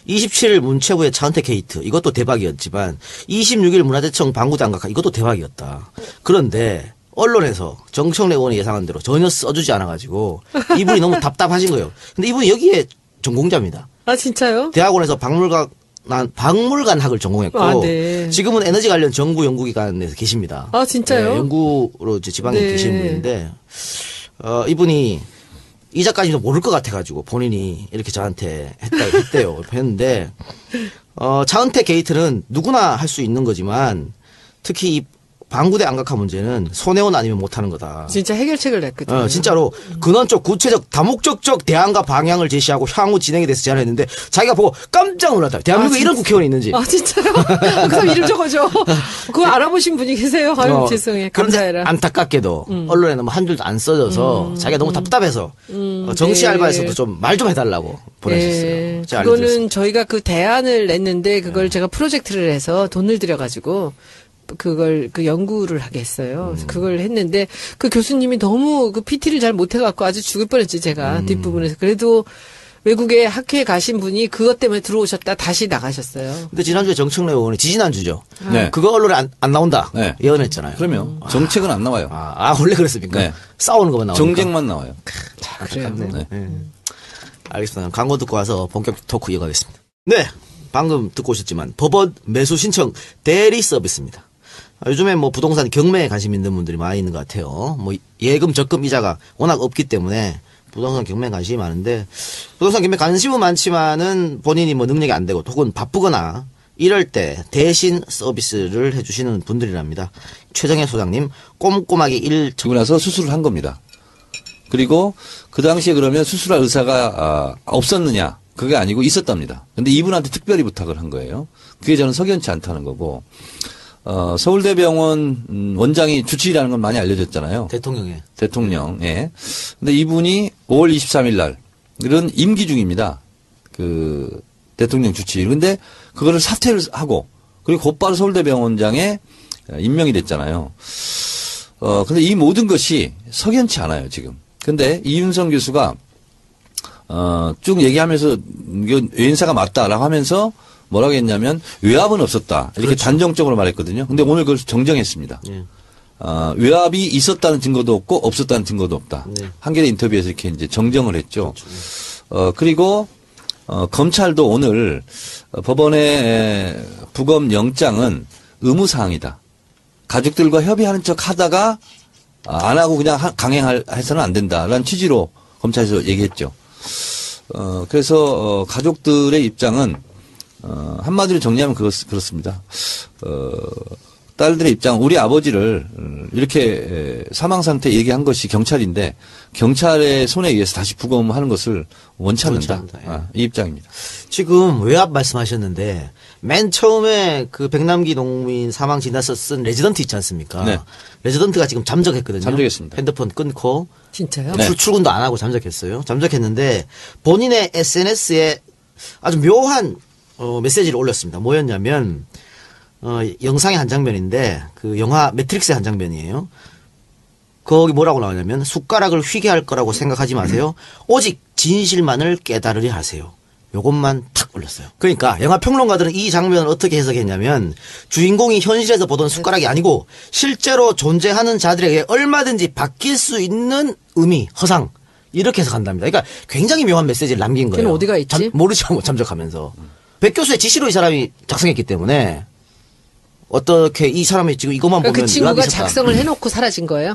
S1: 27일 문체부의 차은택 게이트 이것도 대박이었지만 26일 문화재청 방구장각 이것도 대박이었다. 그런데 언론에서 정청래 의원이 예상한 대로 전혀 써주지 않아가지고 이분이 너무 답답하신 거예요. 근데 이분이 여기에 전공자입니다.
S2: 아, 진짜요?
S1: 대학원에서 박물관학을 전공했고
S2: 아, 네.
S1: 지금은 에너지 관련 정부 연구기관에서 계십니다.
S2: 아, 진짜요?
S1: 네, 연구로 이제 지방에
S2: 네.
S1: 계신 분인데 이분이 이 작가님도 모를 것 같아가지고 본인이 이렇게 저한테 했대요. 했는데 차은택 게이트는 누구나 할 수 있는 거지만 특히 이 방구대 안각화 문제는 손혜원 아니면 못하는 거다.
S2: 진짜 해결책을 냈거든요.
S1: 진짜로 근원적 구체적 다목적적 대안과 방향을 제시하고 향후 진행에 대해서 제안을 했는데 자기가 보고 깜짝 놀랐다. 대한민국에 이런 국회의원이 있는지.
S2: 아, 진짜요? 그럼 이름 적어줘. 그거 알아보신 분이 계세요? 아유, 죄송해.
S1: 그런데
S2: 감사해라.
S1: 안타깝게도 언론에 너무 한 줄도 안 써져서 자기가 너무 답답해서 정치
S2: 네.
S1: 알바에서도 좀 말 좀 해달라고 보내셨어요.
S2: 네.
S1: 제가 알려드렸습니다.
S2: 그거는 저희가 그 대안을 냈는데 그걸 제가 프로젝트를 해서 돈을 들여가지고 그걸 그 연구를 하게 했어요. 그래서 그걸 했는데 그 교수님이 너무 그 PT를 잘 못해갖고 아주 죽을 뻔했지 제가 뒷부분에서. 그래도 외국에 학회에 가신 분이 그것 때문에 들어오셨다 다시 나가셨어요.
S1: 근데 지난주에 정청래 의원이 지지난주죠.
S3: 네.
S1: 그거 언론에 안 나온다.
S3: 네.
S1: 예언했잖아요.
S3: 그러면 정책은 안 나와요.
S1: 원래 그랬습니까?
S3: 네.
S1: 싸우는 것만 나오니까.
S3: 정쟁만 나와요.
S2: 그래요.
S3: 네.
S1: 알겠습니다. 광고 듣고 와서 본격 토크 이어가겠습니다. 네. 방금 듣고 오셨지만 법원 매수 신청 대리 서비스입니다. 요즘에 뭐 부동산 경매에 관심 있는 분들이 많이 있는 것 같아요. 뭐 예금, 적금, 이자가 워낙 없기 때문에 부동산 경매에 관심이 많은데 부동산 경매 관심은 많지만은 본인이 뭐 능력이 안 되고 혹은 바쁘거나 이럴 때 대신 서비스를 해주시는 분들이랍니다. 최정혜 소장님 꼼꼼하게
S3: 그리고 나서 수술을 한 겁니다. 그리고 그 당시에 그러면 수술할 의사가 없었느냐? 그게 아니고 있었답니다. 근데 이분한테 특별히 부탁을 한 거예요. 그게 저는 석연치 않다는 거고 서울대병원 원장이 주치의라는 건 많이 알려졌잖아요.
S1: 대통령의.
S3: 대통령에. 근데 이분이 5월 23일 날 이런 임기 중입니다. 그 대통령 주치의. 근데 그거를 사퇴를 하고 그리고 곧바로 서울대병원장에 임명이 됐잖아요. 근데 이 모든 것이 석연치 않아요, 지금. 근데 이윤성 교수가 쭉 얘기하면서 이건 외인사가 맞다라고 하면서 뭐라고 했냐면 외압은 없었다. 이렇게
S1: 그렇죠.
S3: 단정적으로 말했거든요. 근데 오늘 그걸 정정했습니다.
S1: 예.
S3: 외압이 있었다는 증거도 없고 없었다는 증거도 없다.
S1: 네.
S3: 한겨레 인터뷰에서 이렇게 이제 정정을 했죠. 그리고 검찰도 오늘 법원의 부검 영장은 의무사항이다. 가족들과 협의하는 척 하다가 안 하고 그냥 강행해서는 안 된다라는 취지로 검찰에서 얘기했죠. 그래서 가족들의 입장은 한마디로 정리하면 그렇습니다. 딸들의 입장, 우리 아버지를 이렇게 사망 상태 얘기한 것이 경찰인데 경찰의 손에 의해서 다시 부검하는 것을 원치 않는다. 이 입장입니다.
S1: 지금 외압 말씀하셨는데 맨 처음에 그 백남기 농민 사망 진단서 쓴 레지던트 있지 않습니까?
S3: 네.
S1: 레지던트가 지금 잠적했거든요.
S3: 잠적했습니다.
S1: 핸드폰 끊고
S2: 진짜요?
S3: 네.
S1: 출근도 안 하고 잠적했어요. 잠적했는데 본인의 SNS에 아주 묘한 메시지를 올렸습니다. 뭐였냐면 영상의 한 장면인데 그 영화 매트릭스의 한 장면이에요. 거기 뭐라고 나오냐면 숟가락을 휘게 할 거라고 생각하지 마세요. 오직 진실만을 깨달으려 하세요. 요것만 탁 올렸어요. 그러니까 영화 평론가들은 이 장면을 어떻게 해석했냐면 주인공이 현실에서 보던 숟가락이 아니고 실제로 존재하는 자들에게 얼마든지 바뀔 수 있는 의미, 허상 이렇게 해석한답니다. 그러니까 굉장히 묘한 메시지를 남긴 거예요.
S2: 걔는 어디가 있지?
S1: 모르죠. 잠적하면서. 백 교수의 지시로 이 사람이 작성했기 때문에 어떻게 이 사람이 지금 이것만
S2: 그러니까
S1: 보면
S2: 그 친구가
S1: 의학이 있었다.
S2: 작성을 해놓고 사라진 거예요?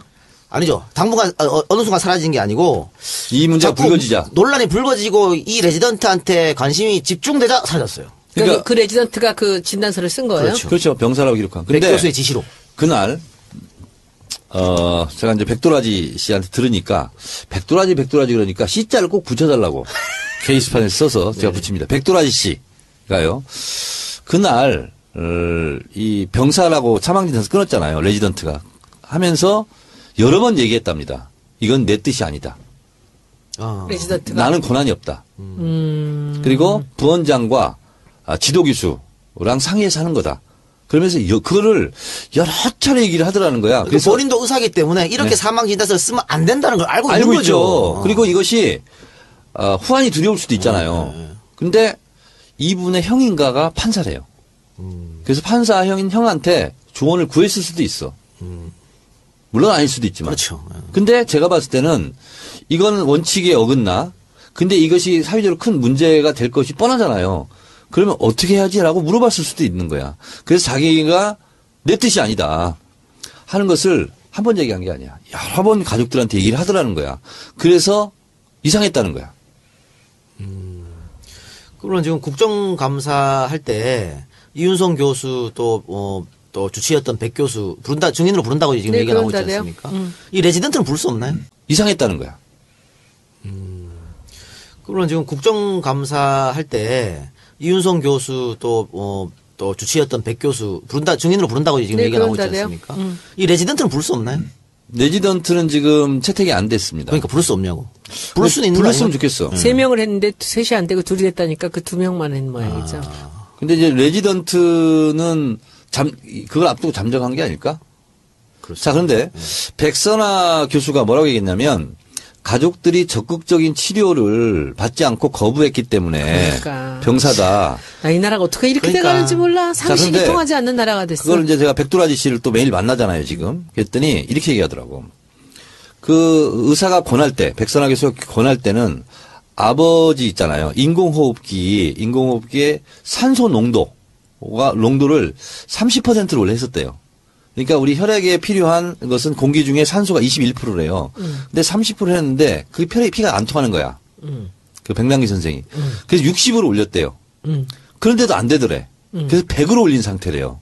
S1: 아니죠. 당분간 어느 순간 사라진 게 아니고
S3: 이 문제가
S1: 자꾸
S3: 불거지자.
S1: 논란이 불거지고 이 레지던트한테 관심이 집중되자 사라졌어요.
S2: 그러니까 그 레지던트가 그 진단서를 쓴 거예요?
S1: 그렇죠.
S3: 그렇죠. 병사라고 기록한.
S1: 백
S3: 근데
S1: 교수의 지시로.
S3: 그날 제가 이제 백도라지 씨한테 들으니까 백도라지 그러니까 C자를 꼭 붙여달라고 게시판에 써서 제가 붙입니다. 백도라지 씨가요. 그날 이 병사라고 사망진단서 끊었잖아요. 레지던트가 하면서 여러 번 얘기했답니다. 이건 내 뜻이 아니다.
S2: 레지던트가
S3: 나는 권한이 없다. 그리고 부원장과 지도교수랑 상의해서 하는 거다. 그러면서 그거를 여러 차례 얘기를 하더라는 거야.
S1: 그래서 본인도 의사기 때문에 이렇게
S3: 네.
S1: 사망 진단서를 쓰면 안 된다는 걸 알고
S3: 알고
S1: 있는
S3: 있죠.
S1: 거죠.
S3: 그리고 이것이 후환이 두려울 수도 있잖아요. 근데 이분의 형인가가 판사래요. 그래서 판사 형인 형한테 조언을 구했을 수도 있어. 물론 아닐 수도 있지만.
S1: 그렇죠.
S3: 근데 제가 봤을 때는 이건 원칙에 어긋나. 근데 이것이 사회적으로 큰 문제가 될 것이 뻔하잖아요. 그러면 어떻게 해야지라고 물어봤을 수도 있는 거야. 그래서 자기가 내 뜻이 아니다 하는 것을 한 번 얘기한 게 아니야. 여러 번 가족들한테 얘기를 하더라는 거야. 그래서 이상했다는 거야.
S1: 그러면 지금 국정감사 할 때 이윤성 교수 또 주치였던 백 교수 증인으로 부른다고 지금
S2: 네,
S1: 얘기가 나오지
S2: 그런다네요.
S1: 않습니까? 이 레지던트는 부를 수 없나요?
S3: 이상했다는 거야.
S1: 그러면 지금 국정감사 할 때 이윤성 교수 또 주치였던 백 교수 증인으로 부른다고 지금
S2: 네,
S1: 얘기가 나오지
S2: 그런다네요.
S1: 않습니까? 이 레지던트는 부를 수 없나요?
S3: 레지던트는 지금 채택이 안 됐습니다.
S1: 그러니까 부를 수 없냐고. 부를 수는 있는 거
S3: 불렀으면
S1: 아니에요?
S3: 좋겠어.
S2: 3명을 했는데 3이 안 되고 2이 됐다니까 그 2명만 한 모양이죠.
S3: 근데 이제 레지던트는 그걸 앞두고 잠정한 게 아닐까? 자, 그런데 백선아 교수가 뭐라고 얘기했냐면 가족들이 적극적인 치료를 받지 않고 거부했기 때문에
S2: 그러니까.
S3: 병사다.
S2: 이 나라가 어떻게 이렇게
S1: 그러니까.
S2: 돼가는지 몰라. 상식이
S3: 그런데
S2: 통하지 않는 나라가 됐어.
S3: 그걸 이제 제가 백두라지 씨를 또 매일 만나잖아요, 지금. 그랬더니 이렇게 얘기하더라고. 그 의사가 권할 때, 백선아 교수가 권할 때는 아버지 있잖아요. 인공호흡기의 산소 농도를 30%를 원래 했었대요. 그러니까 우리 혈액에 필요한 것은 공기 중에 산소가 21%래요. 근데 30% 했는데 그 피가 안 통하는 거야. 그 백남기 선생이. 그래서 60으로 올렸대요. 그런데도 안 되더래. 그래서 100으로 올린 상태래요.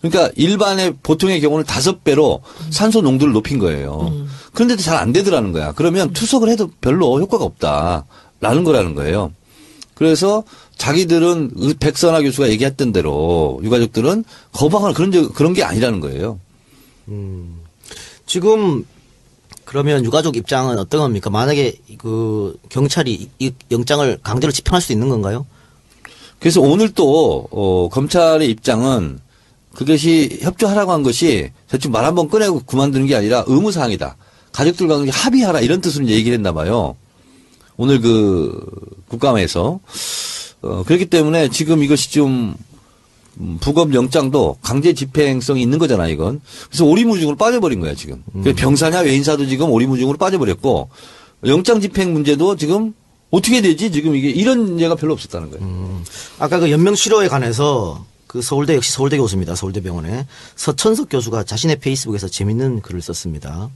S3: 그러니까 일반의 보통의 경우는 5배로 산소 농도를 높인 거예요. 그런데도 잘 안 되더라는 거야. 그러면 투석을 해도 별로 효과가 없다라는 거라는 거예요. 그래서 자기들은 백선아 교수가 얘기했던 대로 유가족들은 거부하거나 그런 게 아니라는 거예요.
S1: 지금 그러면 유가족 입장은 어떤 겁니까? 만약에 그 경찰이 이 영장을 강제로 집행할 수 있는 건가요?
S3: 그래서 오늘 또 검찰의 입장은 그것이 협조하라고 한 것이 대충 말 한번 꺼내고 그만두는 게 아니라 의무사항이다. 가족들과 합의하라 이런 뜻으로 이제 얘기를 했나 봐요. 오늘 그 국감에서. 그렇기 때문에 지금 이것이 좀 부검 영장도 강제 집행성이 있는 거잖아, 이건. 그래서 오리무중으로 빠져버린 거야, 지금. 병사냐 외인사도 지금 오리무중으로 빠져버렸고 영장 집행 문제도 지금 어떻게 되지? 지금 이게 이런 예가 별로 없었다는 거예요.
S1: 아까 그 연명 치료에 관해서 그 서울대 역시 서울대 교수입니다. 서울대병원에 서천석 교수가 자신의 페이스북에서 재밌는 글을 썼습니다.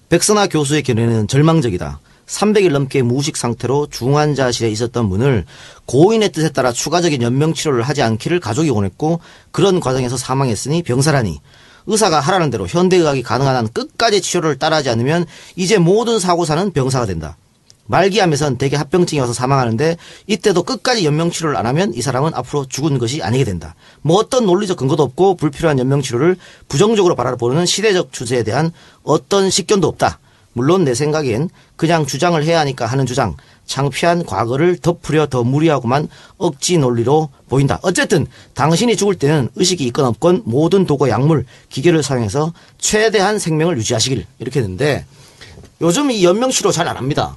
S1: 백선아 교수의 견해는 절망적이다. 300일 넘게 무의식 상태로 중환자실에 있었던 분을 고인의 뜻에 따라 추가적인 연명 치료를 하지 않기를 가족이 원했고 그런 과정에서 사망했으니 병사라니 의사가 하라는 대로 현대의학이 가능한 한 끝까지 치료를 따라하지 않으면 이제 모든 사고사는 병사가 된다. 말기암에선 대개 합병증이 와서 사망하는데 이때도 끝까지 연명치료를 안 하면 이 사람은 앞으로 죽은 것이 아니게 된다. 뭐 어떤 논리적 근거도 없고 불필요한 연명치료를 부정적으로 바라보는 시대적 추세에 대한 어떤 식견도 없다. 물론 내 생각엔 그냥 주장을 해야 하니까 하는 주장, 창피한 과거를 덮으려 더 무리하고만 억지 논리로 보인다. 어쨌든 당신이 죽을 때는 의식이 있건 없건 모든 도구, 약물, 기계를 사용해서 최대한 생명을 유지하시길 이렇게 했는데 요즘 이 연명치료 잘 안 합니다.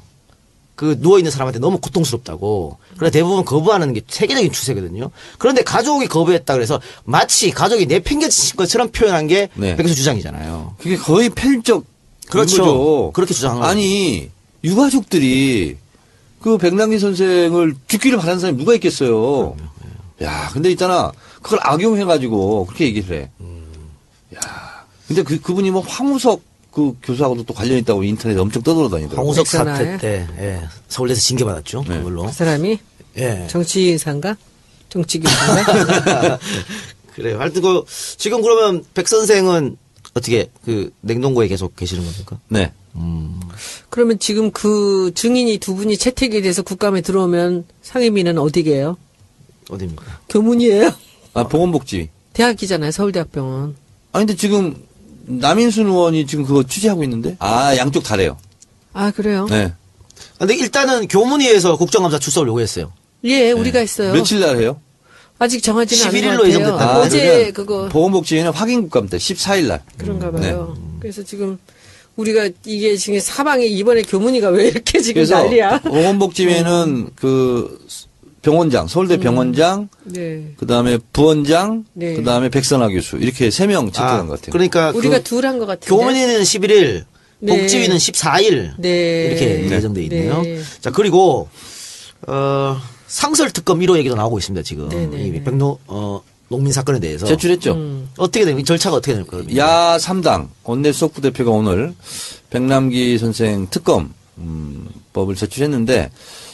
S1: 그 누워있는 사람한테 너무 고통스럽다고. 그래 대부분 거부하는 게 세계적인 추세거든요. 그런데 가족이 거부했다 그래서 마치 가족이 내팽개친 것처럼 표현한 게
S3: 네.
S1: 백 교수 주장이잖아요.
S3: 그게 거의 편적.
S1: 그렇죠.
S3: 거죠.
S1: 그렇게 주장한 거죠.
S3: 아니 유가족들이 그 백남기 선생을 죽기를 바라는 사람이 누가 있겠어요. 야, 근데 있잖아. 그걸 악용해가지고 그렇게 얘기를 해. 야, 근데 그분이 뭐 황우석 그 교수하고도 또 관련 있다고 인터넷에 엄청 떠돌아다니더라고요.
S1: 황우석
S2: 백선아에?
S1: 사태 때 서울대에서 징계받았죠.
S3: 네.
S1: 그걸로.
S2: 그 사람이
S1: 예.
S2: 정치인사인가? 정치교수인가?
S1: 그래요. 하여튼 지금 그러면 백 선생은 어떻게 그 냉동고에 계속 계시는 겁니까?
S3: 네.
S2: 그러면 지금 그 증인이 2분이 채택이 돼서 국감에 들어오면 상임위는 어디게요?
S1: 어디입니까?
S2: 교문이에요.
S3: 아, 보건복지.
S2: 대학이잖아요. 서울대학병원.
S3: 아니, 근데 지금 남인순 의원이 지금 그거 취재하고 있는데? 아, 양쪽 다래요.
S2: 아 그래요?
S3: 네.
S1: 근데 일단은 교문위에서 국정감사 출석을 요구했어요.
S2: 예, 우리가 했어요.
S3: 며칠 날 해요?
S2: 아직 정하지는 않은
S1: 11일로
S2: 것 같아요.
S1: 예정됐다고.
S2: 어제
S3: 그러면
S2: 그거
S3: 보건복지위는 확인 국감 때 14일 날.
S2: 그런가 봐요. 그래서 지금 우리가 이게 지금 사방에 이번에 교문이가 왜 이렇게 지금
S3: 그래서
S2: 난리야?
S3: 보건복지위는 그 병원장, 서울대 병원장,
S2: 네.
S3: 그다음에 부원장,
S2: 네.
S3: 그다음에 백선화 교수 이렇게 3명 채택한 것 같아요.
S1: 그러니까
S2: 우리가 둘 한 것 같은데.
S1: 교문위는 11일,
S2: 네.
S1: 복지위는 14일
S2: 네.
S1: 이렇게 예정돼 있네요.
S2: 네.
S1: 자 그리고 상설 특검 1호 얘기도 나오고 있습니다 지금.
S2: 네.
S1: 이 농민 사건에 대해서
S3: 제출했죠.
S1: 어떻게 됩니까? 절차가 어떻게 될까요?
S3: 야 3당 원내 수석 부대표가 오늘 백남기 선생 특검 법을 제출했는데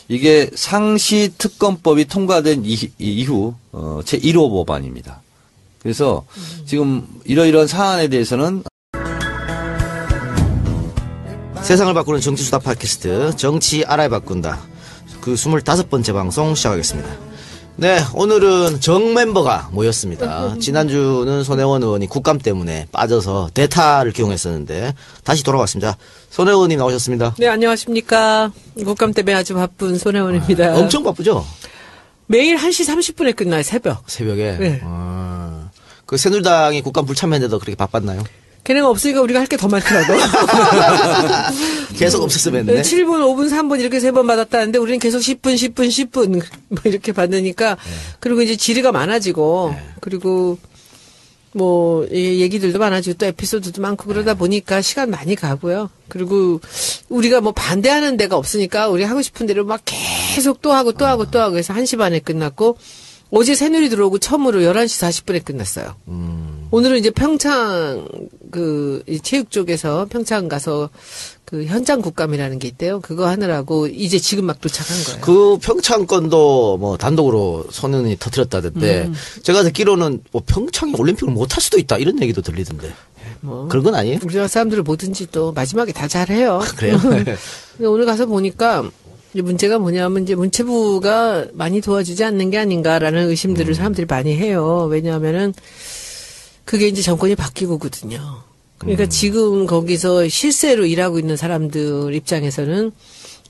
S3: 이게 상시 특검법이 통과된 이후 제1호 법안입니다. 그래서 지금 이러이러한 사안에 대해서는
S1: 세상을 바꾸는 정치수다 팟캐스트 정치 알아야 바꾼다. 그 25번째 방송 시작하겠습니다. 네, 오늘은 정 멤버가 모였습니다. 지난주는 손혜원 의원이 국감 때문에 빠져서 대타를 기용했었는데 다시 돌아왔습니다. 손혜원 의원님 나오셨습니다.
S2: 네, 안녕하십니까. 국감 때문에 아주 바쁜 손혜원입니다.
S1: 엄청 바쁘죠?
S2: 매일 1시 30분에 끝나요, 새벽.
S1: 새벽에.
S2: 네.
S1: 그 새누리당이 국감 불참했는데도 그렇게 바빴나요?
S2: 걔네가 없으니까 우리가 할 게 더 많더라고.
S1: 계속 없었으면 했는데.
S2: 7분, 5분, 3분 이렇게 3번 받았다는데 우리는 계속 10분 뭐 이렇게 받으니까 그리고 이제 질의가 많아지고 그리고 뭐 얘기들도 많아지고 또 에피소드도 많고 그러다 보니까 시간 많이 가고요. 그리고 우리가 뭐 반대하는 데가 없으니까 우리 하고 싶은 대로 막 계속 또 하고 해서 1시 반에 끝났고 어제 새누리 들어오고 처음으로 11시 40분에 끝났어요. 오늘은 이제 평창 이 체육 쪽에서 평창 가서 그 현장 국감이라는 게 있대요. 그거 하느라고 이제 지금 막 도착한 거예요.
S1: 그 평창 건도 뭐 단독으로 손 의원이 터뜨렸다던데 제가 듣기로는 뭐 평창이 올림픽을 못 할 수도 있다 이런 얘기도 들리던데.
S2: 뭐
S1: 그런 건 아니에요?
S2: 우리나라 사람들은 뭐든지 또 마지막에 다 잘해요.
S1: 그래요?
S2: 근데 오늘 가서 보니까 이제 문제가 뭐냐면 이제 문체부가 많이 도와주지 않는 게 아닌가라는 의심들을 사람들이 많이 해요. 왜냐하면은 그게 이제 정권이 바뀌고거든요. 그러니까 지금 거기서 실세로 일하고 있는 사람들 입장에서는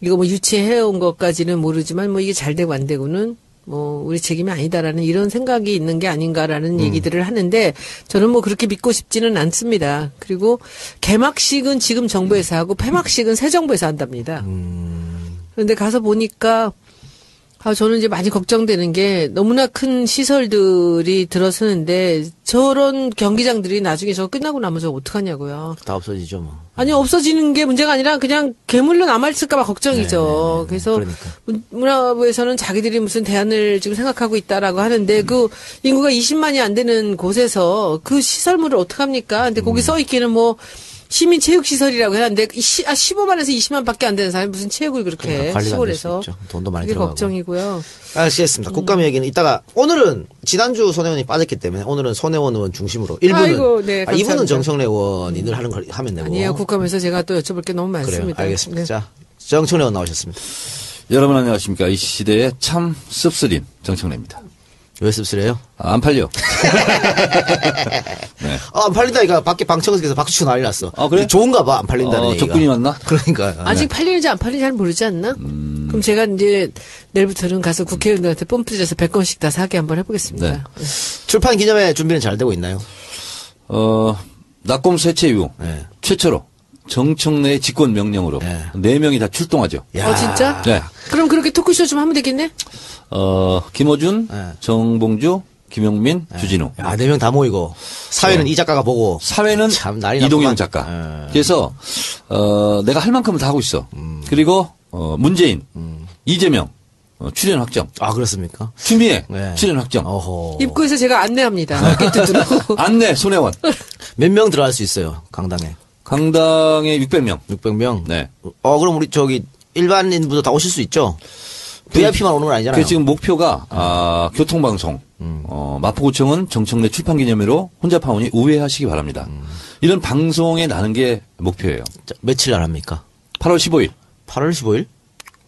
S2: 이거 뭐 유치해온 것까지는 모르지만 뭐 이게 잘 되고 안 되고는 뭐 우리 책임이 아니다라는 이런 생각이 있는 게 아닌가라는 얘기들을 하는데 저는 뭐 그렇게 믿고 싶지는 않습니다. 그리고 개막식은 지금 정부에서 하고 폐막식은 새 정부에서 한답니다. 그런데 가서 보니까 저는 이제 많이 걱정되는 게 너무나 큰 시설들이 들어서는데 저런 경기장들이 나중에 저거 끝나고 나면 저거 어떡하냐고요.
S1: 다 없어지죠 뭐.
S2: 아니 없어지는 게 문제가 아니라 그냥 괴물로 남아있을까 봐 걱정이죠. 그래서
S1: 그러니까.
S2: 문화부에서는 자기들이 무슨 대안을 지금 생각하고 있다라고 하는데 그 인구가 20만이 안 되는 곳에서 그 시설물을 어떡합니까? 근데 거기 써 있기는 뭐 시민체육시설이라고 해놨는데 15만에서 20만밖에 안 되는 사람이 무슨 체육을 그렇게
S1: 관리가 안 될 수
S2: 시골에서
S1: 있죠. 돈도 많이
S2: 그게
S1: 들어가고.
S2: 걱정이고요.
S1: 알겠습니다. 국감 얘기는 이따가 오늘은 지난주 손혜원이 빠졌기 때문에 오늘은 손혜원 의원 중심으로 1부는
S2: 아이고, 네,
S1: 2부는
S2: 감사합니다.
S1: 정청래 의원이 늘 하는 걸 하면 되고.
S2: 아니에요. 국감에서 제가 또 여쭤볼 게 너무
S1: 그래요.
S2: 많습니다.
S1: 알겠습니다.
S2: 네.
S1: 자, 정청래 의원 나오셨습니다.
S3: 여러분 안녕하십니까. 이 시대의 참 씁쓸인 정청래입니다.
S1: 왜 씁쓸해요?
S3: 안 팔려. 네.
S1: 안 팔린다니까 밖에 방청석에서 박수 치고 난리 났어.
S3: 아, 그래?
S1: 좋은가 봐 안 팔린다는 얘기가.
S3: 적군이 왔나?
S1: 그러니까.
S2: 아직 팔리는지 안 팔리는지 잘 모르지 않나? 그럼 제가 이제 내일부터는 가서 국회의원들한테 뽐뿌려서 100건씩 다 사게 한번 해보겠습니다.
S3: 네.
S1: 출판 기념회 준비는 잘 되고 있나요?
S3: 낙검 쇠체 이후
S1: 네.
S3: 최초로 정청래의 직권 명령으로
S1: 네.
S3: 4명이 다 출동하죠.
S2: 어, 진짜?
S3: 네.
S2: 그럼 그렇게 토크쇼 좀 하면 되겠네?
S3: 김어준,
S1: 네.
S3: 정봉주, 김용민, 주진우.
S1: 야, 4명 다 모이고 사회는 이 작가가 보고
S3: 사회는
S1: 참 난리
S3: 이동영
S1: 났구만.
S3: 작가. 그래서 내가 할 만큼은 다 하고 있어. 그리고 문재인, 이재명 출연 확정.
S1: 아 그렇습니까?
S3: 추미애
S1: 네.
S3: 출연 확정.
S1: 어허.
S2: 입구에서 제가 안내합니다. 게트들어.
S3: 안내 손혜원.
S1: 몇 명 들어갈 수 있어요 강당에?
S3: 강당에 600명.
S1: 600명.
S3: 네.
S1: 그럼 우리 저기 일반인분도 다 오실 수 있죠? VIP만 오는 건 아니잖아요.
S3: 그 지금 목표가 교통방송. 마포구청은 정청래 출판기념회로 혼자 파오니 우회하시기 바랍니다. 이런 방송에 나는 게 목표예요.
S1: 자, 며칠 날 합니까?
S3: 8월 15일.
S1: 8월 15일?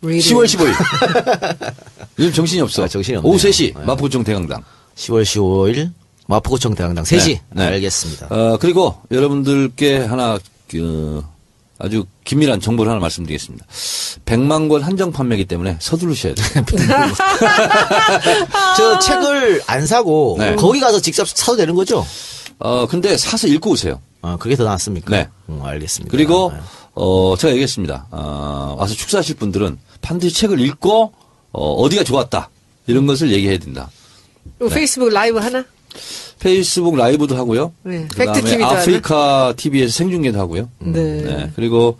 S3: 10월 15일. 요즘 정신이 없어.
S1: 정신이 없네요.
S3: 오후 3시
S1: 네.
S3: 마포구청 대강당.
S1: 10월 15일 마포구청 대강당 3시.
S3: 네, 네.
S1: 알겠습니다.
S3: 그리고 여러분들께 하나 아주 긴밀한 정보를 하나 말씀드리겠습니다. 100만 권 한정 판매이기 때문에 서두르셔야 돼요.
S1: 저 책을 안 사고
S3: 네.
S1: 거기 가서 직접 사도 되는 거죠?
S3: 근데 사서 읽고 오세요.
S1: 그게 더 낫습니까?
S3: 네.
S1: 알겠습니다.
S3: 그리고
S1: 네.
S3: 제가 얘기했습니다. 와서 축사하실 분들은 반드시 책을 읽고 어디가 좋았다. 이런 것을 얘기해야 된다.
S2: 페이스북 라이브 하나?
S3: 페이스북 라이브도 하고요.
S2: 네.
S3: 그다음에
S2: 팩트 TV도
S3: 아프리카 TV에서 생중계도 하고요.
S2: 네.
S3: 그리고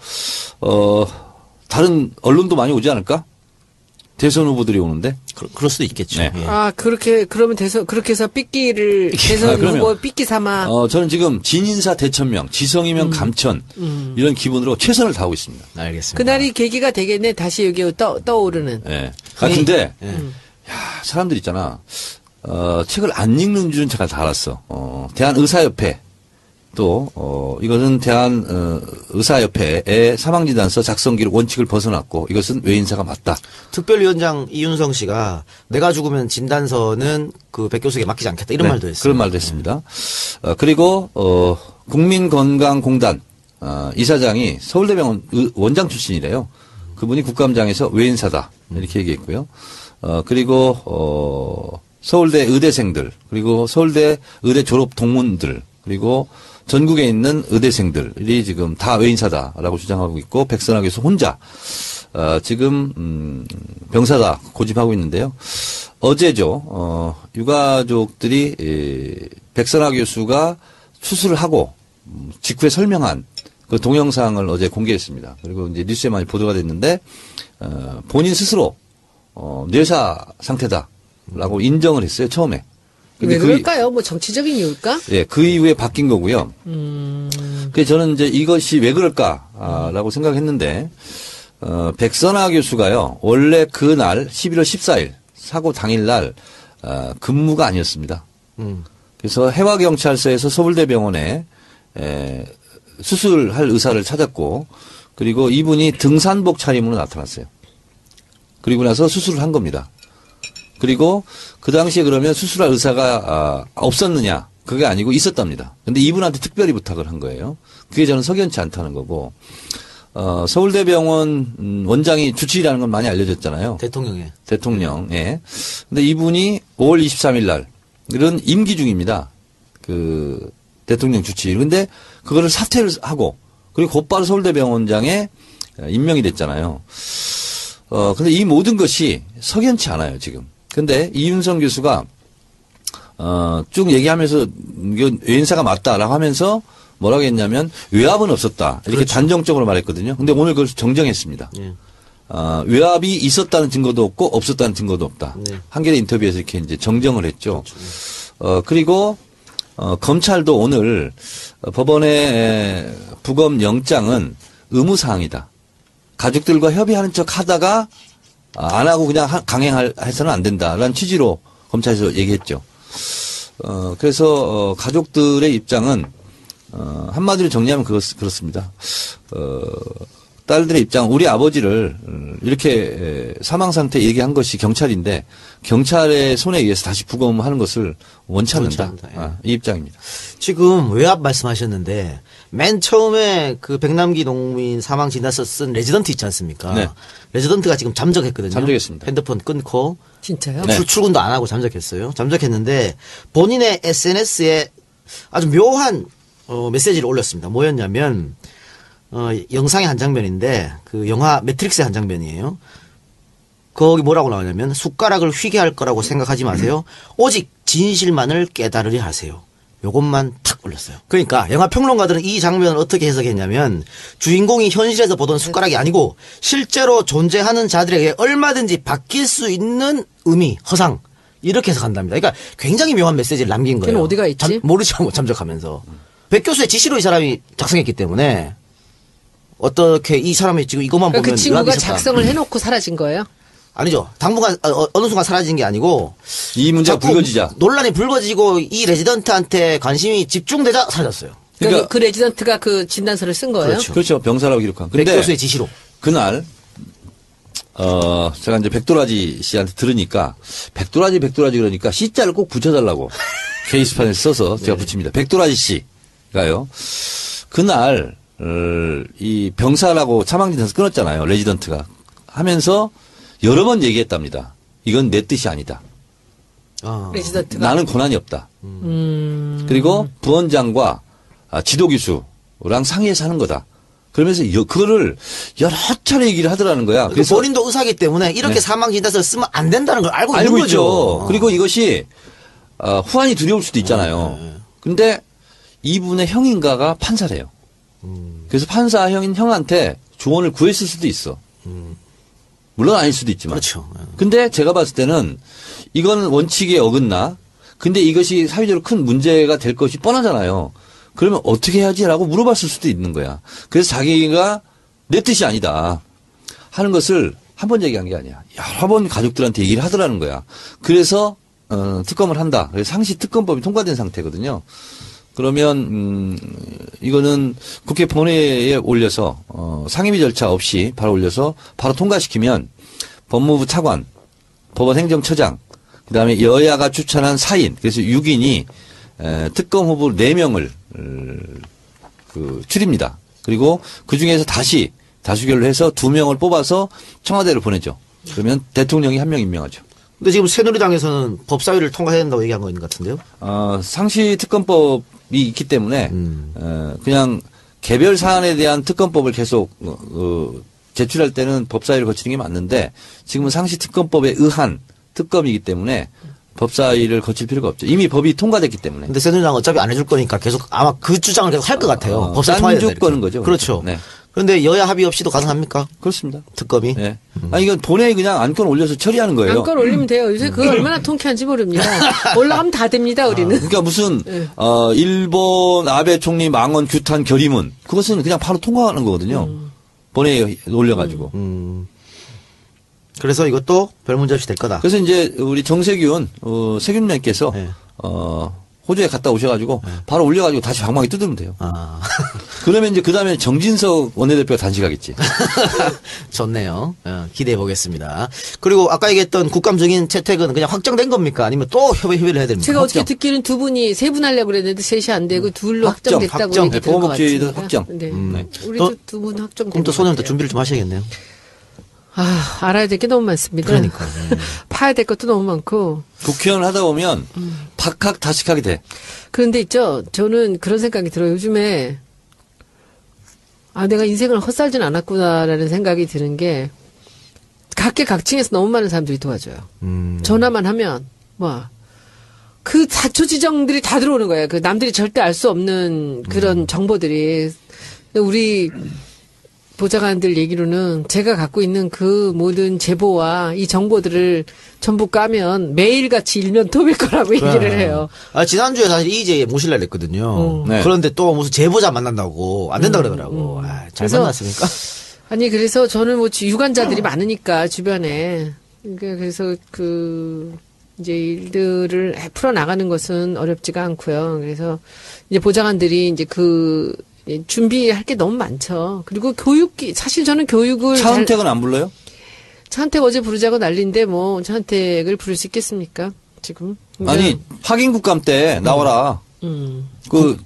S3: 다른 언론도 많이 오지 않을까? 대선 후보들이 오는데.
S1: 그럴 수도 있겠죠.
S3: 네.
S1: 예.
S2: 아, 그러면 그렇게 해서 삐끼를, 대선
S3: 그러면,
S2: 후보 삐끼 삼아.
S3: 저는 지금 진인사 대천명, 지성이면 감천, 이런 기분으로 최선을 다하고 있습니다.
S1: 알겠습니다.
S2: 그날이 계기가 되겠네. 다시 여기 떠오르는.
S3: 예. 근데, 사람들 있잖아. 책을 안 읽는 줄은 제가 다 알았어. 대한의사협회. 또, 이것은 의사협회의 사망진단서 작성 기록 원칙을 벗어났고, 이것은 외인사가 맞다.
S1: 특별위원장 이윤성 씨가 내가 죽으면 진단서는 그 백 교수에게 맡기지 않겠다 이런 말도 했어요.
S3: 그런 말도 했습니다. 그리고, 국민건강공단, 이사장이 서울대병원 원장 출신이래요. 그분이 국감장에서 외인사다. 이렇게 얘기했고요. 그리고, 서울대 의대생들, 그리고 서울대 의대 졸업 동문들, 그리고 전국에 있는 의대생들이 지금 다 외인사다라고 주장하고 있고, 백선화 교수 혼자 지금 병사다 고집하고 있는데요. 어제죠. 유가족들이 백선화 교수가 수술을 하고 직후에 설명한 그 동영상을 어제 공개했습니다. 그리고 이제 뉴스에 많이 보도가 됐는데 본인 스스로 뇌사 상태다라고 인정을 했어요. 처음에.
S2: 왜 그럴까요? 뭐 정치적인 이유일까?
S3: 예, 그 이후에 바뀐 거고요. 그래서 저는 이제 이것이 왜 그럴까라고 생각했는데, 백선화 교수가요, 원래 그날 11월 14일, 사고 당일날, 근무가 아니었습니다. 그래서 해와경찰서에서 서울대병원에, 수술할 의사를 찾았고, 그리고 이분이 등산복 차림으로 나타났어요. 그리고 나서 수술을 한 겁니다. 그리고 그 당시에 그러면 수술할 의사가 없었느냐? 그게 아니고 있었답니다. 근데 이분한테 특별히 부탁을 한 거예요. 그게 저는 석연치 않다는 거고, 서울대병원 원장이 주치의라는 건 많이 알려졌잖아요. 대통령, 예. 근데 이분이 5월 23일 날, 이런 임기 중입니다. 그 대통령 주치의. 근데 그거를 사퇴를 하고, 그리고 곧바로 서울대병원장에 임명이 됐잖아요. 근데 이 모든 것이 석연치 않아요, 지금. 근데 이윤성 교수가 쭉 얘기하면서 이건 외인사가 맞다라고 하면서 뭐라고 했냐면 외압은 없었다 이렇게 그렇죠. 단정적으로 말했거든요. 근데 오늘 그걸 정정했습니다. 외압이 있었다는 증거도 없고 없었다는 증거도 없다. 한겨레 인터뷰에서 이렇게 이제 정정을 했죠. 그렇죠. 그리고 검찰도 오늘 법원의 부검 영장은 의무사항이다. 가족들과 협의하는 척 하다가 안 하고 그냥 강행해서는 안 된다라는 취지로 검찰에서 얘기했죠. 그래서 가족들의 입장은 한마디로 정리하면 그렇습니다. 딸들의 입장, 우리 아버지를 이렇게 사망 상태 얘기한 것이 경찰인데 경찰의 손에 의해서 다시 부검하는 것을 원치 않는다. 이 입장입니다.
S1: 지금 외압 말씀하셨는데 맨 처음에 그 백남기 농민 사망 진단서 쓴 레지던트 있지 않습니까? 네. 레지던트가 지금 잠적했거든요.
S3: 잠적했습니다.
S1: 핸드폰 끊고.
S2: 진짜요?
S1: 네. 출근도 안 하고 잠적했어요. 잠적했는데 본인의 SNS에 아주 묘한 메시지를 올렸습니다. 뭐였냐면 영상의 한 장면인데 그 영화 매트릭스의 한 장면이에요. 거기 뭐라고 나오냐면 숟가락을 휘게 할 거라고 생각하지 마세요. 오직 진실만을 깨달으려 하세요. 요것만 탁 올렸어요. 그러니까 영화 평론가들은 이 장면을 어떻게 해석했냐면 주인공이 현실에서 보던 숟가락이 아니고 실제로 존재하는 자들에게 얼마든지 바뀔 수 있는 의미, 허상 이렇게 해석한답니다. 그러니까 굉장히 묘한 메시지를 남긴 거예요.
S2: 걔는 어디가 있지?
S1: 모르죠. 잠적하면서. 백 교수의 지시로 이 사람이 작성했기 때문에 어떻게 이 사람이 지금 이것만
S2: 그러니까
S1: 보면
S2: 그 친구가 작성을 해놓고 사라진 거예요?
S1: 아니죠. 당분간 어느 순간 사라진 게 아니고
S3: 이 문제가 불거지자
S1: 논란이 불거지고 이 레지던트한테 관심이 집중되자 사라졌어요.
S2: 그러니까 그 레지던트가 그 진단서를 쓴 거예요?
S3: 그렇죠. 병사라고 기록한.
S1: 백 교수의 지시로.
S3: 그날 제가 이제 백도라지 씨한테 들으니까 백도라지 그러니까 C자를 꼭 붙여달라고 게시판에 써서 제가 붙입니다. 백도라지 씨가요. 그날 이 병사라고 사망진단서 끊었잖아요. 레지던트가 하면서 여러 번 얘기했답니다. 이건 내 뜻이 아니다.
S2: 레지던트가
S3: 나는 권한이 없다. 그리고 부원장과 지도교수랑 상의해서 하는 거다. 그러면서 그거를 여러 차례 얘기를 하더라는 거야.
S1: 그래서 본인도 의사기 때문에 이렇게 사망진단서를 쓰면 안 된다는 걸 알고 있는 거죠.
S3: 있죠. 그리고 이것이 후환이 두려울 수도 있잖아요. 근데 이분의 형인가가 판사래요. 그래서 판사 형한테 조언을 구했을 수도 있어. 물론 아닐 수도 있지만.
S1: 그렇죠.
S3: 근데 제가 봤을 때는 이건 원칙에 어긋나. 근데 이것이 사회적으로 큰 문제가 될 것이 뻔하잖아요. 그러면 어떻게 해야지라고 물어봤을 수도 있는 거야. 그래서 자기가 내 뜻이 아니다 하는 것을 한 번 얘기한 게 아니야. 여러 번 가족들한테 얘기를 하더라는 거야. 그래서 특검을 한다. 그래서 상시 특검법이 통과된 상태거든요. 그러면 이거는 국회 본회의에 올려서 상임위 절차 없이 바로 올려서 바로 통과시키면 법무부 차관, 법원 행정처장, 그다음에 여야가 추천한 4인, 그래서 6인이 특검 후보 4명을 추립니다. 그리고 그 중에서 다시 다수결로 해서 2명을 뽑아서 청와대로 보내죠. 그러면 대통령이 1명 임명하죠.
S1: 근데 지금 새누리당에서는 법사위를 통과해야 된다고 얘기한 거 있는 것 같은데요?
S3: 상시 특검법이 있기 때문에 그냥 개별 사안에 대한 특검법을 계속 제출할 때는 법사위를 거치는 게 맞는데 지금은 상시 특검법에 의한 특검이기 때문에 법사위를 거칠 필요가 없죠. 이미 법이 통과됐기 때문에.
S1: 근데 새누리당은 어차피 안 해줄 거니까 계속 아마 그 주장을 계속 할 것 같아요. 법사위 통과해야 된다.
S3: 딴 주권은 거죠.
S1: 그렇죠.
S3: 네.
S1: 그런데 여야 합의 없이도 가능합니까?
S3: 그렇습니다.
S1: 특검이?
S3: 네. 이건 본회의 그냥 안건 올려서 처리하는 거예요.
S2: 안건 올리면 돼요. 요새 그거 얼마나 통쾌한지 모릅니다. 올라가면 다 됩니다, 우리는.
S3: 그러니까 무슨 일본 아베 총리 망언 규탄 결의문 그것은 그냥 바로 통과하는 거거든요. 본회의에 올려가지고.
S1: 그래서 이것도 별 문제 없이 될 거다.
S3: 그래서 이제 우리 정세균 세균님께서
S1: 네.
S3: 호주에 갔다 오셔가지고 바로 올려가지고 다시 방망이 뜯으면 돼요. 그러면 이제 그 다음에 정진석 원내대표가 단식하겠지.
S1: 좋네요. 기대해 보겠습니다. 그리고 아까 얘기했던 국감적인 채택은 그냥 확정된 겁니까? 아니면 또 협의를 해야 됩니까?
S2: 제가 어떻게 듣기는 두 분이 세 분 하려고 그랬는데 셋이 안 되고 둘로 확정됐다고
S1: 확정.
S2: 얘기 들은 것
S3: 보건복지도
S2: 같습니다.
S3: 확정.
S2: 네.
S3: 네.
S2: 우리도 두 분 확정된
S1: 그럼 또
S2: 것
S1: 소년도
S2: 같아요.
S1: 준비를 좀 하셔야겠네요.
S2: 알아야 될 게 너무 많습니다.
S1: 그러니까.
S2: 파야 될 것도 너무 많고.
S3: 국회의원 하다 보면 박학다식하게 돼.
S2: 그런데 있죠. 저는 그런 생각이 들어요. 요즘에 내가 인생을 헛살진 않았구나라는 생각이 드는 게 각계각층에서 너무 많은 사람들이 도와줘요. 전화만 하면 그 사초지정들이 다 들어오는 거예요. 그 남들이 절대 알 수 없는 그런 정보들이. 우리 보좌관들 얘기로는 제가 갖고 있는 그 모든 제보와 이 정보들을 전부 까면 매일같이 일면톱일 거라고 얘기를 해요.
S1: 지난주에 사실 이제 모실라 그랬거든요.
S3: 네.
S1: 그런데 또 무슨 제보자 만난다고 안 된다 그러더라고. 잘
S2: 그래서
S1: 만났습니까?
S2: 그래서 저는 유관자들이 많으니까 주변에. 그래서 이제 일들을 풀어 나가는 것은 어렵지가 않고요. 그래서 이제 보좌관들이 이제 준비할 게 너무 많죠. 그리고 사실 저는 교육을.
S3: 차은택은 안 불러요?
S2: 차은택 어제 부르자고 난리인데 차은택을 부를 수 있겠습니까? 지금.
S3: 아니, 확인국감 때 나와라.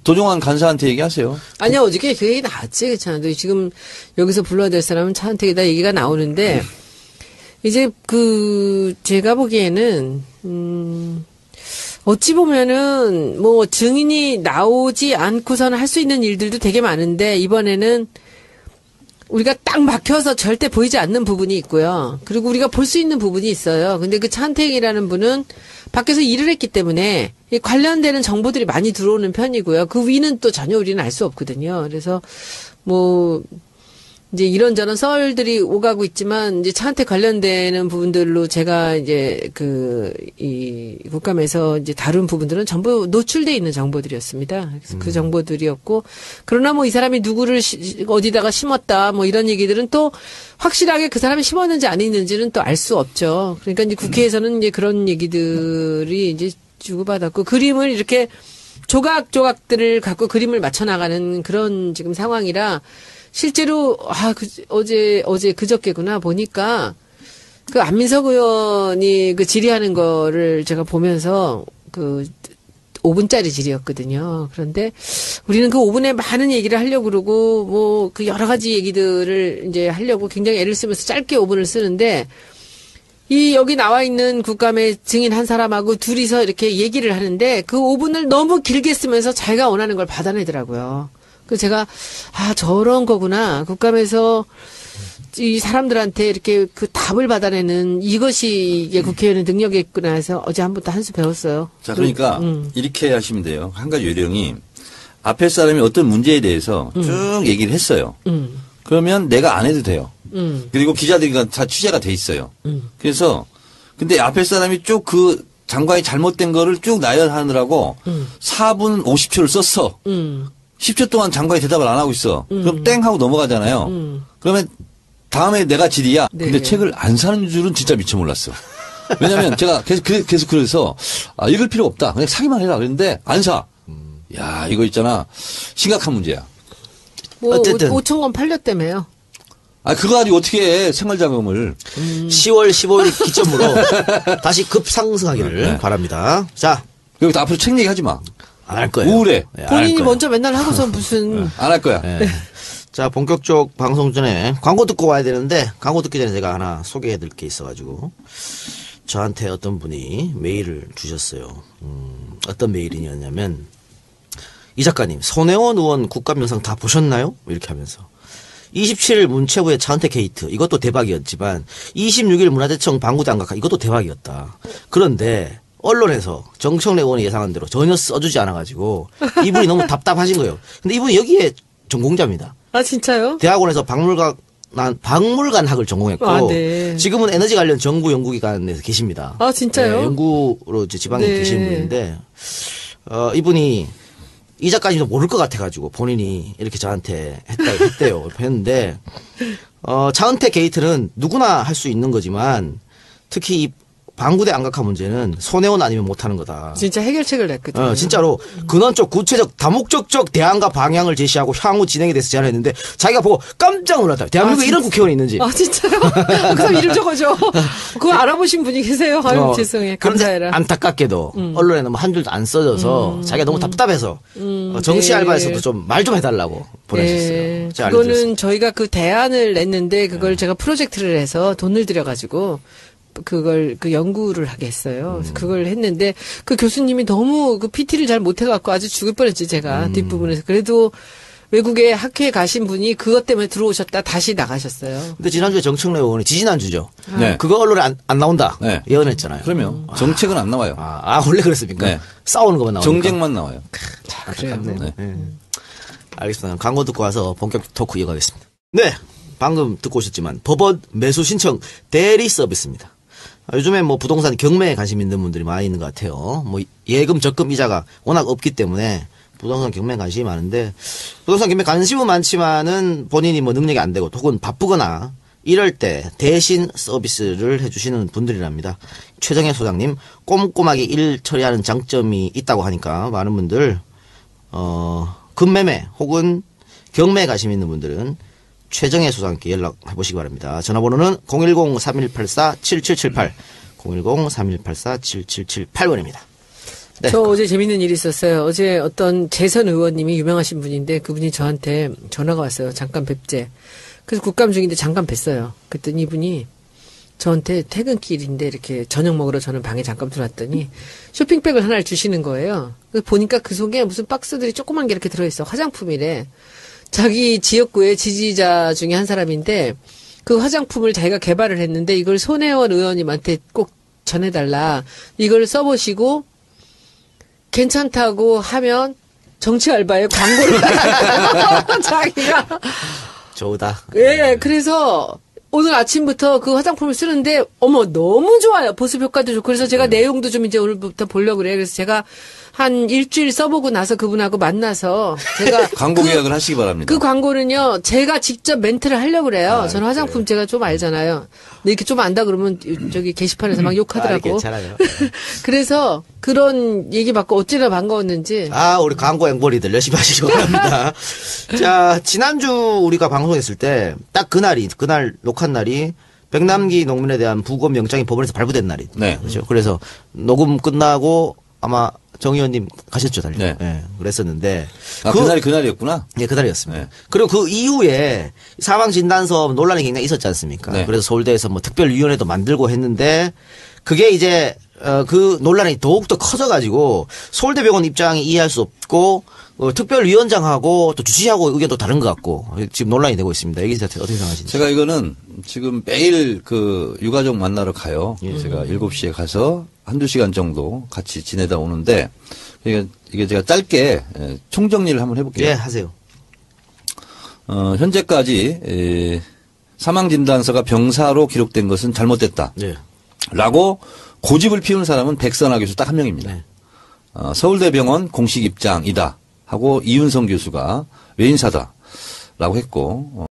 S3: 도종환 간사한테 얘기하세요.
S2: 아니야, 어저께 그 얘기 나왔지, 괜찮아. 지금 여기서 불러야 될 사람은 차은택이다 얘기가 나오는데, 이제 제가 보기에는, 어찌 보면은 증인이 나오지 않고서는 할 수 있는 일들도 되게 많은데 이번에는 우리가 딱 막혀서 절대 보이지 않는 부분이 있고요. 그리고 우리가 볼 수 있는 부분이 있어요. 근데 그 차은택이라는 분은 밖에서 일을 했기 때문에 관련되는 정보들이 많이 들어오는 편이고요. 그 위는 또 전혀 우리는 알 수 없거든요. 그래서 이제 이런저런 썰들이 오가고 있지만, 이제 차한테 관련되는 부분들로 제가 이제 이 국감에서 이제 다룬 부분들은 전부 노출돼 있는 정보들이었습니다. 그래서 그 정보들이었고, 그러나 이 사람이 누구를 어디다가 심었다, 이런 얘기들은 또 확실하게 그 사람이 심었는지 안 했는지는 또 알 수 없죠. 그러니까 이제 국회에서는 이제 그런 얘기들이 이제 주고받았고, 그림을 이렇게 조각조각들을 갖고 그림을 맞춰나가는 그런 지금 상황이라, 실제로 어제 그저께구나 보니까 안민석 의원이 질의하는 거를 제가 보면서 5분짜리 질의였거든요. 그런데 우리는 그 5분에 많은 얘기를 하려고 그러고 여러 가지 얘기들을 이제 하려고 굉장히 애를 쓰면서 짧게 5분을 쓰는데 여기 나와 있는 국감의 증인 한 사람하고 둘이서 이렇게 얘기를 하는데 그 5분을 너무 길게 쓰면서 자기가 원하는 걸 받아내더라고요. 그 제가 저런 거구나. 국감에서 이 사람들한테 이렇게 그 답을 받아내는 이것이 이게 국회의원의 능력이겠구나 해서 어제 한번도 한 수 배웠어요.
S3: 자, 그러니까 이렇게 하시면 돼요. 한 가지 요령이 앞에 사람이 어떤 문제에 대해서 쭉 얘기를 했어요. 그러면 내가 안 해도 돼요. 그리고 기자들이 다 취재가 돼 있어요. 그래서 근데 앞에 사람이 쭉 그 장관이 잘못된 거를 쭉 나열하느라고 4분 50초를 썼어. 10초 동안 장관이 대답을 안 하고 있어. 그럼 땡 하고 넘어가잖아요. 그러면 다음에 내가 질의야.
S2: 네.
S3: 근데 책을 안 사는 줄은 진짜 미처 몰랐어. 왜냐면 제가 계속 그래서 읽을 필요가 없다. 그냥 사기만 해라. 그랬는데 안 사. 야, 이거 있잖아. 심각한 문제야.
S2: 뭐
S1: 어쨌든.
S2: 5천 건 팔렸다며요.
S3: 그거 가지고 어떻게 해, 생활자금을.
S1: 10월 15일 기점으로 다시 급상승하기를 바랍니다. 자,
S3: 그리고 앞으로 책 얘기하지 마.
S1: 안 할 거예요.
S3: 우울해.
S1: 예, 안할
S2: 본인이
S1: 거예요.
S2: 먼저 맨날 하고서 무슨
S3: 안 할 거야.
S1: 예. 자, 본격적 방송 전에 광고 듣고 와야 되는데 광고 듣기 전에 제가 하나 소개해 드릴 게 있어가지고 저한테 어떤 분이 메일을 주셨어요. 어떤 메일이냐면 이 작가님 손혜원 의원 국감 영상 다 보셨나요? 이렇게 하면서 27일 문체부의 차은택 게이트 이것도 대박이었지만 26일 문화재청 방구대 안각화 이것도 대박이었다. 그런데 언론에서 정청래 의원이 예상한 대로 전혀 써주지 않아가지고 이분이 너무 답답하신 거예요. 근데 이분이 여기에 전공자입니다.
S2: 진짜요?
S1: 대학원에서 박물관학을 전공했고
S2: 네.
S1: 지금은 에너지 관련 정부 연구기관에서 계십니다.
S2: 진짜요?
S1: 네, 연구로 이제 지방에
S2: 네.
S1: 계신 분인데 이분이 이 작가님도 모를 것 같아가지고 본인이 이렇게 저한테 했대요. 했는데 차은택 게이트는 누구나 할 수 있는 거지만 특히 이 방구대 안각화 문제는 손혜원 아니면 못하는 거다.
S2: 진짜 해결책을 냈거든요.
S1: 진짜로 근원적 구체적 다목적적 대안과 방향을 제시하고 향후 진행에 대해서 제안했는데 자기가 보고 깜짝 놀랐다. 대한민국에 이런 국회의원이 있는지.
S2: 진짜요? 그럼 이름 적어줘. 그거 알아보신 분이 계세요. 아유, 죄송해.
S1: 그런데
S2: 감사해라.
S1: 안타깝게도 언론에 너무 한 줄도 안 써져서 자기가 너무 답답해서 정치
S2: 네.
S1: 알바에서도 좀 말 좀 해달라고 보내셨어요.
S2: 네.
S1: 제가
S2: 그거는
S1: 알려드렸습니다.
S2: 저희가 그 대안을 냈는데 그걸 제가 프로젝트를 해서 돈을 들여가지고 그걸 그 연구를 하게 했어요. 그래서 그걸 했는데 그 교수님이 너무 그 PT를 잘 못해갖고 아주 죽을 뻔했지 제가 뒷부분에서. 그래도 외국에 학회에 가신 분이 그것 때문에 들어오셨다 다시 나가셨어요.
S1: 근데 지난주에 정청래 의원이 지지난주죠.
S3: 네.
S1: 그거 언론에 안 나온다.
S3: 네.
S1: 예언했잖아요.
S3: 그러면 정책은 안 나와요.
S1: 원래 그랬습니까?
S3: 네.
S1: 싸우는 것만 나오니까.
S3: 정쟁만 나와요.
S2: 그래요.
S3: 네.
S1: 알겠습니다. 광고 듣고 와서 본격 토크 이어가겠습니다. 네. 방금 듣고 오셨지만 법원 매수 신청 대리 서비스입니다. 요즘에 뭐 부동산 경매에 관심 있는 분들이 많이 있는 것 같아요. 뭐 예금, 적금, 이자가 워낙 없기 때문에 부동산 경매에 관심이 많은데 부동산 경매 관심은 많지만은 본인이 뭐 능력이 안 되고 혹은 바쁘거나 이럴 때 대신 서비스를 해주시는 분들이랍니다. 최정혜 소장님 꼼꼼하게 일 처리하는 장점이 있다고 하니까 많은 분들 금매매 혹은 경매에 관심 있는 분들은 최정혜 소장님께 연락해 보시기 바랍니다. 전화번호는 010-3184-7778 010-3184-7778번입니다. 네.
S2: 저 어제 재밌는 일이 있었어요. 어제 어떤 재선 의원님이 유명하신 분인데 그분이 저한테 전화가 왔어요. 잠깐 뵙재. 그래서 국감 중인데 잠깐 뵀어요. 그랬더니 이분이 저한테 퇴근길인데 이렇게 저녁 먹으러 저는 방에 잠깐 들어왔더니 쇼핑백을 하나를 주시는 거예요. 그래서 보니까 그 속에 무슨 박스들이 조그만 게 이렇게 들어있어. 화장품이래. 자기 지역구의 지지자 중에 한 사람인데 그 화장품을 자기가 개발을 했는데 이걸 손혜원 의원님한테 꼭 전해달라. 이걸 써보시고 괜찮다고 하면 정치 알바에 광고를 자기가.
S1: 좋다.
S2: 예, 그래서 오늘 아침부터 그 화장품을 쓰는데 어머 너무 좋아요. 보습 효과도 좋고 그래서 제가 내용도 좀 이제 오늘부터 보려고 그래요. 그래서 제가 한 일주일 써보고 나서 그분하고 만나서 제가
S3: 광고 계약을 하시기 바랍니다.
S2: 그 광고는요 제가 직접 멘트를 하려고 그래요. 저는 화장품 제가 좀 알잖아요. 근데 이렇게 좀 안다 그러면 저기 게시판에서 막 욕하더라고.
S1: 괜찮아요.
S2: 그래서 그런 얘기 받고 어찌나 반가웠는지.
S1: 우리 광고 앵벌이들 열심히 하시기 바랍니다. 자, 지난주 우리가 방송했을 때 딱 그날 녹화한 날이 백남기 농민에 대한 부검 영장이 법원에서 발부된 날이.
S3: 네.
S1: 그렇죠. 그래서 녹음 끝나고 아마 정 의원님 가셨죠, 달리.
S3: 네.
S1: 네, 그랬었는데.
S3: 그날이 그날이었구나.
S1: 예, 그날이었습니다.
S3: 네.
S1: 그리고 그 이후에 사망진단서 논란이 굉장히 있었지 않습니까?
S3: 네.
S1: 그래서 서울대에서 뭐 특별위원회도 만들고 했는데 그게 이제 그 논란이 더욱더 커져가지고 서울대병원 입장이 이해할 수 없고 특별위원장하고 또 주치의하고 의견도 다른 것 같고 지금 논란이 되고 있습니다. 여기 어떻게 생각하십니까?
S3: 제가 이거는 지금 매일 그 유가족 만나러 가요. 제가 7시에 가서 한두 시간 정도 같이 지내다 오는데 이게 제가 짧게 총정리를 한번 해볼게요.
S1: 예, 하세요.
S3: 현재까지 사망진단서가 병사로 기록된 것은 잘못됐다.
S1: 예.
S3: 라고 고집을 피우는 사람은 백선하 교수 딱 한 명입니다.
S1: 네.
S3: 서울대병원 공식 입장이다 하고 이윤성 교수가 외인사다라고 했고